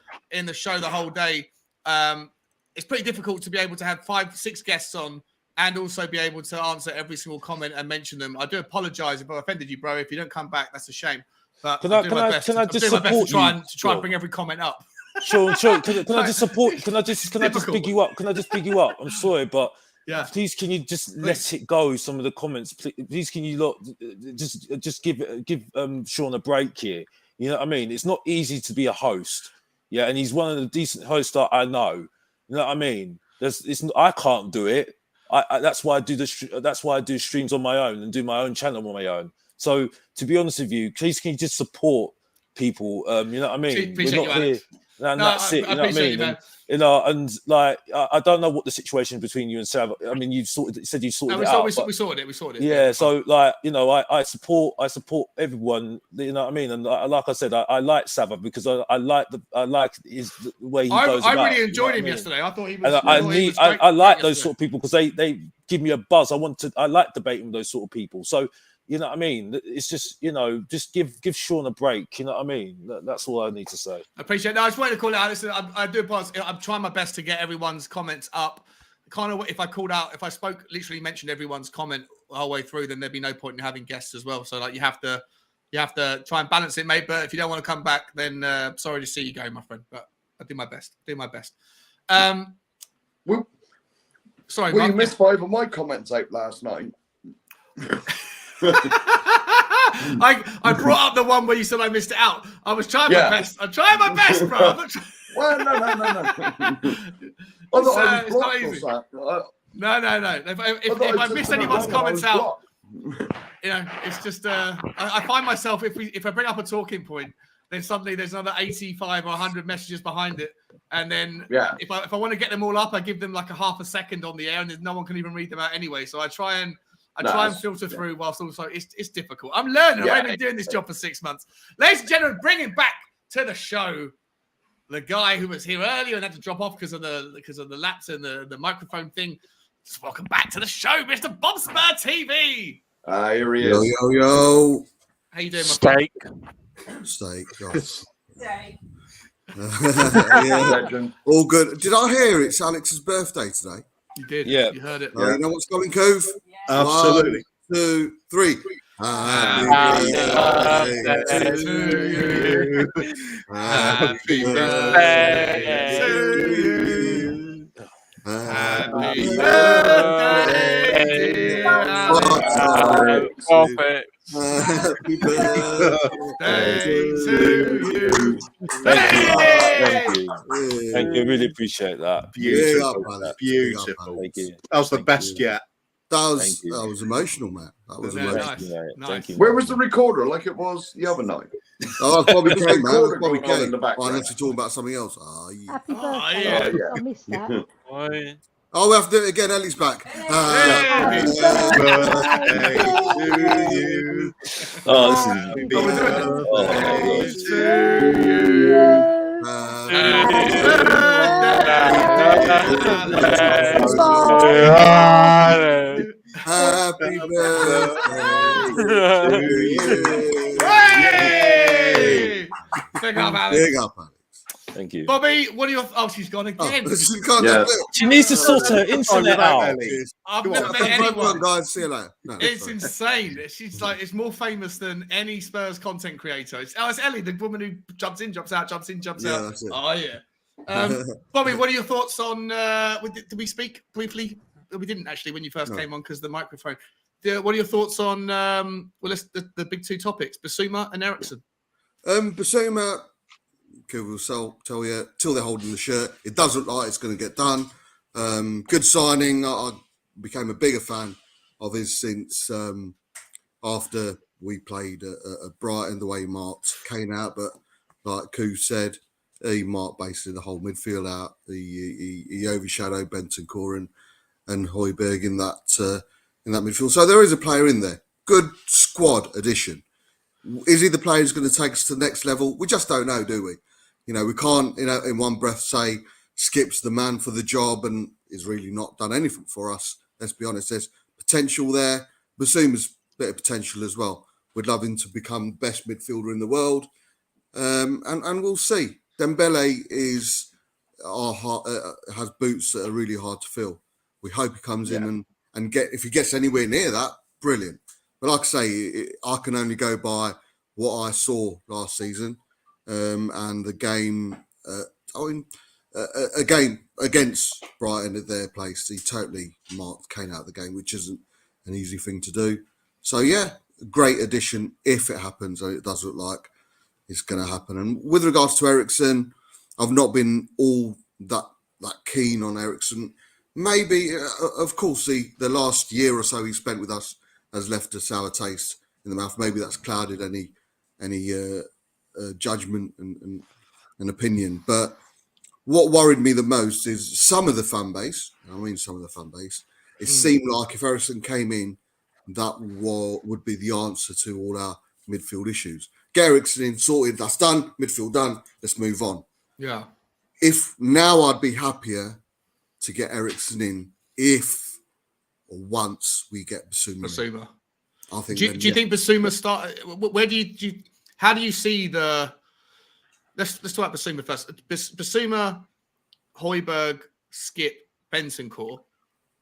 show the whole day. It's pretty difficult to be able to have 5-6 guests on and also be able to answer every single comment and mention them. I do apologise if I offended you, bro. If you don't come back, that's a shame. But I'm doing my best to try and bring every comment up. Sure. Can I just support? Can I just big you up? I'm sorry, but please, can you just let it go? Some of the comments, please. Can you just give Sean a break here? You know what I mean? It's not easy to be a host, and he's one of the decent hosts that I know. You know what I mean? I can't do it. That's why I do that's why I do streams on my own and do my own channel on my own. So to be honest with you, please can you just support people? You know what I mean? We're not here, and that's it. You know what I mean? And like I don't know what the situation between you and Sav. I mean, you said you sorted it out. We sorted it. Yeah. So like I support everyone. You know what I mean? And like I said, I like Sava because I like the way he goes. I really enjoyed him yesterday. I thought he was. And I like those sort of people because they give me a buzz. I like debating with those sort of people. So. You know what I mean? It's just, just give Sean a break. You know what I mean? That's all I need to say. I appreciate that. I just wanted to call it out. Listen, I do apologize. I'm trying my best to get everyone's comments up. Kind of, if I literally mentioned everyone's comment the whole way through, then there'd be no point in having guests as well. So like you have to try and balance it, mate. But if you don't want to come back, then sorry to see you go, my friend. But I do my best. Sorry, you missed 5 of my comments out last night. I brought up the one where you said I missed it out. I was trying my best. I'm trying my best, bro. Well, no. It's not easy. No. If I miss anyone's comments out, it's just I find myself if I bring up a talking point, then suddenly there's another 85 or 100 messages behind it, and then if I want to get them all up, I give them like a half a second on the air, and no one can even read them out anyway. So I try and filter through whilst also it's difficult. I'm learning. I've been doing this job for 6 months. Ladies and gentlemen, bringing back to the show the guy who was here earlier and had to drop off because of the lapse and the microphone thing. Just welcome back to the show, Mr. Bob Spur TV. Here he is. Yo. How you doing, my Steak? Yes. Yeah. All good. Did I hear it's Alex's birthday today? You did. Yeah. You heard it. You know what's going, Cove? Absolutely. 1, 2, 3. Happy birthday to you. Happy birthday to you. Happy birthday, dear Alex. Happy birthday to you. Thank you. Really appreciate that. Beautiful. Thank you. That was the best yet. That was emotional, man. That was emotional. Nice. Thank you. Where was the recorder like it was the other night? Oh, that's Bobby Just Kane, been man. calling That's Bobby going on in Kane. the Oh, background. unless you're talking about something else. Oh, yeah. Happy birthday, yeah. Alex. Yeah. I missed that. Oh, we have to do it again. Ellie's back. Hey! Birthday to you. Oh, this Happy is. birthday To to you. you. Happy birthday. Happy birthday to you. Hey! Big up, Alex. Big up, Alex. Thank you. Bobby, what are your... Oh, she's gone again. She can't Yeah. do it. She needs to sort her internet out. I've Come never on, met have fun, anyone. guys. See you later. No, It's sorry. insane. She's like, it's more famous than any Spurs content creator. It's Ellie, the woman who jumps in, jumps out, jumps in, jumps Yeah, out. that's it. Oh, yeah. Bobby, what are your thoughts on, did we speak briefly? We didn't actually when you first came on because the microphone. What are your thoughts on, the big two topics, Bissouma and Eriksen? Bissouma, will tell you, till they're holding the shirt, it does look like it's going to get done. Good signing. I became a bigger fan of his since after we played at Brighton, the way he marked Kane out. But like Koo said, he marked basically the whole midfield out. He overshadowed Bentancur and Højbjerg in that midfield. So there is a player in there. Good squad addition. Is he the player who's going to take us to the next level? We just don't know, do we? You know, we can't, in one breath say Skip's the man for the job and he's really not done anything for us. Let's be honest, there's potential there. Bissouma's a bit of potential as well. We'd love him to become best midfielder in the world. And we'll see. Dembele has boots that are really hard to fill. We hope he comes in and if he gets anywhere near that, brilliant. But like I say, I can only go by what I saw last season and the game. A game against Brighton at their place, he totally marked Kane out of the game, which isn't an easy thing to do. So yeah, great addition if it happens. It does look like it's going to happen. And with regards to Eriksen, I've not been all that keen on Eriksen. Maybe, of course, the last year or so he spent with us has left a sour taste in the mouth. Maybe that's clouded any judgment and opinion. But what worried me the most is some of the fan base. It seemed like if Eriksen came in, that would be the answer to all our midfield issues. Get Eriksen in, sorted, that's done, midfield done, let's move on. Yeah. If now I'd be happier to get Eriksen in if or once we get Bissouma. I think. Do you think Bissouma start? Where how do you see the? Let's talk about Bissouma first. Bissouma, Højbjerg, Skip, Bentancur,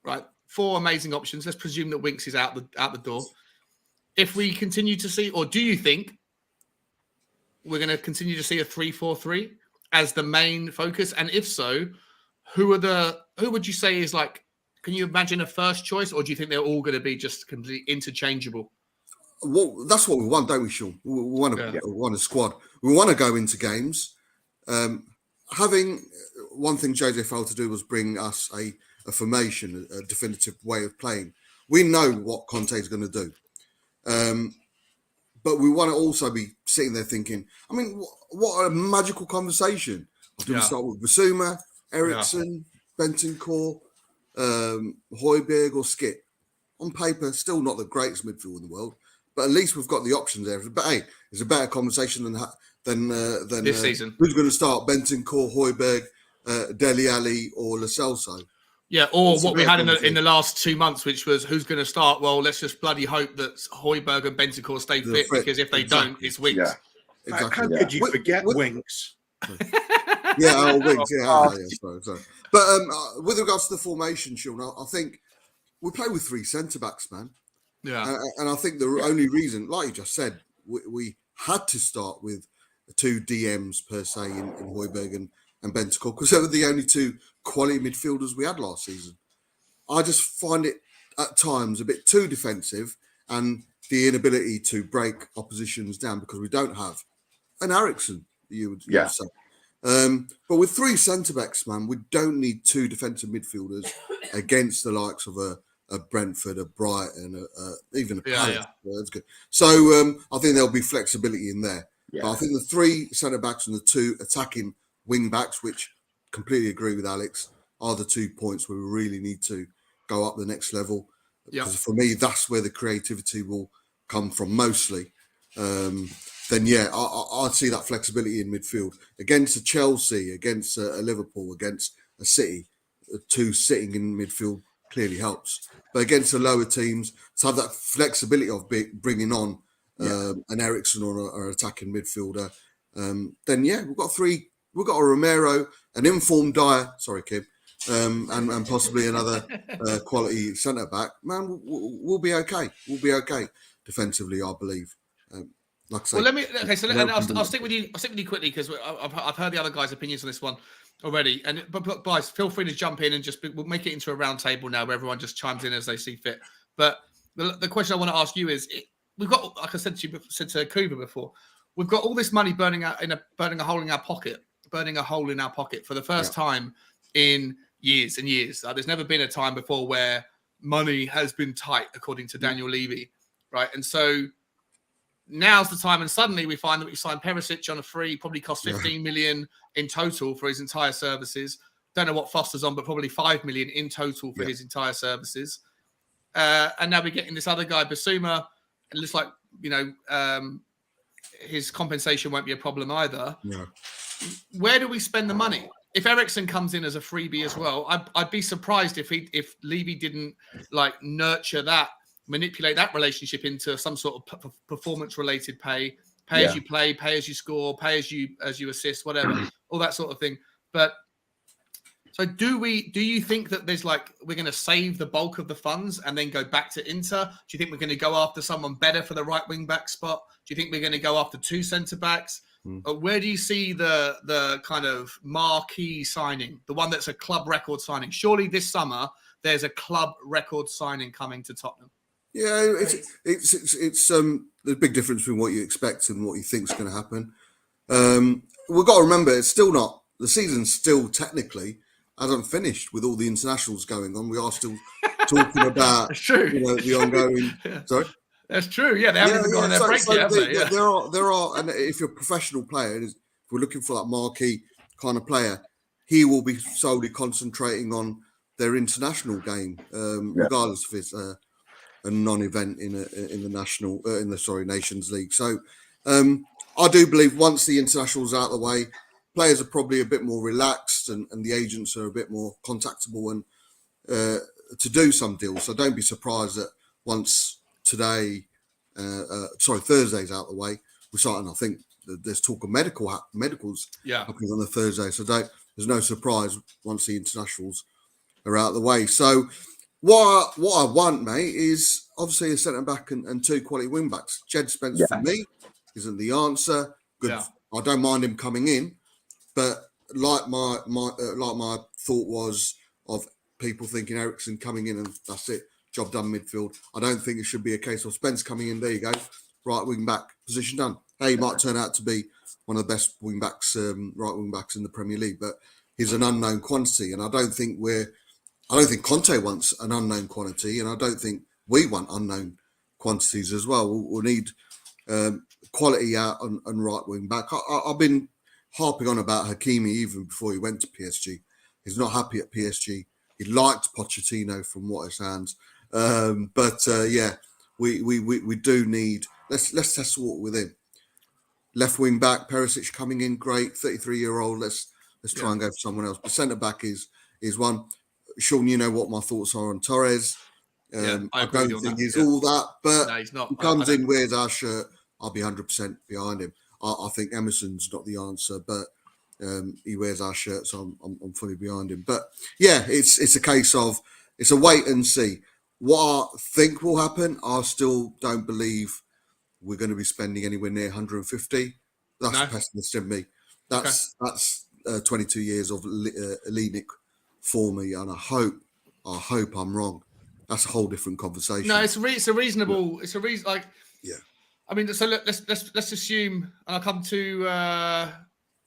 right? 4 amazing options. Let's presume that Winks is out the door. If we continue to see, or do you think we're going to continue to see a 3-4-3 as the main focus? And if so, who would you say is like? Can you imagine a first choice, or do you think they're all going to be just completely interchangeable? Well, that's what we want, don't we, Sean? We want a squad. We want to go into games. Having one thing Jose failed to do was bring us a formation, a definitive way of playing. We know what Conte is going to do. But we want to also be sitting there thinking, I mean, what a magical conversation. I'm going to start with Bissouma, Eriksen, Bentancur, Højbjerg or Skip. On paper, still not the greatest midfield in the world, but at least we've got the options there. But hey, it's a better conversation than this season. Who's going to start? Bentancur, Højbjerg, Dele Alli, or Lo Celso? Yeah, or what we had in the last 2 months, which was who's going to start? Well, let's just bloody hope that Højbjerg and Bentancur stay fit, because if they don't, it's Winks. Yeah. Exactly. How could you forget Winks? Winks. Sorry. But with regards to the formation, Sean, I think we play with 3 centre-backs, man. Yeah. And I think the only reason, like you just said, we had to start with 2 DMs per se in Højbjerg and Bentancur, because they were the only 2 quality midfielders we had last season. I just find it at times a bit too defensive, and the inability to break oppositions down because we don't have an Eriksen, you would say. But with 3 centre-backs, man, we don't need 2 defensive midfielders against the likes of a Brentford, a Brighton, even a Palace. Yeah. That's good. So I think there'll be flexibility in there. But I think the 3 centre backs and the 2 attacking wing backs, which completely agree with Alex, are the 2 points where we really need to go up the next level. Because for me, that's where the creativity will come from mostly. Then I'd see that flexibility in midfield against a Chelsea, against a Liverpool, against a City. 2 sitting in midfield clearly helps, but against the lower teams, to have that flexibility of bringing on an Eriksen or an attacking midfielder, then we've got 3. We've got a Romero, an informed Dyer. Sorry, Kim. And possibly another quality centre back. Man, we'll be okay. We'll be okay defensively, I believe. Like I say, well, I'll stick with you. I'll stick with you quickly because I've heard the other guys' opinions on this one already. But guys, feel free to jump in and we'll make it into a round table now where everyone just chimes in as they see fit. But the question I want to ask you is: we've got, like I said to Kuba before, we've got all this money burning a hole in our pocket for the first time in years and years. There's never been a time before where money has been tight, according to Daniel Levy, right? And so now's the time, and suddenly we find that we signed Perisic on a free, probably cost 15 million in total for his entire services. Don't know what Foster's on, but probably 5 million in total for his entire services. And now we're getting this other guy, Bissouma. It looks like, his compensation won't be a problem either. No. Where do we spend the money? If Eriksen comes in as a freebie as well, I'd be surprised if Levy didn't nurture that, manipulate that relationship into some sort of performance-related pay as you play, pay as you score, pay as you assist, whatever, all that sort of thing. But so do you think that there's we're going to save the bulk of the funds and then go back to Inter? Do you think we're going to go after someone better for the right wing back spot? Do you think we're going to go after 2 centre backs? Where do you see the kind of marquee signing, the one that's a club record signing? Surely this summer there's a club record signing coming to Tottenham. Yeah, it's there's a big difference between what you expect and what you think is going to happen. We've got to remember, it's still not, the season's still technically hasn't finished with all the internationals going on. We are still talking about the ongoing. Sorry. That's true. Yeah, they haven't even gone on their break yet, have they? Yeah. There are, and if you're a professional player, if we're looking for that marquee kind of player, he will be solely concentrating on their international game, regardless if it's a non-event in the Nations League. So I do believe once the internationals are out of the way, players are probably a bit more relaxed, and the agents are a bit more contactable and to do some deals. So don't be surprised that once Thursday's out of the way, we're starting. I think there's talk of medicals happening on the Thursday. So there's no surprise once the internationals are out of the way. So what I want, mate, is obviously a centre back and 2 quality wing backs. Jed Spence for me isn't the answer. Good, I don't mind him coming in, but like my thought was of people thinking Eriksen coming in and that's it. Job done midfield. I don't think it should be a case of Spence coming in. There you go, right wing back position done. Hey, he might turn out to be one of the best wing backs, right wing backs in the Premier League, but he's an unknown quantity, and I don't think Conte wants an unknown quantity, and I don't think we want unknown quantities as well. We'll need quality out on right wing back. I've been harping on about Hakimi even before he went to PSG. He's not happy at PSG. He liked Pochettino from what it sounds. We do need. Let's test the water with him. Left wing back, Perisic coming in, great, 33-year-old. Let's try and go for someone else. But centre back is one. Sean, you know what my thoughts are on Torres. I don't think he's all that, but no, he's not. He comes in, wears our shirt. I'll be 100% behind him. I think Emerson's not the answer, but he wears our shirt, so I'm fully behind him. But yeah, it's a case of it's a wait and see. What I think will happen, I still don't believe we're going to be spending anywhere near 150. That's a pessimist in me. That's 22 years of Elenic for me, and I hope I'm wrong. That's a whole different conversation. No, it's a reasonable. It's a reason. I mean, so let's assume, and I'll come to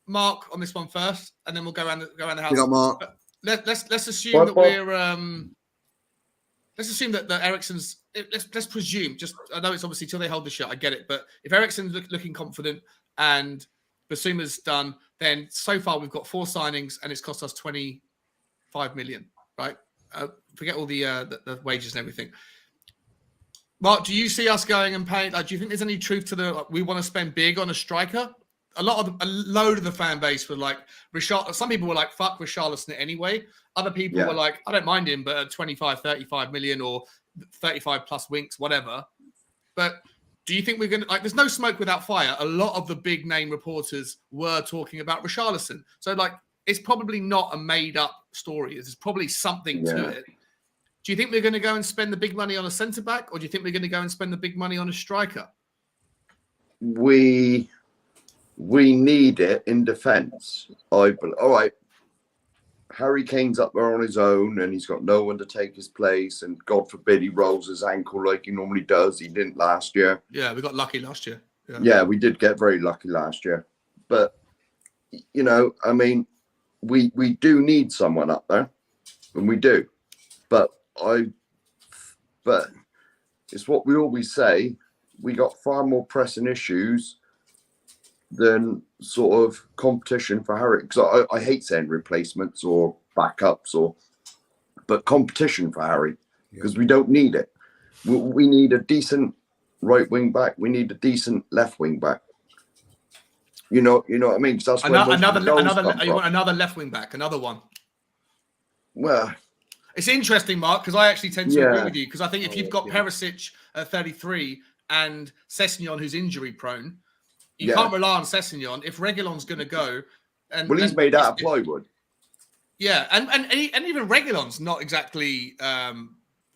Mark on this one first, and then we'll go around the house. Yeah, Mark. Let's assume that we're let's assume that Eriksen's. Let's presume. Just I know it's obviously till they hold the shot. I get it, but if Eriksen's looking confident and Bissouma's done, then so far we've got 4 signings and it's cost us 25 million, right? Forget all the wages and everything. Mark, do you see us going and paying? Do you think there's any truth to we want to spend big on a striker? A load of the fan base were like, some people were like, fuck Richarlison anyway. Other people were like, I don't mind him, but at 25, 35 million or 35 plus winks, whatever. But do you think we're going to, there's no smoke without fire. A lot of the big name reporters were talking about Richarlison. So it's probably not a made up story. There's probably something to it. Do you think we're going to go and spend the big money on a centre back, or do you think we're going to go and spend the big money on a striker? We need it in defence. All right. Harry Kane's up there on his own and he's got no one to take his place. And God forbid he rolls his ankle like he normally does. He didn't last year. Yeah, we got lucky last year. Yeah, we did get very lucky last year. But, we do need someone up there. And we do. But it's what we always say. We got far more pressing issues than sort of competition for Harry. Because I hate saying replacements or backups, but competition for Harry, because we don't need it. We need a decent right wing back. We need a decent left wing back. You know what I mean? Because that's you want another left wing back, another one. Well, it's interesting, Mark, because I actually tend to agree with you. Because I think if you've got Perisic at 33 and Sessegnon, who's injury prone, you can't rely on Sessegnon. If Reguilon's going to go, he's made out of plywood. Yeah, and even Reguilon's not exactly,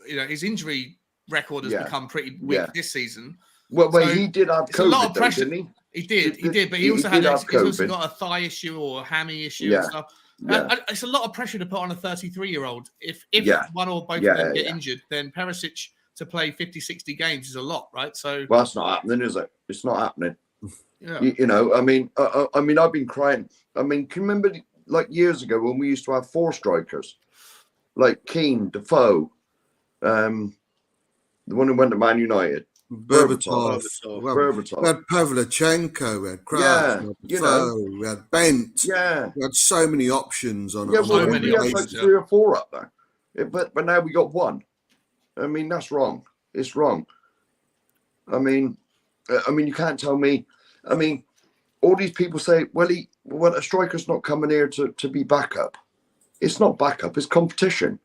his injury record has become pretty weak this season. Well, he did have COVID, a lot of pressure. Didn't he? He did, but he also got a thigh issue or a hammy issue and stuff. It's a lot of pressure to put on a 33-year-old. If one or both of them get injured, then Perisic to play 50, 60 games is a lot, right? So that's not happening, is it? It's not happening. Yeah. I've been crying. Can you remember years ago when we used to have 4 strikers, like Keane, Defoe, the one who went to Man United, Berbatov. We had Pavlyuchenko, we had Kraft, we had Bent. Yeah. We had so many options on we had 3 or 4 up there. But now we got 1. That's wrong. It's wrong. You can't tell me. All these people say, a striker's not coming here to be backup. It's not backup. It's competition.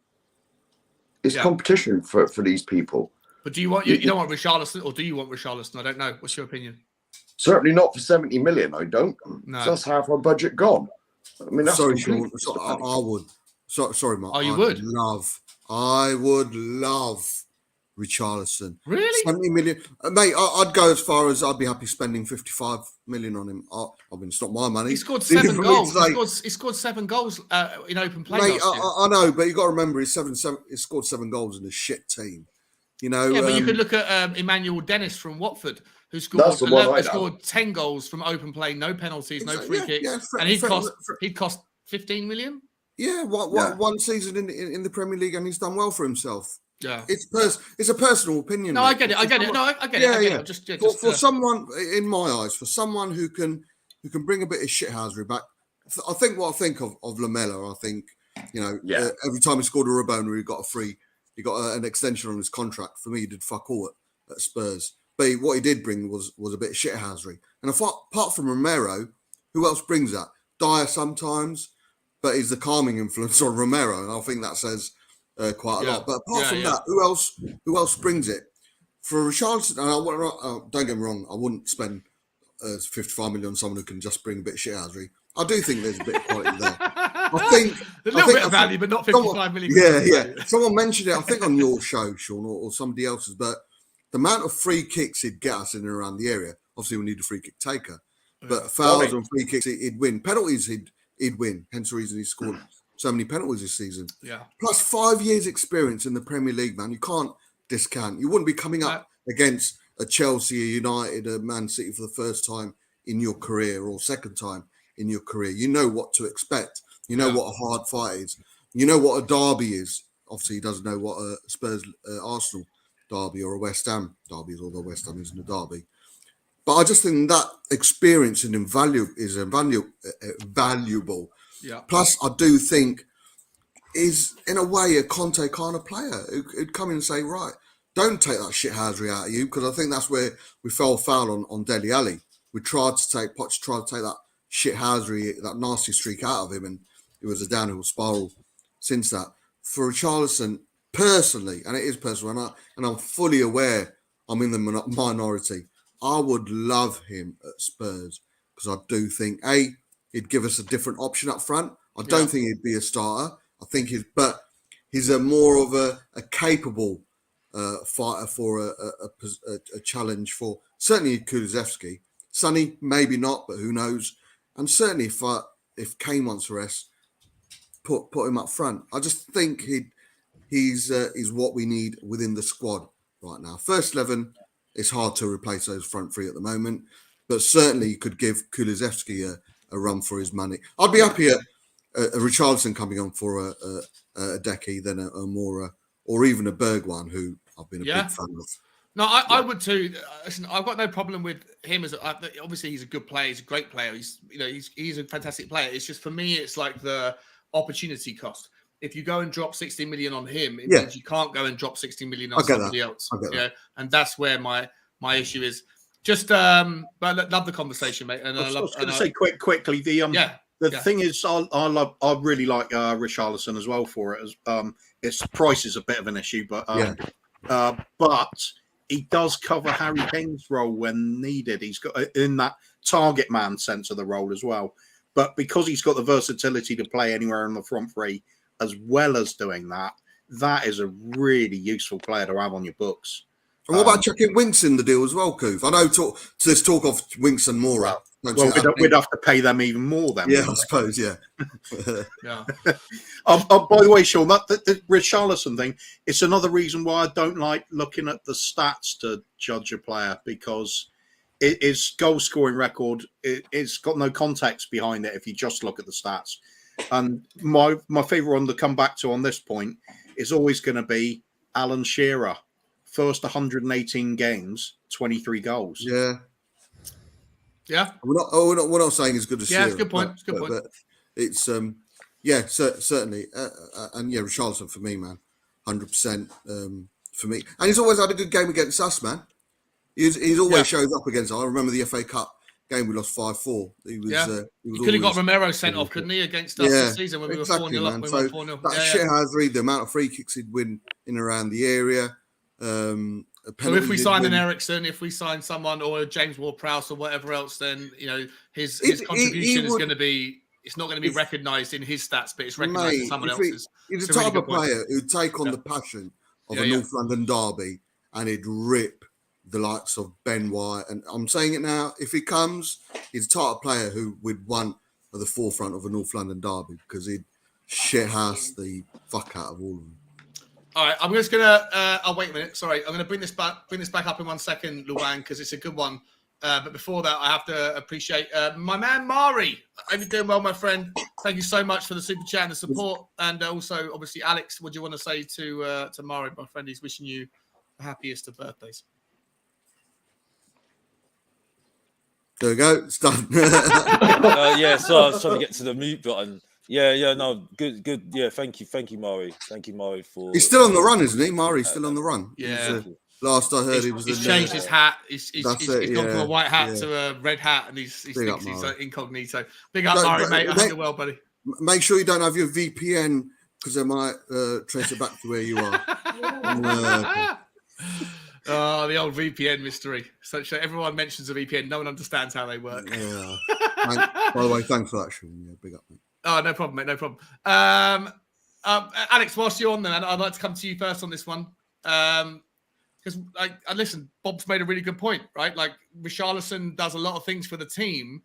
It's competition for these people. But do you want you don't want Richarlison, or do you want Richarlison? I don't know. What's your opinion? Certainly not for 70 million. I don't. No. So that's half our budget gone. That's sorry, Sean. I would. Sorry, Mark. Oh, you would? I would love Richarlison. Really? 70 million. Mate, I'd go as far as I'd be happy spending 55 million on him. It's not my money. He scored 7 goals. He scored 7 goals in open play. Mate, I know, but you got to remember he scored 7 goals in a shit team. But you could look at Emmanuel Dennis from Watford, who scored 10 goals from open play, no penalties, no free kicks, and he'd cost 15 million. Yeah, one season in the Premier League, and he's done well for himself. Yeah, it's a personal opinion. No, I get it. No, I get it. For someone, in my eyes, for someone who can bring a bit of shithousery back, I think what I think of Lamela. I think every time he scored a Rabona, he got a free. He got an extension on his contract. For me, he did fuck all at Spurs. But what he did bring was a bit of shithousery. And apart from Romero, who else brings that? Dyer sometimes, but he's the calming influence on Romero, and I think that says quite a lot. But apart from that, who else brings it? For Richarlison, don't get me wrong, I wouldn't spend 55 million on someone who can just bring a bit of shithousery. I do think there's a bit of quality there. I think a little bit of value, but not 55 million. Yeah. Someone mentioned it, I think, on your show, Sean, or somebody else's. But the amount of free kicks he'd get us in and around the area. Obviously, we need a free kick taker, but fouls and free kicks, he'd win. Penalties, he'd win. Hence the reason he scored so many penalties this season. Yeah. Plus 5 years experience in the Premier League, man. You can't discount. You wouldn't be coming up against a Chelsea, a United, a Man City for the first time in your career or second time in your career. You know what to expect. You know what a hard fight is. You know what a derby is. Obviously, he doesn't know what a Spurs Arsenal derby or a West Ham derby is, although West Ham isn't a derby. But I just think that experience is valuable. Yeah. Plus, I do think is in a way a Conte kind of player who'd come in and say, right, don't take that shithousery out of you, because I think that's where we fell foul on Dele Alli. Poch tried to take that shithousery, that nasty streak out of him, and it was a downhill spiral since that. For Richarlison, personally, and it is personal, and I'm fully aware I'm in the minority, I would love him at Spurs, because I do think, he'd give us a different option up front. I don't think he'd be a starter. I think he's a more of a capable fighter for a challenge for certainly Kulusevski. Sonny, maybe not, but who knows? And certainly if Kane wants to rest, put him up front. I just think he's what we need within the squad right now. First 11, it's hard to replace those front three at the moment, but certainly you could give Kulusevski a run for his money. I'd be happier a Richarlison coming on for a Decky than a Mora or even a Bergwijn, who I've been a big fan of. No, I would too. Listen, I've got no problem with him obviously he's a good player. He's a great player. He's a fantastic player. It's just for me, it's like the opportunity cost. If you go and drop 60 million on him, it means you can't go and drop 60 million on somebody else. And that's where my issue is. Just, but I love the conversation, mate. And I was going to say quickly. The thing is, I really like Richarlison as well for it. Its price is a bit of an issue, but he does cover Harry Kane's role when needed. He's got in that target man sense of the role as well. But because he's got the versatility to play anywhere in the front three, as well as doing that, that is a really useful player to have on your books. And what about chucking Winks in the deal as well, Coof? I know there's talk of Winks and Mora. Well, we'd have to pay them even more then. Yeah, I suppose, yeah. By the way, Sean, the Richarlison thing, it's another reason why I don't like looking at the stats to judge a player, because his goal-scoring record, it's got no context behind it if you just look at the stats. And my favourite one to come back to on this point is always going to be Alan Shearer. First 118 games, 23 goals. Yeah. Yeah. We're not saying as good as Shearer. It's a good point. But it's, certainly. And Richarlison for me, man. 100% for me. And he's always had a good game against us, man. He's always shows up against us. I remember the FA Cup game we lost 5-4. He could have got Romero sent off, couldn't he, against us this season when we were 4-0 up. We were 4-0. That shithousery, the amount of free kicks he'd win in and around the area. So if we sign an Eriksen, if we sign someone or James Ward-Prowse or whatever else, then his contribution is going to be. It's not going to be recognised in his stats, but it's recognised in someone else's. He's the type of player who'd take on the passion of a North London derby and he'd rip the likes of Ben White. And I'm saying it now, if he comes, he's the type of player who would want at the forefront of a North London derby, because he'd shithouse the fuck out of all of them. All right, I'm just gonna. Oh, wait a minute. Sorry, I'm gonna bring this back up in 1 second, Luan, because it's a good one. But before that, I have to appreciate my man Mari. I hope you're doing well, my friend. Thank you so much for the super chat and the support, and also obviously Alex. What do you want to say to Mari, my friend? He's wishing you the happiest of birthdays. There we go. It's done. So I was trying to get to the mute button. No, good. Yeah, thank you, Mari. Thank you, Mari, for. He's still on the run, isn't he? Mari's still on the run. Yeah. Last I heard, he's changed his hat. He's gone from a white hat to a red hat, and he thinks he's incognito. Big up, Mari, mate. I hope you're well, buddy. Make sure you don't have your VPN, because they might trace it back to where you are. Oh, the old VPN mystery. So everyone mentions a VPN. No one understands how they work. Yeah. By the way, thanks for that, Sean. Yeah, big up, mate. Oh, no problem, mate. No problem. Alex, whilst you're on there, I'd like to come to you first on this one. Because, listen, Bob's made a really good point, right? Like, Richarlison does a lot of things for the team,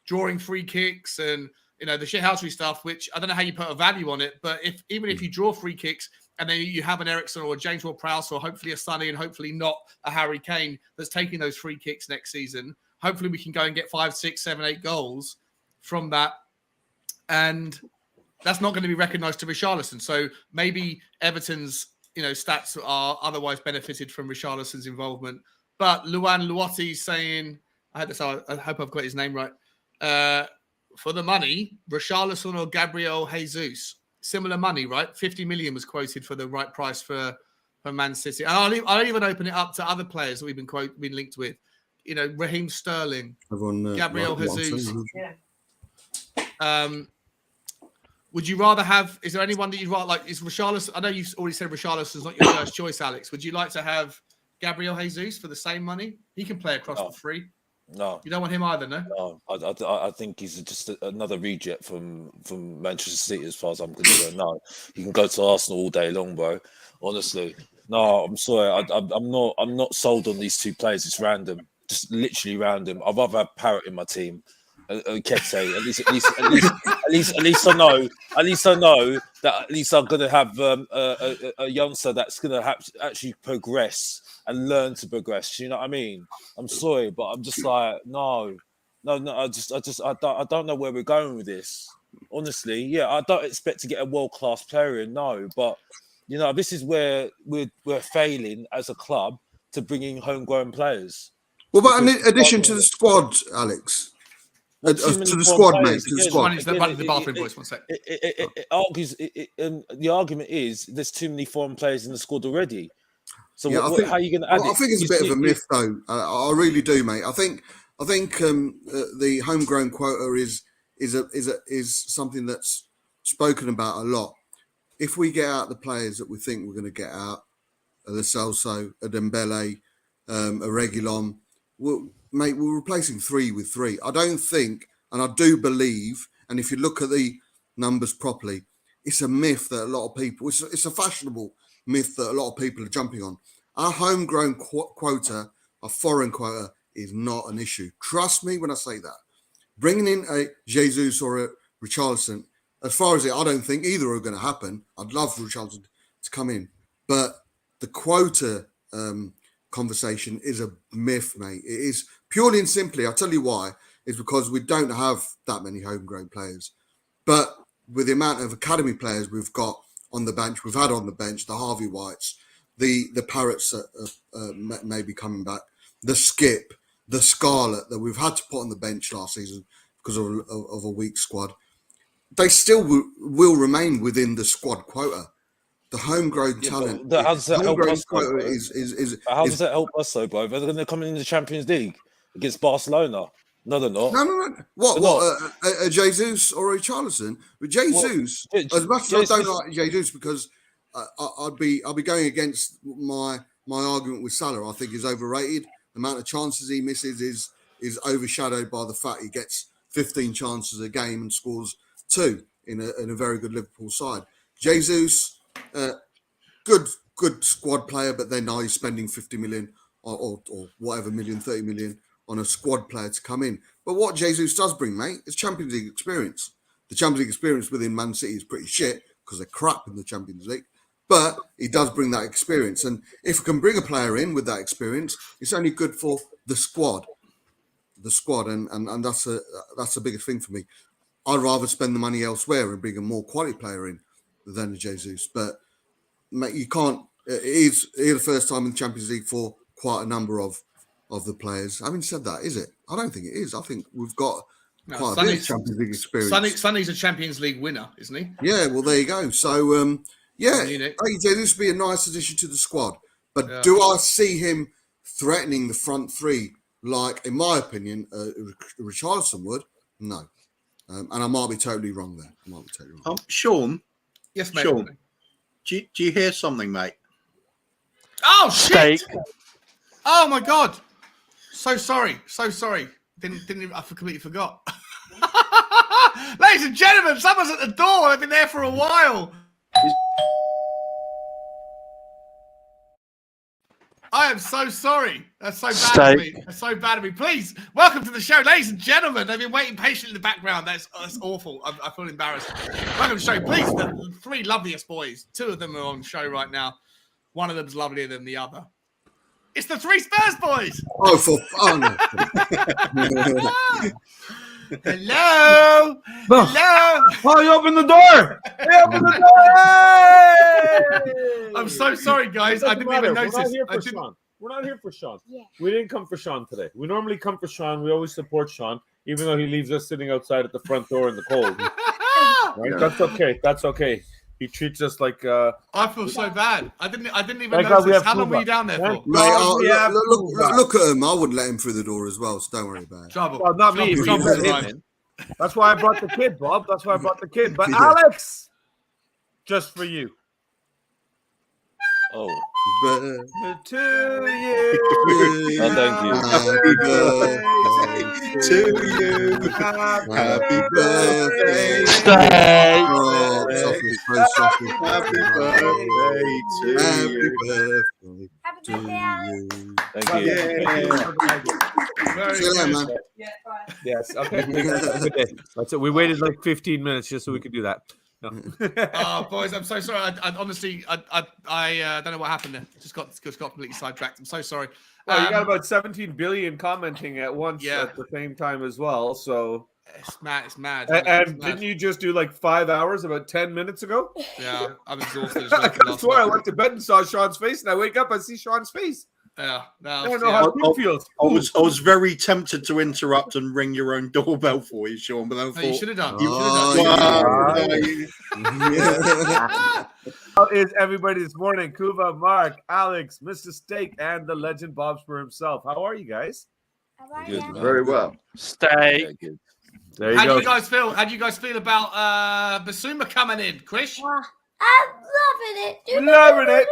drawing free kicks and, the shithousery stuff, which I don't know how you put a value on it, but even if you draw free kicks and then you have an Eriksen or a James Ward-Prowse or hopefully a Sonny and hopefully not a Harry Kane that's taking those free kicks next season, hopefully we can go and get 5, 6, 7, 8 goals from that. And that's not going to be recognised to Richarlison. So maybe Everton's, stats are otherwise benefited from Richarlison's involvement. But Luan Luoti's saying I hope I've got his name right. For the money, Richarlison or Gabriel Jesus. Similar money, right? 50 million was quoted for the right price for Man City. And I'll even open it up to other players that we've been linked with. You know, Raheem Sterling, Gabriel Jesus. Would you rather have? Is there anyone that you'd rather like? Is Richarlison? I know you've already said Richarlison's not your first choice, Alex. Would you like to have Gabriel Jesus for the same money? He can play across the free. No, you don't want him either, no. No, I think he's just another reject from Manchester City, as far as I'm concerned. No, he can go to Arsenal all day long, bro. Honestly, no, I'm sorry. I'm not sold on these two players. It's random, just literally random. I'd rather have Parrott in my team. Kete, at least I know that at least I'm gonna have a youngster that's gonna actually progress and learn to progress. You know what I mean? I'm sorry, but I'm just like no. I don't know where we're going with this. Honestly, yeah, I don't expect to get a world-class player in, no, but you know, this is where we're failing as a club to bring in homegrown players. Well, but in addition to the squad, Alex. To the squad, mate. To the squad. The bathroom voice. 1 sec. It argues. The argument is there's too many foreign players in the squad already. So yeah, how are you going to add it? I think it's a bit of a myth, though. I really do, mate. I think the homegrown quota is something that's spoken about a lot. If we get out the players that we think we're going to get out, a Lo Celso, a Dembele, a Reguilon, mate, we're replacing 3 with 3. I don't think, and I do believe, and if you look at the numbers properly, it's a myth that a lot of people, it's a fashionable myth that a lot of people are jumping on. Our homegrown quota, our foreign quota, is not an issue. Trust me when I say that. Bringing in a Jesus or a Richarlison, as far as I don't think either are going to happen. I'd love for Richarlison to come in. But the quota conversation is a myth, mate. It is purely and simply, I'll tell you why, is because we don't have that many homegrown players. But with the amount of academy players we've got on the bench, we've had on the bench, the Harvey Whites, the Parrots maybe coming back, the Skip, the Scarlet that we've had to put on the bench last season because of a weak squad, they still will remain within the squad quota. The homegrown talent. How does that help us? How does that help us, though, bro? They're going to come in the Champions League against Barcelona. No, they're not. No. What? A Jesus or a Richarlison? But Jesus, as much as I don't like Jesus, because I'd be going against my argument with Salah. I think he's overrated. The amount of chances he misses is overshadowed by the fact he gets 15 chances a game and scores 2 in a very good Liverpool side. Jesus, good squad player, but then now he's spending 50 million or whatever 30 million on a squad player to come in. But what Jesus does bring, mate, is Champions League experience. The Champions League experience within Man City is pretty shit because they're crap in the Champions League. But he does bring that experience. And if we can bring a player in with that experience, it's only good for the squad. And that's a bigger thing for me. I'd rather spend the money elsewhere and bring a more quality player in than Jesus. But mate, you can't. It is the first time in the Champions League for quite a number of the players. Having said that, is it? I don't think it is. I think we've got quite a bit of Champions League experience. Sonny's a Champions League winner, isn't he? Yeah, well, there you go. So, this would be a nice addition to the squad. But do I see him threatening the front three like, in my opinion, Richarlison would? No. And I might be totally wrong there. Sean? Yes, mate. Sean, do you hear something, mate? Oh, shit! Oh, my God. So sorry. Didn't I completely forgot. Ladies and gentlemen, someone's at the door. I've been there for a while. I am so sorry. That's so bad of me. That's so bad of me. Please, welcome to the show, ladies and gentlemen. They've been waiting patiently in the background. That's awful. I feel embarrassed. Welcome to the show. Please, the 3 loveliest boys. 2 of them are on show right now. One of them's lovelier than the other. It's the 3 Spurs boys. Oh no. Hello. Hello. Oh, you open the door. I'm so sorry, guys. I didn't even notice. We're not here for Sean. Yeah. We didn't come for Sean today. We normally come for Sean. We always support Sean, even though he leaves us sitting outside at the front door in the cold. Right? That's okay. That's okay. He treats us like. I feel so bad. I didn't even Thank God we notice. have How long were you Kuba. down there for? Mate, look at him. I wouldn't let him through the door as well, so don't worry about it. Trouble. Well, not me. But you Trouble, let him Ryan. in. That's why I brought the kid, Bob. That's why I brought the kid. But Alex, just for you. Oh. To you. Oh, thank you. Happy birthday to you. Happy birthday. Stay. Oh, Sophie, so Sophie. Happy birthday to Happy you. birthday Happy to birthday, Alex. you. Thank you. Very See you later, man. Yes. Okay. Good day. That's it. We waited like 15 minutes just so we could do that. No. Oh, boys, I'm so sorry. I honestly, I don't know what happened there. Just got completely sidetracked. I'm so sorry. Well, you got about 17 billion commenting at once at the same time as well. So it's mad. It's mad. And didn't you just do like 5 hours about 10 minutes ago? Yeah, I'm exhausted. That's why I went to bed and saw Sean's face, and I wake up, I see Sean's face. Yeah, I don't know how it feels. I was very tempted to interrupt and ring your own doorbell for you, Sean, but I thought you should have done. How is everybody this morning? Kuva, Mark, Alex, Mr. Steak, and the legend Bob Spur himself. How are you guys? Good, very well. Steak. Good. There you How go. do you guys feel? How do you guys feel about Bissouma coming in, Krish? I'm loving it. Loving it.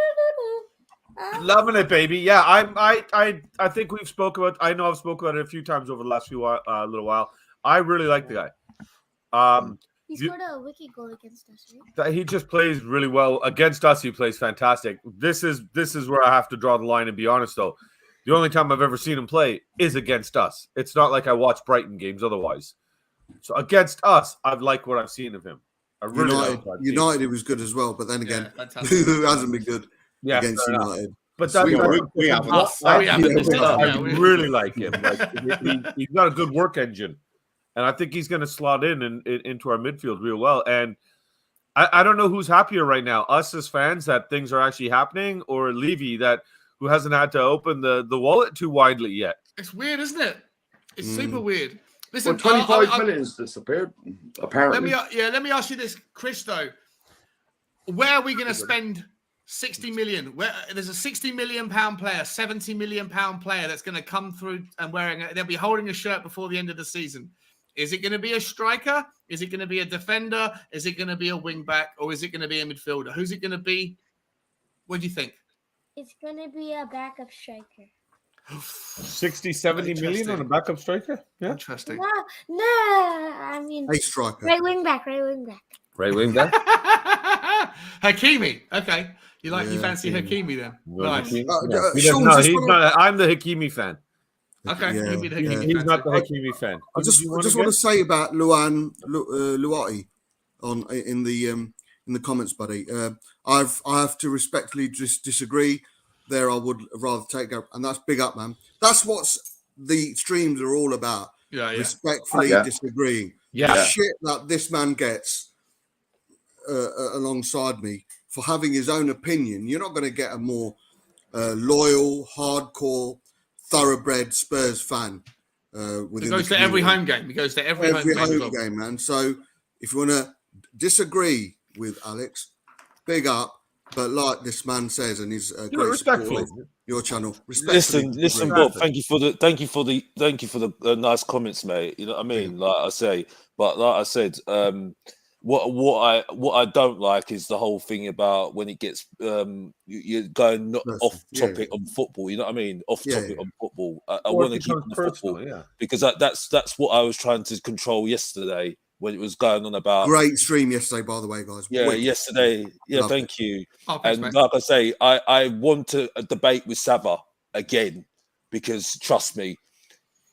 Loving it, baby. Yeah, I think we've spoke about. I know I've spoken about it a few times over the last few little while. I really like the guy. He scored a wicked goal against us, That he just plays really well against us. He plays fantastic. This is where I have to draw the line and be honest though. The only time I've ever seen him play is against us. It's not like I watch Brighton games otherwise. So against us, I've liked what I've seen of him. I really like what I've seen. United was good as well, but then again, who hasn't been good against United? But that's we haven't. I really like him. Like, he's got a good work engine, and I think he's going to slot into our midfield real well. And I don't know who's happier right now, us as fans that things are actually happening, or Levy who hasn't had to open the wallet too widely yet. It's weird, isn't it? It's super weird. Listen, 25 million's disappeared, apparently. Let me ask you this, Chris, though. Where are we going to spend 60 million? There's a 60 million pound player, 70 million pound player that's going to come through and they'll be holding a shirt before the end of the season. Is it going to be a striker? Is it going to be a defender? Is it going to be a wing back? Or is it going to be a midfielder? Who's it going to be? What do you think? It's going to be a backup striker. 60, 70 million on a backup striker? Yeah. Interesting. No, I mean, a striker. Right wing back. Right wing back. Hakimi. Okay. You fancy Hakimi then? Nice. He's not. I'm the Hakimi fan. Okay. He's not the Hakimi fan. I just want to say about Luati in the comments, buddy. I have to respectfully disagree. There, I would rather take up, and that's big up, man. That's what the streams are all about. Yeah. Respectfully disagreeing. Yeah. The shit that this man gets alongside me for having his own opinion. You're not going to get a more loyal, hardcore, thoroughbred Spurs fan. He goes to every home game. He goes to every home game, man. So if you want to disagree with Alex, big up. But like this man says, and he's great supporter of your channel. Listen, Bob. Thank you for the nice comments, mate. You know what I mean? Like I say, but like I said, what I don't like is the whole thing about when it gets you're going off topic on football. You know what I mean? Off topic on football. I want to keep on the football because that's what I was trying to control yesterday. When it was going on about great stream yesterday, by the way, guys. Yeah, yesterday. Yeah, thank you. And like I say, I want to debate with Sava again because trust me,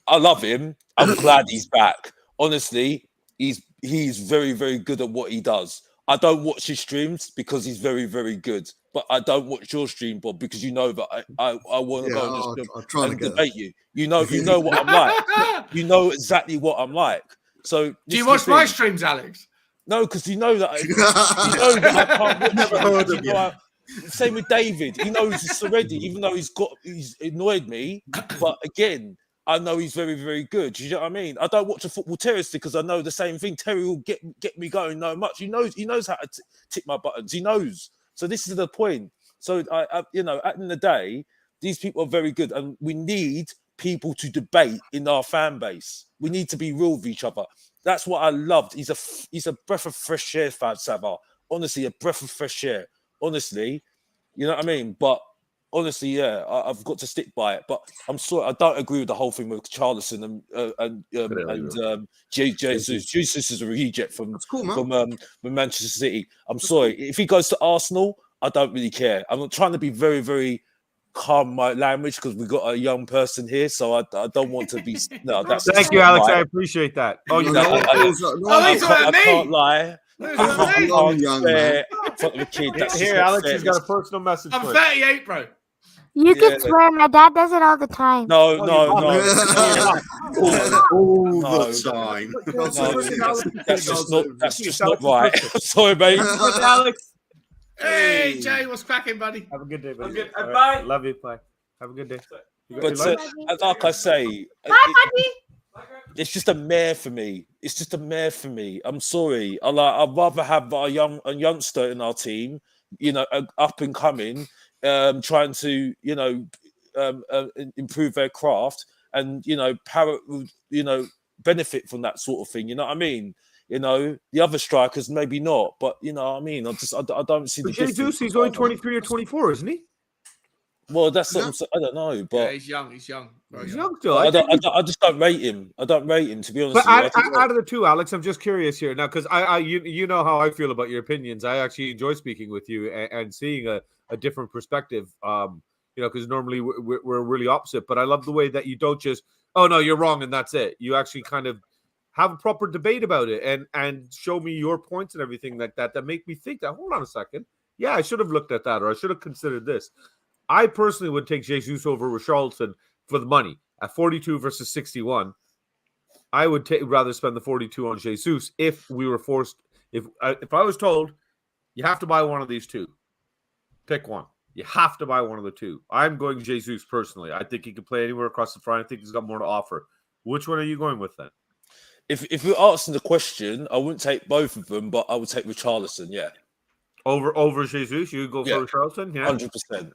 I love him. I'm glad he's back. Honestly, he's very, very good at what he does. I don't watch his streams because he's very, very good. But I don't watch your stream, Bob, because you know that I want to go and debate you. You know what I'm like. You know exactly what I'm like. So do you watch my streams, Alex? No, because you know that I can't watch. Never heard of you. Same with David. He knows this already, even though he's annoyed me. But again, I know he's very, very good. You know what I mean? I don't watch a football terrorist because I know the same thing. Terry will get me going no much. He knows how to tick my buttons. He knows. So this is the point. So I at the end of the day, these people are very good, and we need people to debate in our fan base. We need to be real with each other. That's what I loved. He's a breath of fresh air, Fab Savard. Honestly, a breath of fresh air. Honestly, you know what I mean? But honestly, yeah, I've got to stick by it. But I'm sorry, I don't agree with the whole thing with Charlison and Jesus. Jesus is a reject from Manchester City. I'm sorry. If he goes to Arsenal, I don't really care. I'm not trying to be very, very calm my language because we've got a young person here, so I don't want to be. No, that's. Thank you, Alex. I appreciate that. Oh, I can't lie. I can't swear in front of a kid. That's here, Alex has got a personal message. I'm 38, bro. You can swear. My dad does it all the time. No. All the time. That's just not right. Sorry, mate. Alex. Hey, Jay, what's cracking, buddy? Have a good day, buddy. Good. Right. Bye. Love you. Bye. Have a good day. But like I say, it's just a mare for me. It's just a mare for me. I'm sorry. I'd rather have a youngster in our team, up and coming, trying to, improve their craft and, benefit from that sort of thing. You know what I mean? The other strikers maybe not, but you know what I mean. I don't see the difference. Jesus, he's only 23 or 24, isn't he? Well, that's something I don't know, but he's young. He's young. He's young still. I just don't rate him. I don't rate him, to be honest. But out of the two, Alex, I'm just curious here now because you know how I feel about your opinions. I actually enjoy speaking with you and seeing a different perspective. Because normally we're really opposite. But I love the way that you don't just, oh no, you're wrong and that's it. You actually kind of have a proper debate about it and show me your points and everything like that make me think that, hold on a second. Yeah, I should have looked at that or I should have considered this. I personally would take Jesus over Richarlison for the money. At 42 versus 61, I would rather spend the 42 on Jesus if we were forced. If I was told, you have to buy one of these two. Pick one. You have to buy one of the two. I'm going Jesus personally. I think he can play anywhere across the front. I think he's got more to offer. Which one are you going with then? If you're asking the question, I wouldn't take both of them, but I would take Richarlison, yeah. Over Jesus, you would go for Richarlison, yeah, 100%.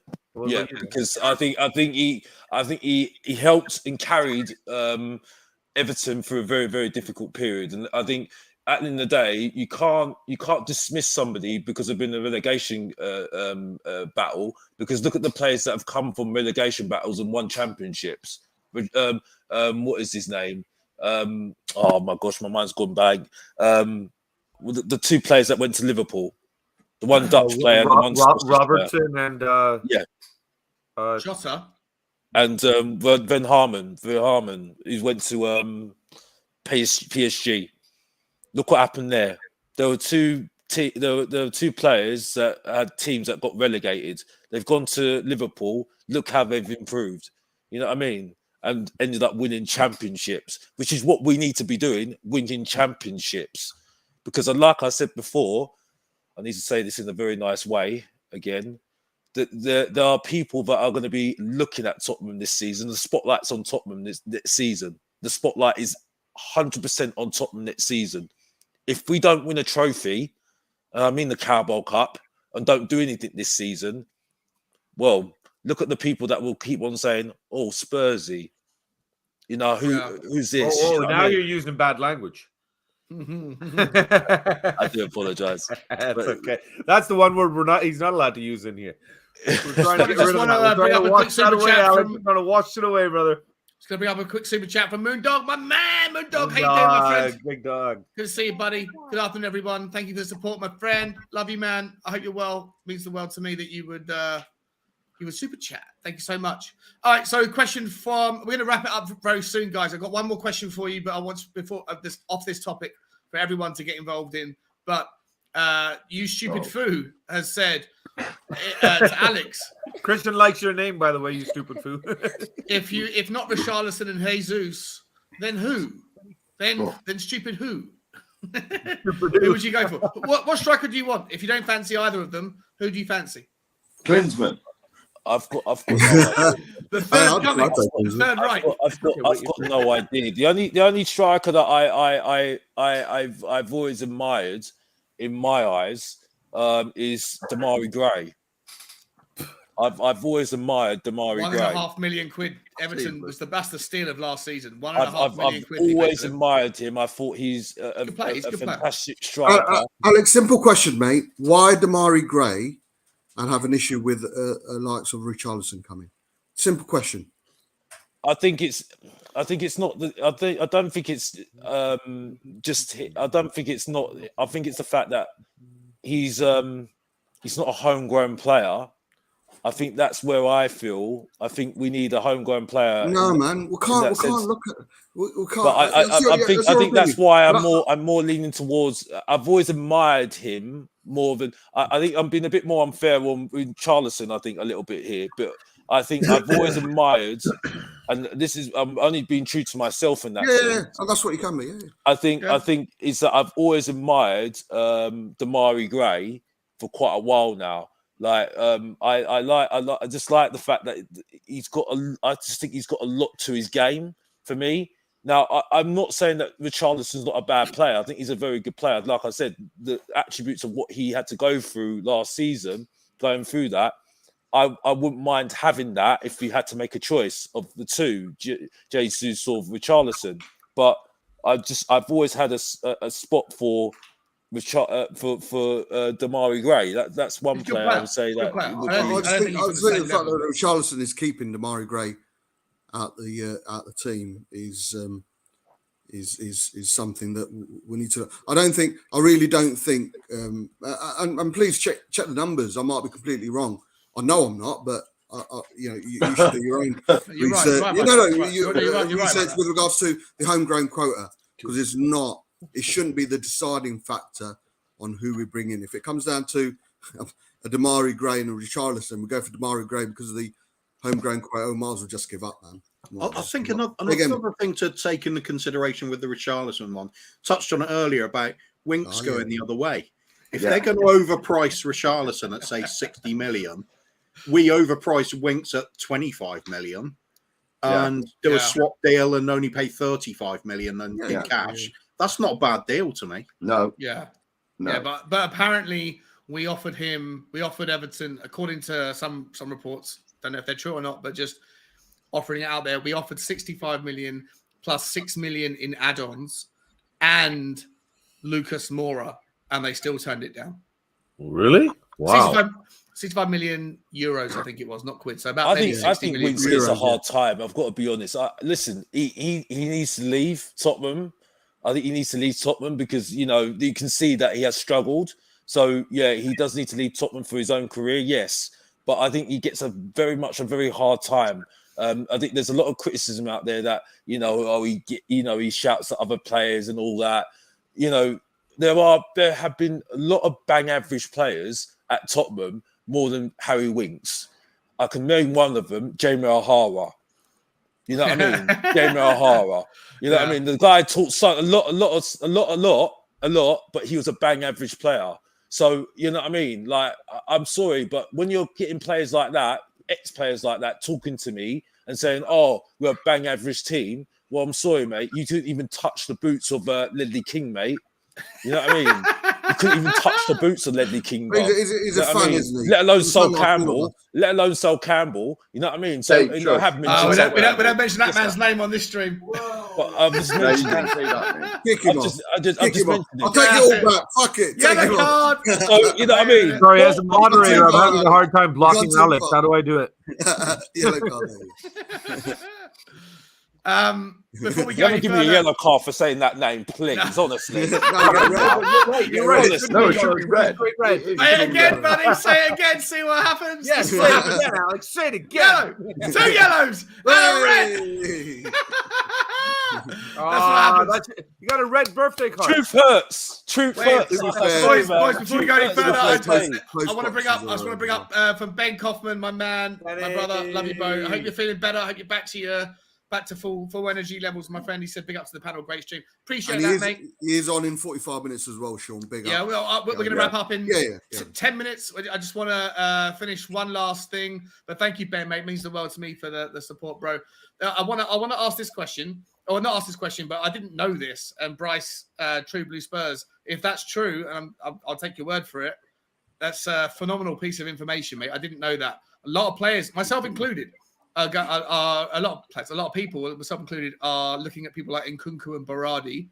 Yeah, because I think he helped and carried Everton through a very, very difficult period, and I think at the end of the day, you can't dismiss somebody because they've been in a relegation battle. Because look at the players that have come from relegation battles and won championships. What is his name? Oh my gosh, my mind's gone blank. The two players that went to Liverpool, the one Dutch player, the one Robertson player. And Jota and Van Harmen, who went to PSG. Look what happened there. There were two players that had teams that got relegated. They've gone to Liverpool. Look how they've improved. You know what I mean? And ended up winning championships, which is what we need to be doing, winning championships. Because like I said before, I need to say this in a very nice way again, that there are people that are going to be looking at Tottenham this season. The spotlight's on Tottenham this season. The spotlight is 100% on Tottenham next season. If we don't win a trophy, I mean the Carabao Cup, and don't do anything this season, well, look at the people that will keep on saying, "Oh, Spursy," who's this? Oh, now you're using bad language. I do apologize. That's okay. That's the one word he's not allowed to use in here. We're trying to get rid of that. We're trying to wash that away, Alex. We're trying to wash it away, brother. Just going to bring up a quick super chat from Moondog, my man. Moondog, how you doing, my friend? Big dog. Good to see you, buddy. Good afternoon, everyone. Thank you for the support, my friend. Love you, man. I hope you're well. It means the world to me that you would super chat. Thank you so much. All right, so question we're going to wrap it up very soon, guys. I've got one more question for you, but I want off this topic for everyone to get involved in. But you stupid foo has said to Alex. Christian likes your name, by the way, you stupid foo. if not Richarlison and Jesus, then who? Then stupid who? Who would you go for? What striker do you want? If you don't fancy either of them, who do you fancy? Klinsmann. I've got no idea. The third coming. The third right. I've got no idea. The only striker that I've always admired, in my eyes, is Damari Gray. I've always admired Damari Gray. £1.5 million Everton was that's the steal of last season. £1.5 million. I've always admired him. I thought he's a fantastic striker. Alex, simple question, mate. Why Damari Gray and have an issue with likes of Richarlison coming? Simple question. I think it's not. I don't think it's just. I don't think it's not. I think it's the fact that he's not a homegrown player. I think that's where I feel. I think we need a homegrown player. No, man, we can't look at. We can't. But I think that's why I'm more leaning towards. I've always admired him more than. I think I'm being a bit more unfair on Richarlison. I think a little bit here, but I think I've always admired, and this is I'm only being true to myself in that sense. Yeah, and that's what you can be. Yeah. I think is that I've always admired Damari Gray for quite a while now. Like I just like the fact that I just think he's got a lot to his game for me. Now I'm not saying that Richarlison's not a bad player. I think he's a very good player. Like I said, the attributes of what he had to go through last season, going through that, I wouldn't mind having that if we had to make a choice of the two, Jesus or Richarlison. But I've always had a spot for Damari Gray. That's one player I would say that. I think the fact that Richarlison is keeping Damari Gray at the team is something that we need to. I really don't think. And please check the numbers. I might be completely wrong. I know I'm not, but you should do your own research. Research with regards to the homegrown quota, because it's not. It shouldn't be the deciding factor on who we bring in. If it comes down to a Damari Gray and a Richarlison, we go for Damari Gray because of the homegrown quota. Might as well just give up, man. I think another thing to take into consideration with the Richarlison one, touched on it earlier about Winks going the other way. If they're going to overprice Richarlison at, say, 60 million, we overprice Winks at 25 million and do a swap deal and only pay 35 million in cash. That's not a bad deal to me. No. Yeah. But apparently we offered Everton, according to some reports, don't know if they're true or not, but just offering it out there, we offered 65 million plus 6 million in add-ons and Lucas Moura, and they still turned it down. Really? Wow. 65 million euros, I think it was, not quid. So about I think Winks gets a hard time. I've got to be honest. Listen, he needs to leave Tottenham. I think he needs to leave Tottenham because, you can see that he has struggled. So, yeah, he does need to leave Tottenham for his own career, yes. But I think he gets a very hard time. I think there's a lot of criticism out there that, he shouts at other players and all that. There have been a lot of bang average players at Tottenham more than Harry Winks. I can name one of them, Jamie O'Hara. You know what I mean? Jamie O'Hara. You know what I mean? The guy taught a lot, but he was a bang average player. So, you know what I mean? Like, I'm sorry, but when you're getting players like that, ex-players like that, talking to me and saying, oh, we're a bang average team, well, I'm sorry, mate. You didn't even touch the boots of Ledley King, mate. You know what I mean? You couldn't even touch the boots of Ledley King. He's a fan, isn't he? Let alone Sol Campbell. You know what I mean? So we don't mention that man's name on this stream. But I've just mentioned Kick him off. I'll take it all back. Fuck it. Yellow card. So, you know what I mean? Sorry, as a moderator, I'm having a hard time blocking Alex. How do I do it? Yellow card. Before we go, give me a yellow card for saying that name, please. Honestly, you're right. No, it should be red. Say it again, buddy. Say it again. See what happens. Yes, say it again, Alex. Say it again. Yellow. 2 yellows and a red. That's what happens. You got a red birthday card. Truth hurts. Boys, before we go any further, I want to bring up from Ben Kaufman, my man, my brother. Love you, Bo. I hope you're feeling better. I hope you're back to your back to full energy levels, my friend. He said, big up to the panel, great stream. Appreciate And that, mate. He is on in 45 minutes as well, Sean. Big Yeah, up. well, we're going to wrap up in Yeah. 10 minutes. I just want to finish one last thing. But thank you, Ben, mate. It means the world to me for the support, bro. I want to ask this question. Or not ask this question, but I didn't know this. And Bryce, True Blue Spurs, if that's true, and I'll take your word for it, that's a phenomenal piece of information, mate. I didn't know that. A lot of players, myself included, a lot of people, myself included, are looking at people like Nkunku and Berardi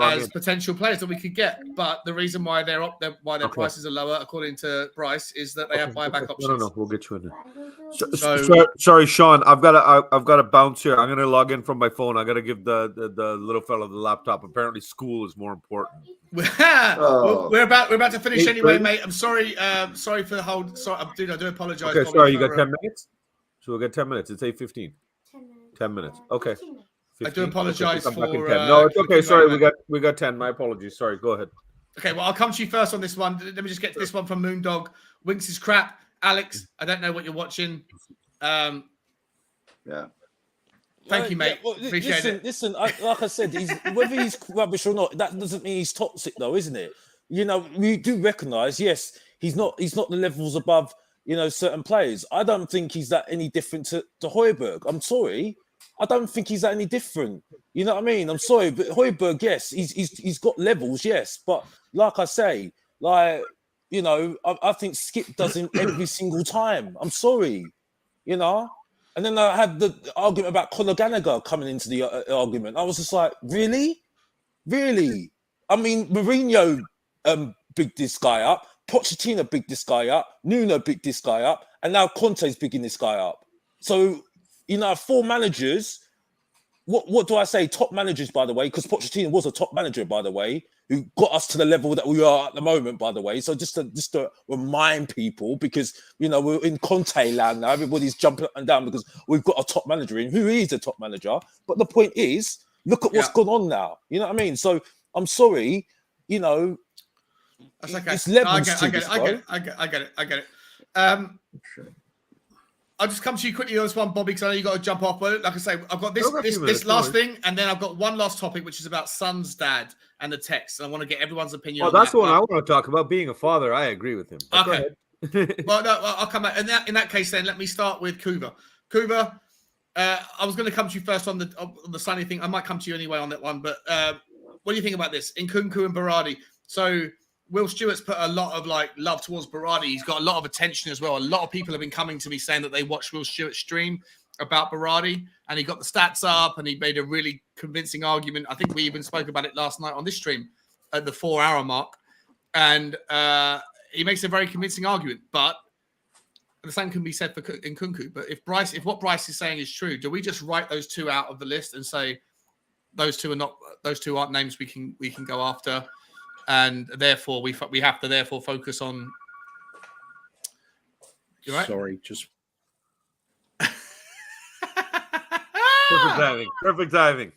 as potential players that we could get. But the reason why their prices are lower, according to Bryce, is that they have buyback options. No, we'll get you in there. Sorry, Sean. I've got to bounce here. I'm going to log in from my phone. I got to give the little fellow the laptop. Apparently, school is more important. We're about to finish anyway, mate. I'm sorry. Sorry for the hold. Sorry, dude. I do apologize. Okay, sorry. You got 10 minutes. So we'll get 10 minutes. It's 8:15. 10 minutes. Okay. 15. I do apologize for. No, it's okay. Sorry, we got 10. My apologies. Sorry. Go ahead. Okay, well, I'll come to you first on this one. Let me just get to this one from Moondog. Winks is crap. Alex, I don't know what you're watching. Yeah. Thank you, mate. Appreciate it. Listen, like I said, whether he's rubbish or not, that doesn't mean he's toxic, though, isn't it? You know, we do recognise, yes, he's not the levels above, certain players. I don't think he's that any different to Højbjerg. I'm sorry. I don't think he's that any different. You know what I mean? I'm sorry, but Højbjerg, yes, he's got levels, yes. But like I say, I think Skip does him every single time. I'm sorry, And then I had the argument about Conor Gallagher coming into the argument. I was just like, really? Really? I mean, Mourinho bigged this guy up. Pochettino bigged this guy up. Nuno bigged this guy up. And now Conte's bigging this guy up. So, 4 managers. What do I say? Top managers, by the way, because Pochettino was a top manager, by the way, who got us to the level that we are at the moment, by the way. So just to remind people, because, we're in Conte land now. Everybody's jumping up and down because we've got a top manager in. Who is a top manager? But the point is, look at what's gone on now. You know what I mean? So I'm sorry, That's okay. It's levels I get it. I'll just come to you quickly on this one, Bobby, because I know you got to jump off. But like I say, I've got this last thing, and then I've got one last topic, which is about Son's dad and the text. And I want to get everyone's opinion. Oh, that's the one I want to talk about. Being a father, I agree with him. Okay. Well, no, I'll come back. In that case, then let me start with Kuva. Kuva, I was going to come to you first on the Sunny thing. I might come to you anyway on that one. But what do you think about this? Nkunku and Berardi. So Will Stewart's put a lot of love towards Berardi. He's got a lot of attention as well. A lot of people have been coming to me saying that they watched Will Stewart's stream about Berardi, and he got the stats up and he made a really convincing argument. I think we even spoke about it last night on this stream at the 4-hour mark. And he makes a very convincing argument, but the same can be said for Nkunku. But if what Bryce is saying is true, do we just write those two out of the list and say those two aren't names we can go after? And therefore, we have to therefore focus on. You right? Sorry, just Perfect timing.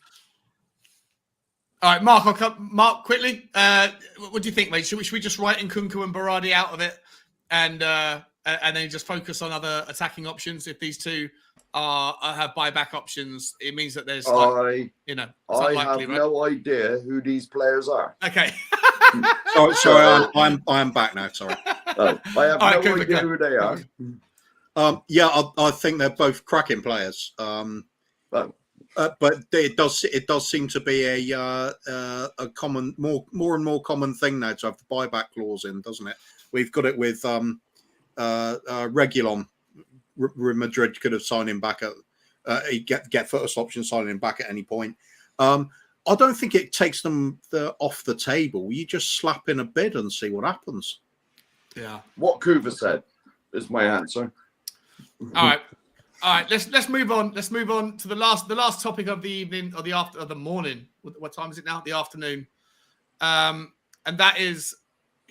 All right, Mark. I'll come. Mark, quickly. What do you think, mate? Should we just write Nkunku and Berardi out of it, and then just focus on other attacking options? If these two have buyback options, it means that there's I unlikely, have right? no idea who these players are. Okay. sorry, I'm back now. Sorry. I have no idea who they are. I think they're both cracking players. But it does seem to be a common, more and more common thing now to have the buyback clause in, doesn't it? We've got it with Reguilon. Real Madrid could have signed him back at get first option signing him back at any point. I don't think it takes them off the table. You just slap in a bid and see what happens. Yeah. What Kuva said is my answer. All right. Let's move on. Let's move on to the last topic of the evening or the morning. What time is it now? The afternoon. And that is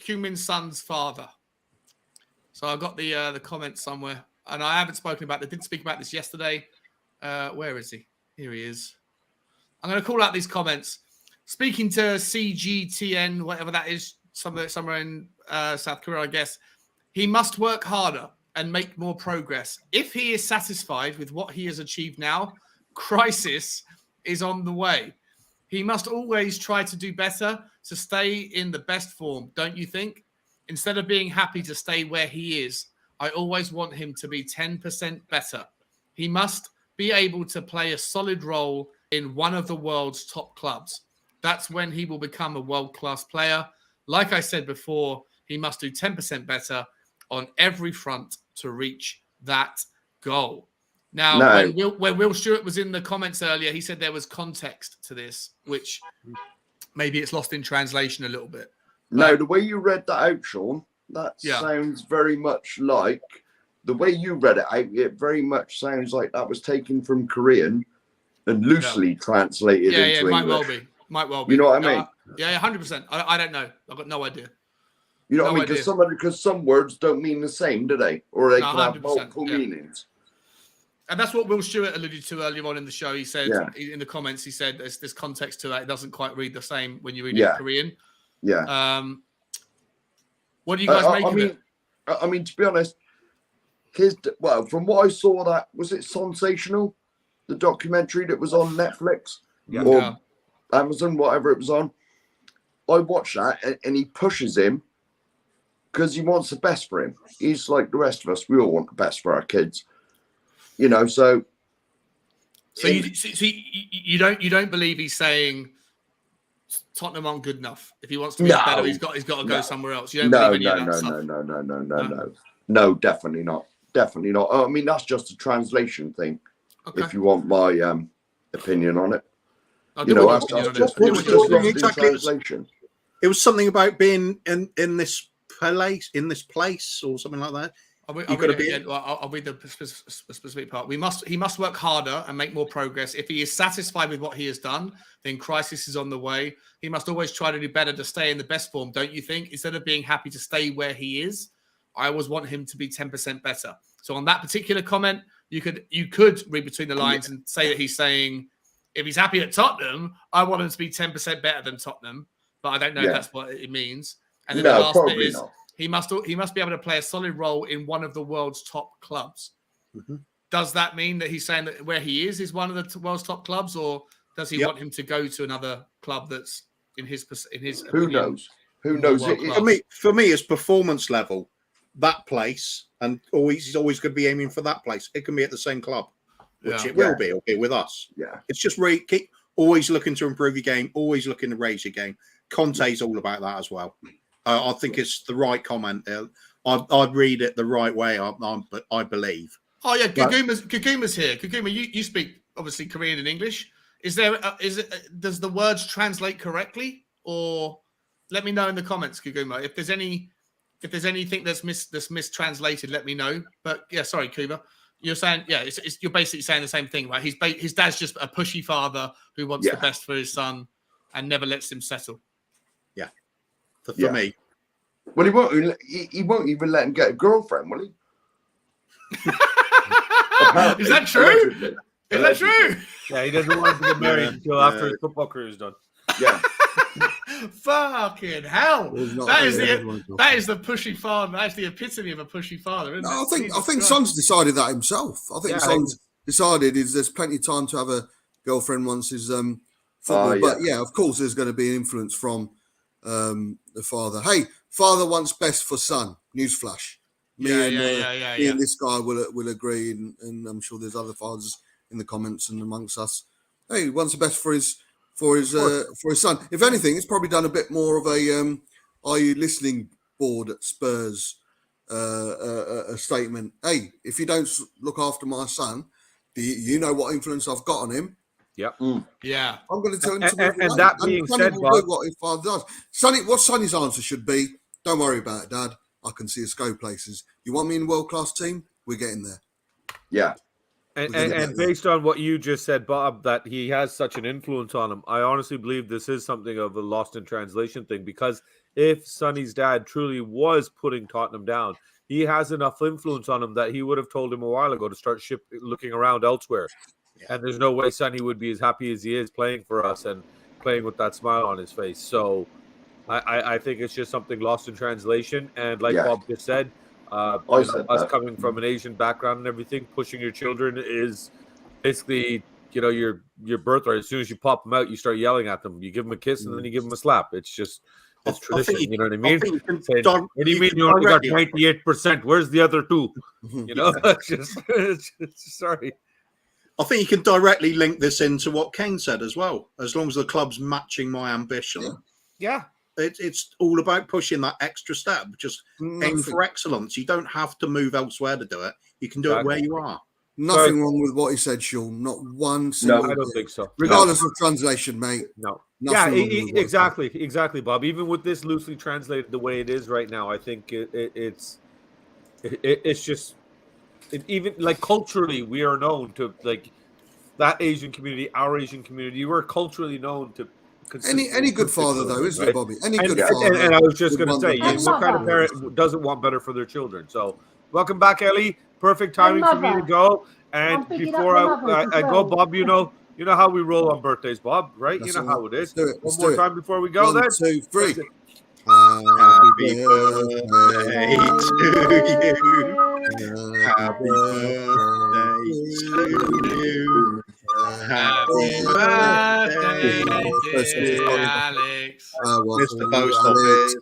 Heung-min's son's father. So I got the comment somewhere, and I haven't spoken about. They didn't speak about this yesterday. Where is he? Here he is. I'm going to call out these comments. Speaking to CGTN, whatever that is, somewhere in South Korea, I guess. He must work harder and make more progress. If he is satisfied with what he has achieved now, crisis is on the way. He must always try to do better to stay in the best form, don't you think? Instead of being happy to stay where he is, I always want him to be 10% better. He must be able to play a solid role in one of the world's top clubs. That's when he will become a world-class player. Like I said before, he must do 10% better on every front to reach that goal. Now, when Will Stewart was in the comments earlier, he said there was context to this, which maybe it's lost in translation a little bit. No, the way you read that out, Sean, that sounds very much like the way you read it out. It very much sounds like that was taken from Korean and loosely translated into English. Might well be. Might well be. You know what I mean? Yeah, 100%. I don't know. I've got no idea. You know what I mean? Because some words don't mean the same, do they? Or they can have multiple meanings. And that's what Will Stewart alluded to earlier on in the show. He said in the comments, he said there's context to that. It doesn't quite read the same when you read it in Korean. Yeah. What do you guys make of it? I mean, to be honest, from what I saw, that was it Sensational, the documentary that was on Netflix or Amazon, whatever it was on. I watched that, and he pushes him because he wants the best for him. He's like the rest of us. We all want the best for our kids, you know. So you don't believe he's saying Tottenham aren't good enough. If he wants to be better, he's got to go somewhere else. You don't believe any of that stuff? No, definitely not. Definitely not. I mean, that's just a translation thing. Okay. If you want my opinion on it, it was something about being in this place, or something like that. I'll read the specific part. He must work harder and make more progress. If he is satisfied with what he has done, then crisis is on the way. He must always try to do better to stay in the best form, don't you think? Instead of being happy to stay where he is, I always want him to be 10% better. So on that particular comment, you could read between the lines and say that he's saying, if he's happy at Tottenham, I want him to be 10% better than Tottenham. But I don't know if that's what it means. And then the last bit is he must be able to play a solid role in one of the world's top clubs. Mm-hmm. Does that mean that he's saying that where he is one of the world's top clubs, or does he want him to go to another club that's in his Who knows? Who knows? For me, it's performance level. That place, and he's always going to be aiming for that place. It can be at the same club, which it will be. It'll be with us. Yeah, it's just keep always looking to improve your game, always looking to raise your game. Conte's all about that as well. I think it's the right comment. I'd read it the right way. But I believe. Oh yeah, Kaguma's here. Kaguma, you speak obviously Korean and English. Does the words translate correctly, or let me know in the comments, Kaguma, if there's anything that's mistranslated, let me know. But yeah, sorry, Kuba. You're saying, you're basically saying the same thing, right? His dad's just a pushy father who wants the best for his son and never lets him settle. Yeah, for me. Well, he won't even let him get a girlfriend, will he? Is that true? Is that true? Yeah, he doesn't want to get married until after his football career is done. Yeah. Fucking hell! That is the pushy father. That's the epitome of a pushy father, isn't it? I think Son's decided that himself. I think Son's decided there's plenty of time to have a girlfriend once his football. But of course, there's going to be an influence from the father. Hey, father wants best for son. Newsflash. Me and this guy will agree, and I'm sure there's other fathers in the comments and amongst us. Hey, he wants the best for his son. If anything, it's probably done a bit more of a "Are you listening?" board at Spurs a statement. Hey, if you don't look after my son, you know what influence I've got on him. Yep. Yeah. I'm going to tell him to and that being said, Bob, what his father does. What Sonny's answer should be: don't worry about it, Dad. I can see us go places. You want me in a world-class team? We're getting there. Yeah. And based on what you just said, Bob, that he has such an influence on him, I honestly believe this is something of a lost in translation thing, because if Sonny's dad truly was putting Tottenham down, he has enough influence on him that he would have told him a while ago to start looking around elsewhere. Yeah. And there's no way Sonny would be as happy as he is playing for us and playing with that smile on his face. So I think it's just something lost in translation. And like Bob just said, us coming from an Asian background and everything, pushing your children is basically your birthright. As soon as you pop them out, you start yelling at them. You give them a kiss and then you give them a slap. It's just tradition. You know what I mean? What do you mean you only got 98%? Where's the other 2? It's just sorry. I think you can directly link this into what Kane said as well. As long as the club's matching my ambition, it's all about pushing that extra step. Just aim for excellence. You don't have to move elsewhere to do it. You can do it where you are. Nothing wrong with what he said, Sean. Not one single. No, I don't think so. Regardless of translation, mate. No. Nothing Exactly, Bob. Even with this loosely translated the way it is right now, I think it's just even like culturally, we are known to like that Asian community, our Asian community. We're culturally known to. Any good father, though, isn't it, Bobby? Any good father. And I was just going to say, what kind of parent doesn't want better for their children? So, welcome back, Ellie. Perfect timing for me to go. And before I go, Bob, you know how we roll on birthdays, Bob, right? You know how it is. One more time before we go, then. 1, 2, 3. Happy birthday to you. Happy birthday to you. Happy birthday, dear Alex. Mr. Post Office.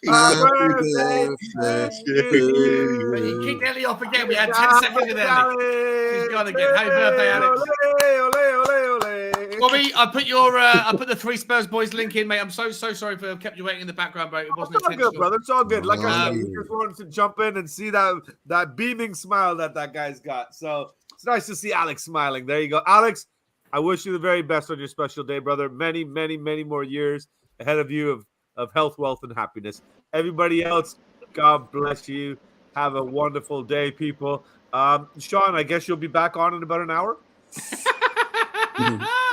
Happy birthday to you. You kicked Ellie off again. We had 10 seconds with Ellie. She's gone again. Happy birthday, Alex. Bobby, I put the 3 Spurs boys link in, mate. I'm so sorry for kept you waiting in the background, bro. It wasn't intentional. Good, brother. It's all good. Like I said, we just wanted to jump in and see that beaming smile that guy's got. So it's nice to see Alex smiling. There you go, Alex. I wish you the very best on your special day, brother. Many, many, many more years ahead of you of health, wealth, and happiness. Everybody else, God bless you. Have a wonderful day, people. Sean, I guess you'll be back on in about an hour.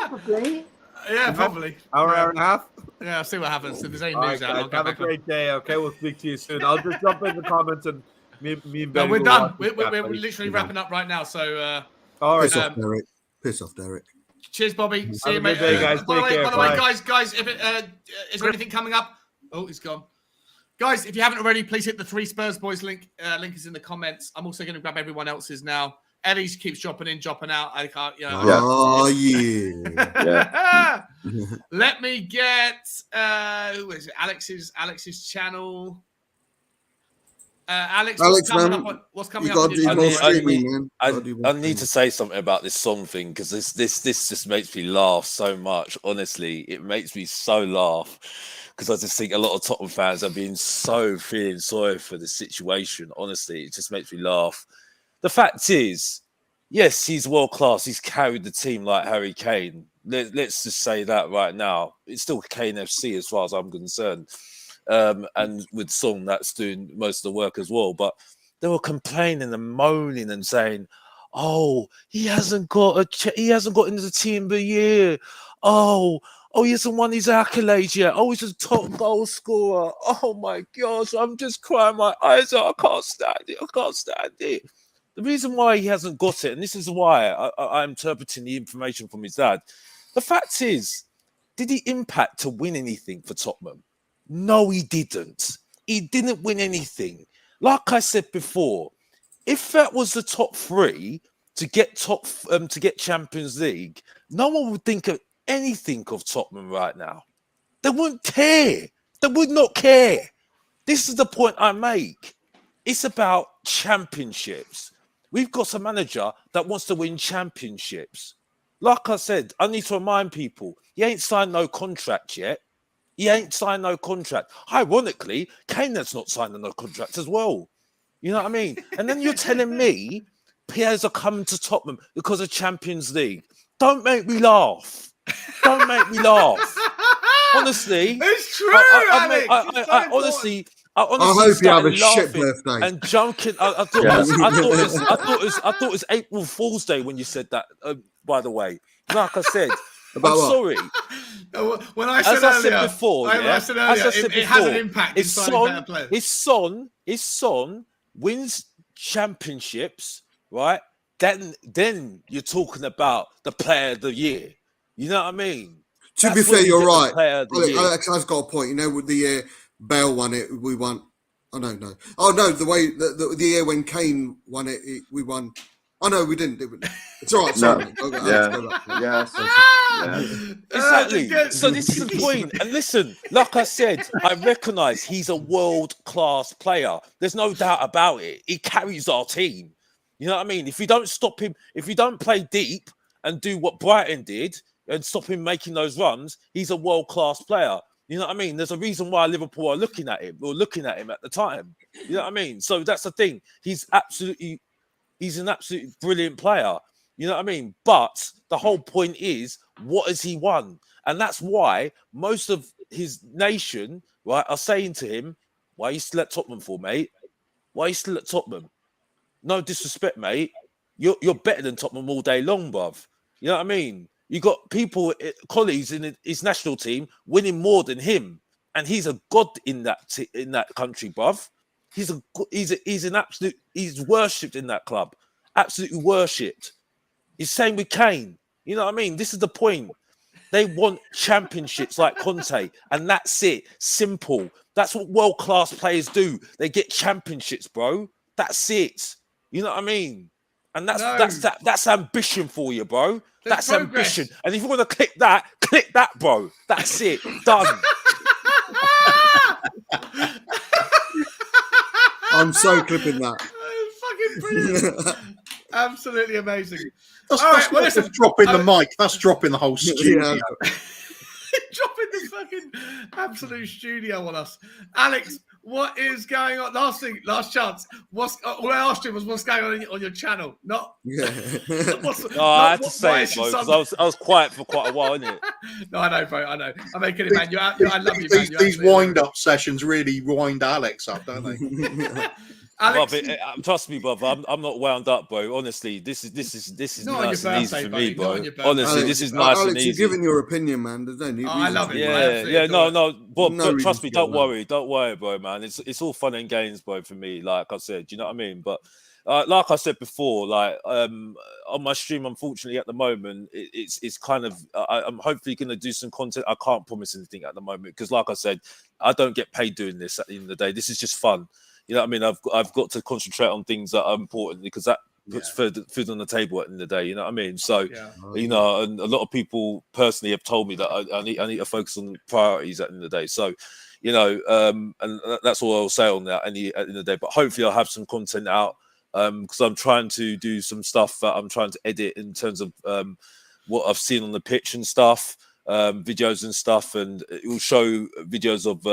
Probably. Yeah, probably. Hour and a half? Yeah, I'll see what happens. If there's any news out, have a great day. Okay, we'll speak to you soon. I'll just jump in the comments and me and Ben. No, we're done. We're literally wrapping up right now. So, all right. Piss off, Derek. Cheers, Bobby. See you, mate. Day, guys. By the way, guys, if is there anything coming up? Oh, it's gone. Guys, if you haven't already, please hit the 3 Spurs boys link. Link is in the comments. I'm also going to grab everyone else's now. Ellie's keeps dropping in, dropping out. I can't, Oh, yeah. Let me get who is it? Alex's channel. Alex, what's coming up? What's coming up? I need to say something about this song thing because this just makes me laugh so much. Honestly, it makes me so laugh because I just think a lot of Tottenham fans are being so feeling sorry for the situation. Honestly, it just makes me laugh. The fact is, yes, he's world class. He's carried the team like Harry Kane. Let's just say that right now. It's still Kane FC as far as I'm concerned. And with Song, that's doing most of the work as well. But they were complaining and moaning and saying, "Oh, he hasn't got into the team of the year. Oh, he hasn't won his accolades yet. Oh, he's a top goal scorer. Oh my gosh, I'm just crying my eyes out. I can't stand it. The reason why he hasn't got it, and this is why I'm interpreting the information from his dad. The fact is, did he impact to win anything for Tottenham? No, he didn't. He didn't win anything. Like I said before, if that was the top 3 to get Champions League, no one would think of anything of Tottenham right now. They wouldn't care. They would not care. This is the point I make. It's about championships. We've got a manager that wants to win championships. Like I said, I need to remind people, he ain't signed no contract yet. He ain't signed no contract. Ironically, Kane has not signed no contract as well. You know what I mean? And then you're telling me players are coming to Tottenham because of Champions League. Don't make me laugh. Don't make me laugh. Honestly. It's true, Alex. I honestly hope you have a shit birthday. And joking. I thought it was April Fool's Day when you said that, by the way. Like I said. I'm sorry. When I said earlier, it has an impact. His son wins championships, right? Then you're talking about the player of the year. You know what I mean? To be fair, you're right. Alex has got a point. You know, with the year Bale won it, we won. Oh no! Oh no! The way the year when Kane won it, we won. Oh no, we didn't. It's all right. No. Sorry. Go back. Yeah. Go back. Yeah. Exactly. So this is the point. And listen, like I said, I recognise he's a world-class player. There's no doubt about it. He carries our team. You know what I mean? If you don't stop him, if you don't play deep and do what Brighton did and stop him making those runs, he's a world-class player. You know what I mean? There's a reason why Liverpool are looking at him. We were looking at him at the time. You know what I mean? So that's the thing. He's an absolutely brilliant player. You know what I mean? But the whole point is, what has he won? And that's why most of his nation, right, are saying to him, why are you still at Tottenham for, mate? Why are you still at Tottenham? No disrespect, mate. You're better than Tottenham all day long, bruv. You know what I mean? You got people, colleagues in his national team winning more than him. And he's a god in that country, bruv. He's worshipped in that club. Absolutely worshipped. He's same with Kane. You know what I mean? This is the point. They want championships like Conte, and that's it. Simple. That's what world-class players do. They get championships, bro. That's it. You know what I mean? And that's ambition for you, bro. That's progress. Ambition. And if you want to click that, bro. That's it. Done. I'm so clipping that. Fucking brilliant. Absolutely amazing. That's dropping the mic. That's dropping the whole studio. Yeah. Dropping the fucking absolute studio on us. Alex, what is going on? Last chance. All I asked him was what's going on your channel. Not. Yeah. I had to say it, bro, because I was quiet for quite a while, innit? No, I know, bro. I know. I'm making it, man. I love you, man. These wind-up sessions really wind Alex up, don't they? Alex, trust me, brother. I'm not wound up, bro. Honestly, this is not nice and easy for me, bro. Honestly, Alex, this is nice and easy. You're giving your opinion, man. There's no need. I love it. Yeah. No, Bob. Trust me. Don't worry, bro, man. It's all fun and games, bro. For me, like I said, you know what I mean. But like I said before, like on my stream, unfortunately, at the moment, it's kind of. I'm hopefully going to do some content. I can't promise anything at the moment because, like I said, I don't get paid doing this at the end of the day. This is just fun. You know what I mean? I've got to concentrate on things that are important because that puts food on the table at the end of the day. You know what I mean? So, you know, and a lot of people personally have told me that I need to focus on priorities at the end of the day. So, you know, and that's all I'll say on that at the end of the day. But hopefully I'll have some content out because I'm trying to do some stuff that I'm trying to edit in terms of what I've seen on the pitch and stuff, videos and stuff. And it will show videos of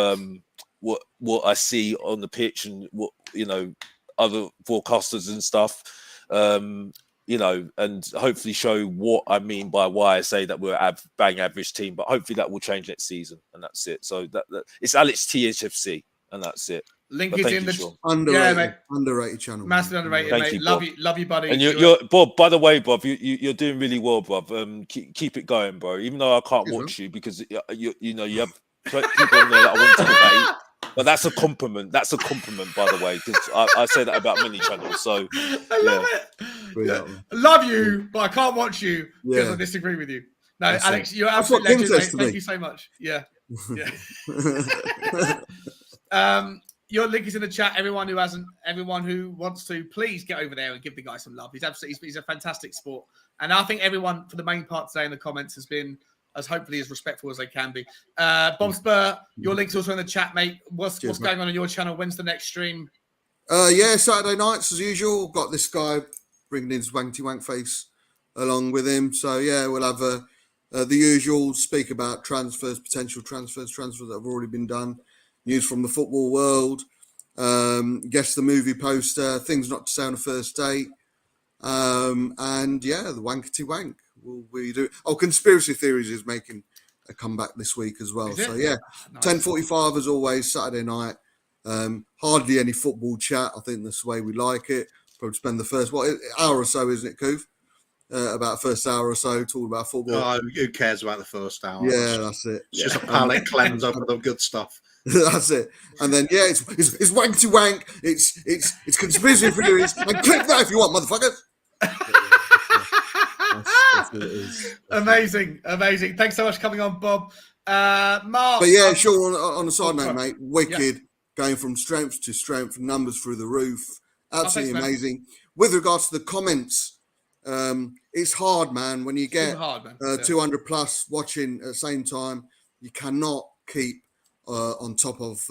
what I see on the pitch and what, you know, other broadcasters and stuff, you know, and hopefully show what I mean by why I say that we're a bang average team. But hopefully that will change next season, and that's it. So that it's Alex THFC, and that's it. Link is in the underrated channel. Massively underrated, Thank mate. You, love you, buddy. And you're Bob. By the way, Bob, you're doing really well, Bob. Keep it going, bro. Even though I can't watch you because you know you have people on there that I want to debate. But that's a compliment. That's a compliment, by the way, because I say that about many channels. So I love it. Yeah. I love you, but I can't watch you because I disagree with you. No, that's Alex, you're absolutely legend, mate. Thank you so much. Yeah. Your link is in the chat. Everyone who wants to, please get over there and give the guy some love. He's a fantastic sport, and I think everyone, for the main part today in the comments, has been hopefully as respectful as they can be. Bob Spur, your link's also in the chat, mate. What's going on your channel? When's the next stream? Saturday nights as usual. Got this guy bringing his wanky wank face along with him. So we'll have the usual speak about transfers, potential transfers that have already been done, news from the football world, guess the movie poster, things not to say on a first date, and the wankety wank. We do. Conspiracy theories is making a comeback this week as well. So nice. 10:45 as always, Saturday night. Hardly any football chat. I think that's the way we like it. Probably spend the first hour or so, isn't it, Coof? About first hour or so talking about football. Oh, who cares about the first hour? Yeah, that's it. It's just a palate cleanse of the good stuff. That's it. And then it's wank to wank. It's conspiracy theories. And click that if you want, motherfuckers. Amazing. Thanks so much for coming on, Bob. Mark. But sure, on a side note, mate, wicked, going from strength to strength, numbers through the roof. Absolutely amazing. with regards to the comments, it's hard, man. When you get hard, man. 200 plus watching at the same time, you cannot keep on top of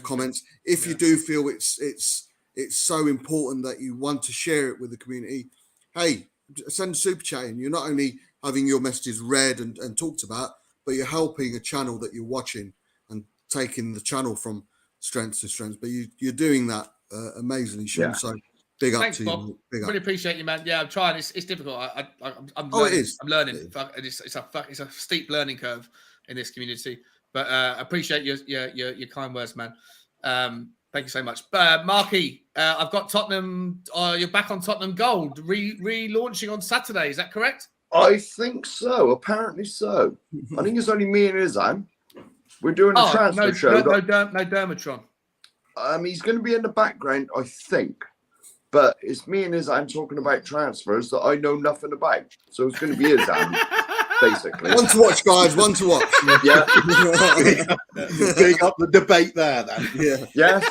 comments. If you do feel it's so important that you want to share it with the community, hey, send a super chat in. You're not only having your messages read and talked about, but you're helping a channel that you're watching and taking the channel from strength to strength. But you're doing that amazingly, Sean. So big up to Bob. you. Big Really up. appreciate you, man. Yeah, I'm trying. It's difficult. I'm learning. It is. I'm learning. It's a steep learning curve in this community. But appreciate your kind words, man. Thank you so much. Marky, I've got Tottenham. You're back on Tottenham Gold, relaunching on Saturday. Is that correct? I think so. Apparently so. I think it's only me and Izan. We're doing a transfer show. No Dermatron. He's going to be in the background, I think. But it's me and Izan talking about transfers that I know nothing about. So it's going to be Izan, basically. One to watch, guys. One to watch. Yeah. Big up the debate there, then. Yeah. Yes.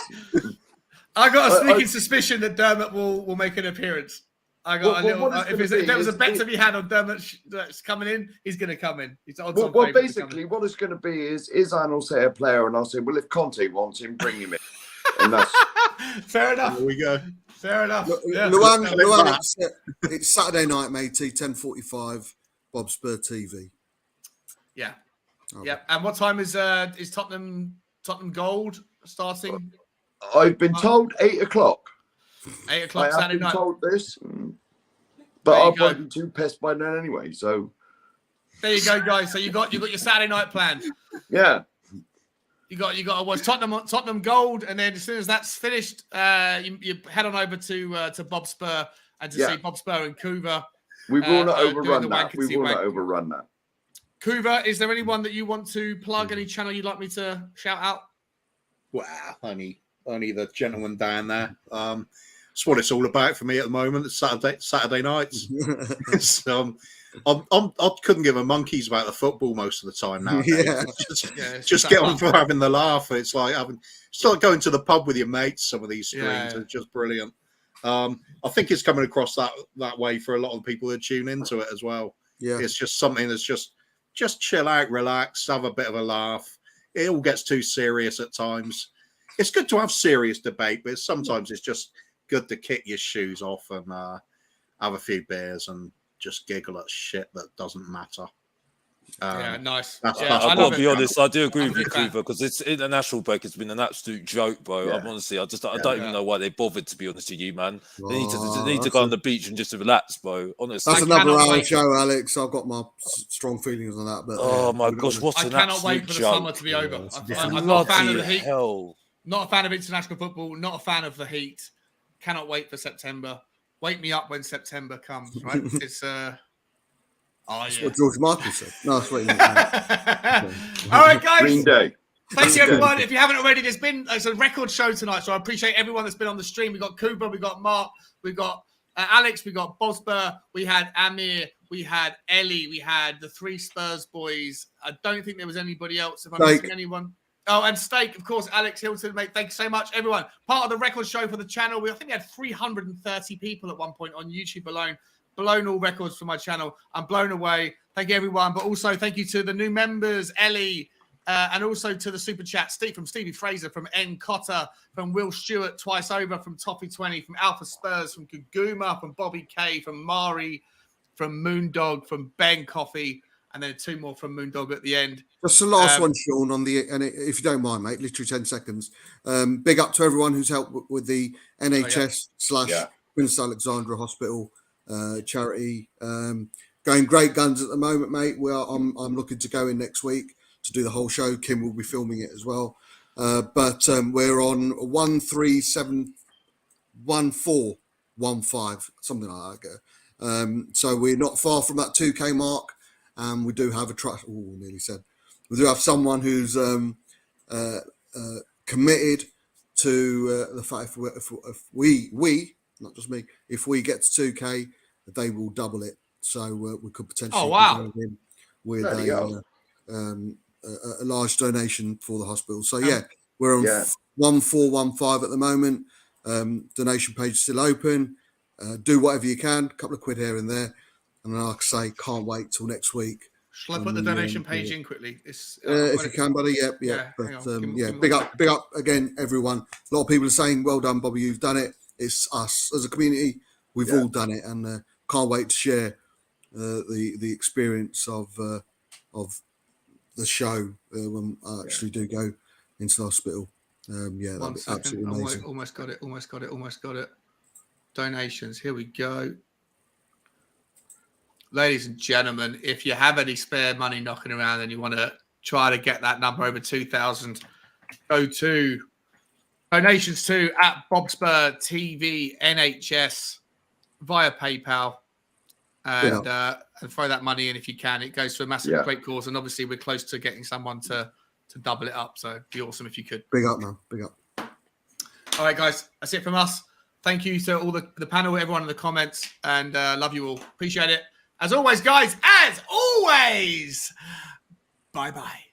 I got a sneaking suspicion that Dermot will make an appearance. I got a little. If there was a bet to be had on Dermot that's coming in, he's going to come in. He's well, basically, what it's going to be is Izan will say a player, and I'll say, well, if Conte wants him, bring him in. And that's fair enough. There we go. Fair enough. Luan, it's Saturday night, matey, 10:45, Bob Spur TV. Yeah. Yeah. And what time is Tottenham Gold starting? I've been told 8 o'clock. 8 o'clock Saturday night. I have been told this, but I'll probably be too pissed by then anyway. So there you go, guys. So you got your Saturday night planned. Yeah. You got to watch Tottenham Gold, and then as soon as that's finished, you head on over to Bob Spur and to see Bob Spur and Kuva. We will not overrun that. We will not overrun that. Kuva, is there anyone that you want to plug? Any channel you'd like me to shout out? Well, only the gentleman down there. It's what it's all about for me at the moment. It's Saturday nights. I couldn't give a monkeys about the football most of the time now. Yeah. Just get on for having the laugh. It's like going to the pub with your mates. Some of these streams are just brilliant. I think it's coming across that way for a lot of people that tune into it as well. Yeah, it's just something that's just chill out, relax, have a bit of a laugh. It all gets too serious at times. It's good to have serious debate, but sometimes it's just good to kick your shoes off and have a few beers and just giggle at shit that doesn't matter. Nice. I've got to be honest, I do agree with you, Kuva, because it's international break. It's been an absolute joke, bro. Yeah. Honestly, I don't even know why they bothered, to be honest with you, man. They need to go on the beach and just relax, bro. Honestly, that's another hour show, Alex. I've got my strong feelings on that. But oh my gosh, what's an cannot wait for the summer to be over. I'm not a fan of the heat. Not a fan of international football. Not a fan of the heat. Cannot wait for September. Wake me up when September comes. Right? It's That's what George Michael said. No, that's what he meant. All right, guys. Green Day. Thank you, everyone. If you haven't already, it's a record show tonight, so I appreciate everyone that's been on the stream. We got Kuba, we got Mark, we got Alex, we got Bosper, we had Amir, we had Ellie, we had the 3 Spurs boys. I don't think there was anybody else. If I'm missing anyone. Oh, and Steak, of course, Alex Hilton, mate. Thank you so much, everyone. Part of the record show for the channel. I think we had 330 people at one point on YouTube alone. Blown all records for my channel. I'm blown away. Thank you, everyone. But also thank you to the new members, Ellie, and also to the super chat, Steve, from Stevie Fraser, from N. Cotter, from Will Stewart, twice over, from Toffee20, from Alpha Spurs, from Kaguma, from Bobby K, from Mari, from Moondog, from Ben Coffee, and then 2 more from Moondog at the end. That's the last one, Sean, and if you don't mind, mate, literally 10 seconds. Big up to everyone who's helped with the NHS / Prince Alexandra Hospital charity. Going great guns at the moment, mate. I'm looking to go in next week to do the whole show. Kim will be filming it as well. But we're on 1371415, something like that. So we're not far from that 2K mark. We do have we do have someone who's committed to the fact if we, not just me, if we get to 2K, they will double it. So we could potentially with a large donation for the hospital. So we're on 1415 at the moment. Donation page is still open. Do whatever you can, a couple of quid here and there. And like I say, can't wait till next week. Shall I put the donation page in quickly? If you can, buddy, yeah. But big up again, everyone. A lot of people are saying, well done, Bobby, you've done it. It's us as a community. We've all done it, and can't wait to share the experience of the show when I actually do go into the hospital. That'd be absolutely amazing. Almost got it. Donations. Here we go. Ladies and gentlemen, if you have any spare money knocking around and you want to try to get that number over 2,000, go to donations to @BobSpurTV NHS via PayPal and throw that money in if you can. It goes to a massive, great cause. And obviously, we're close to getting someone to double it up. So it'd be awesome if you could. Big up, man. Big up. All right, guys. That's it from us. Thank you to all the panel, everyone in the comments, and love you all. Appreciate it. As always, guys, bye-bye.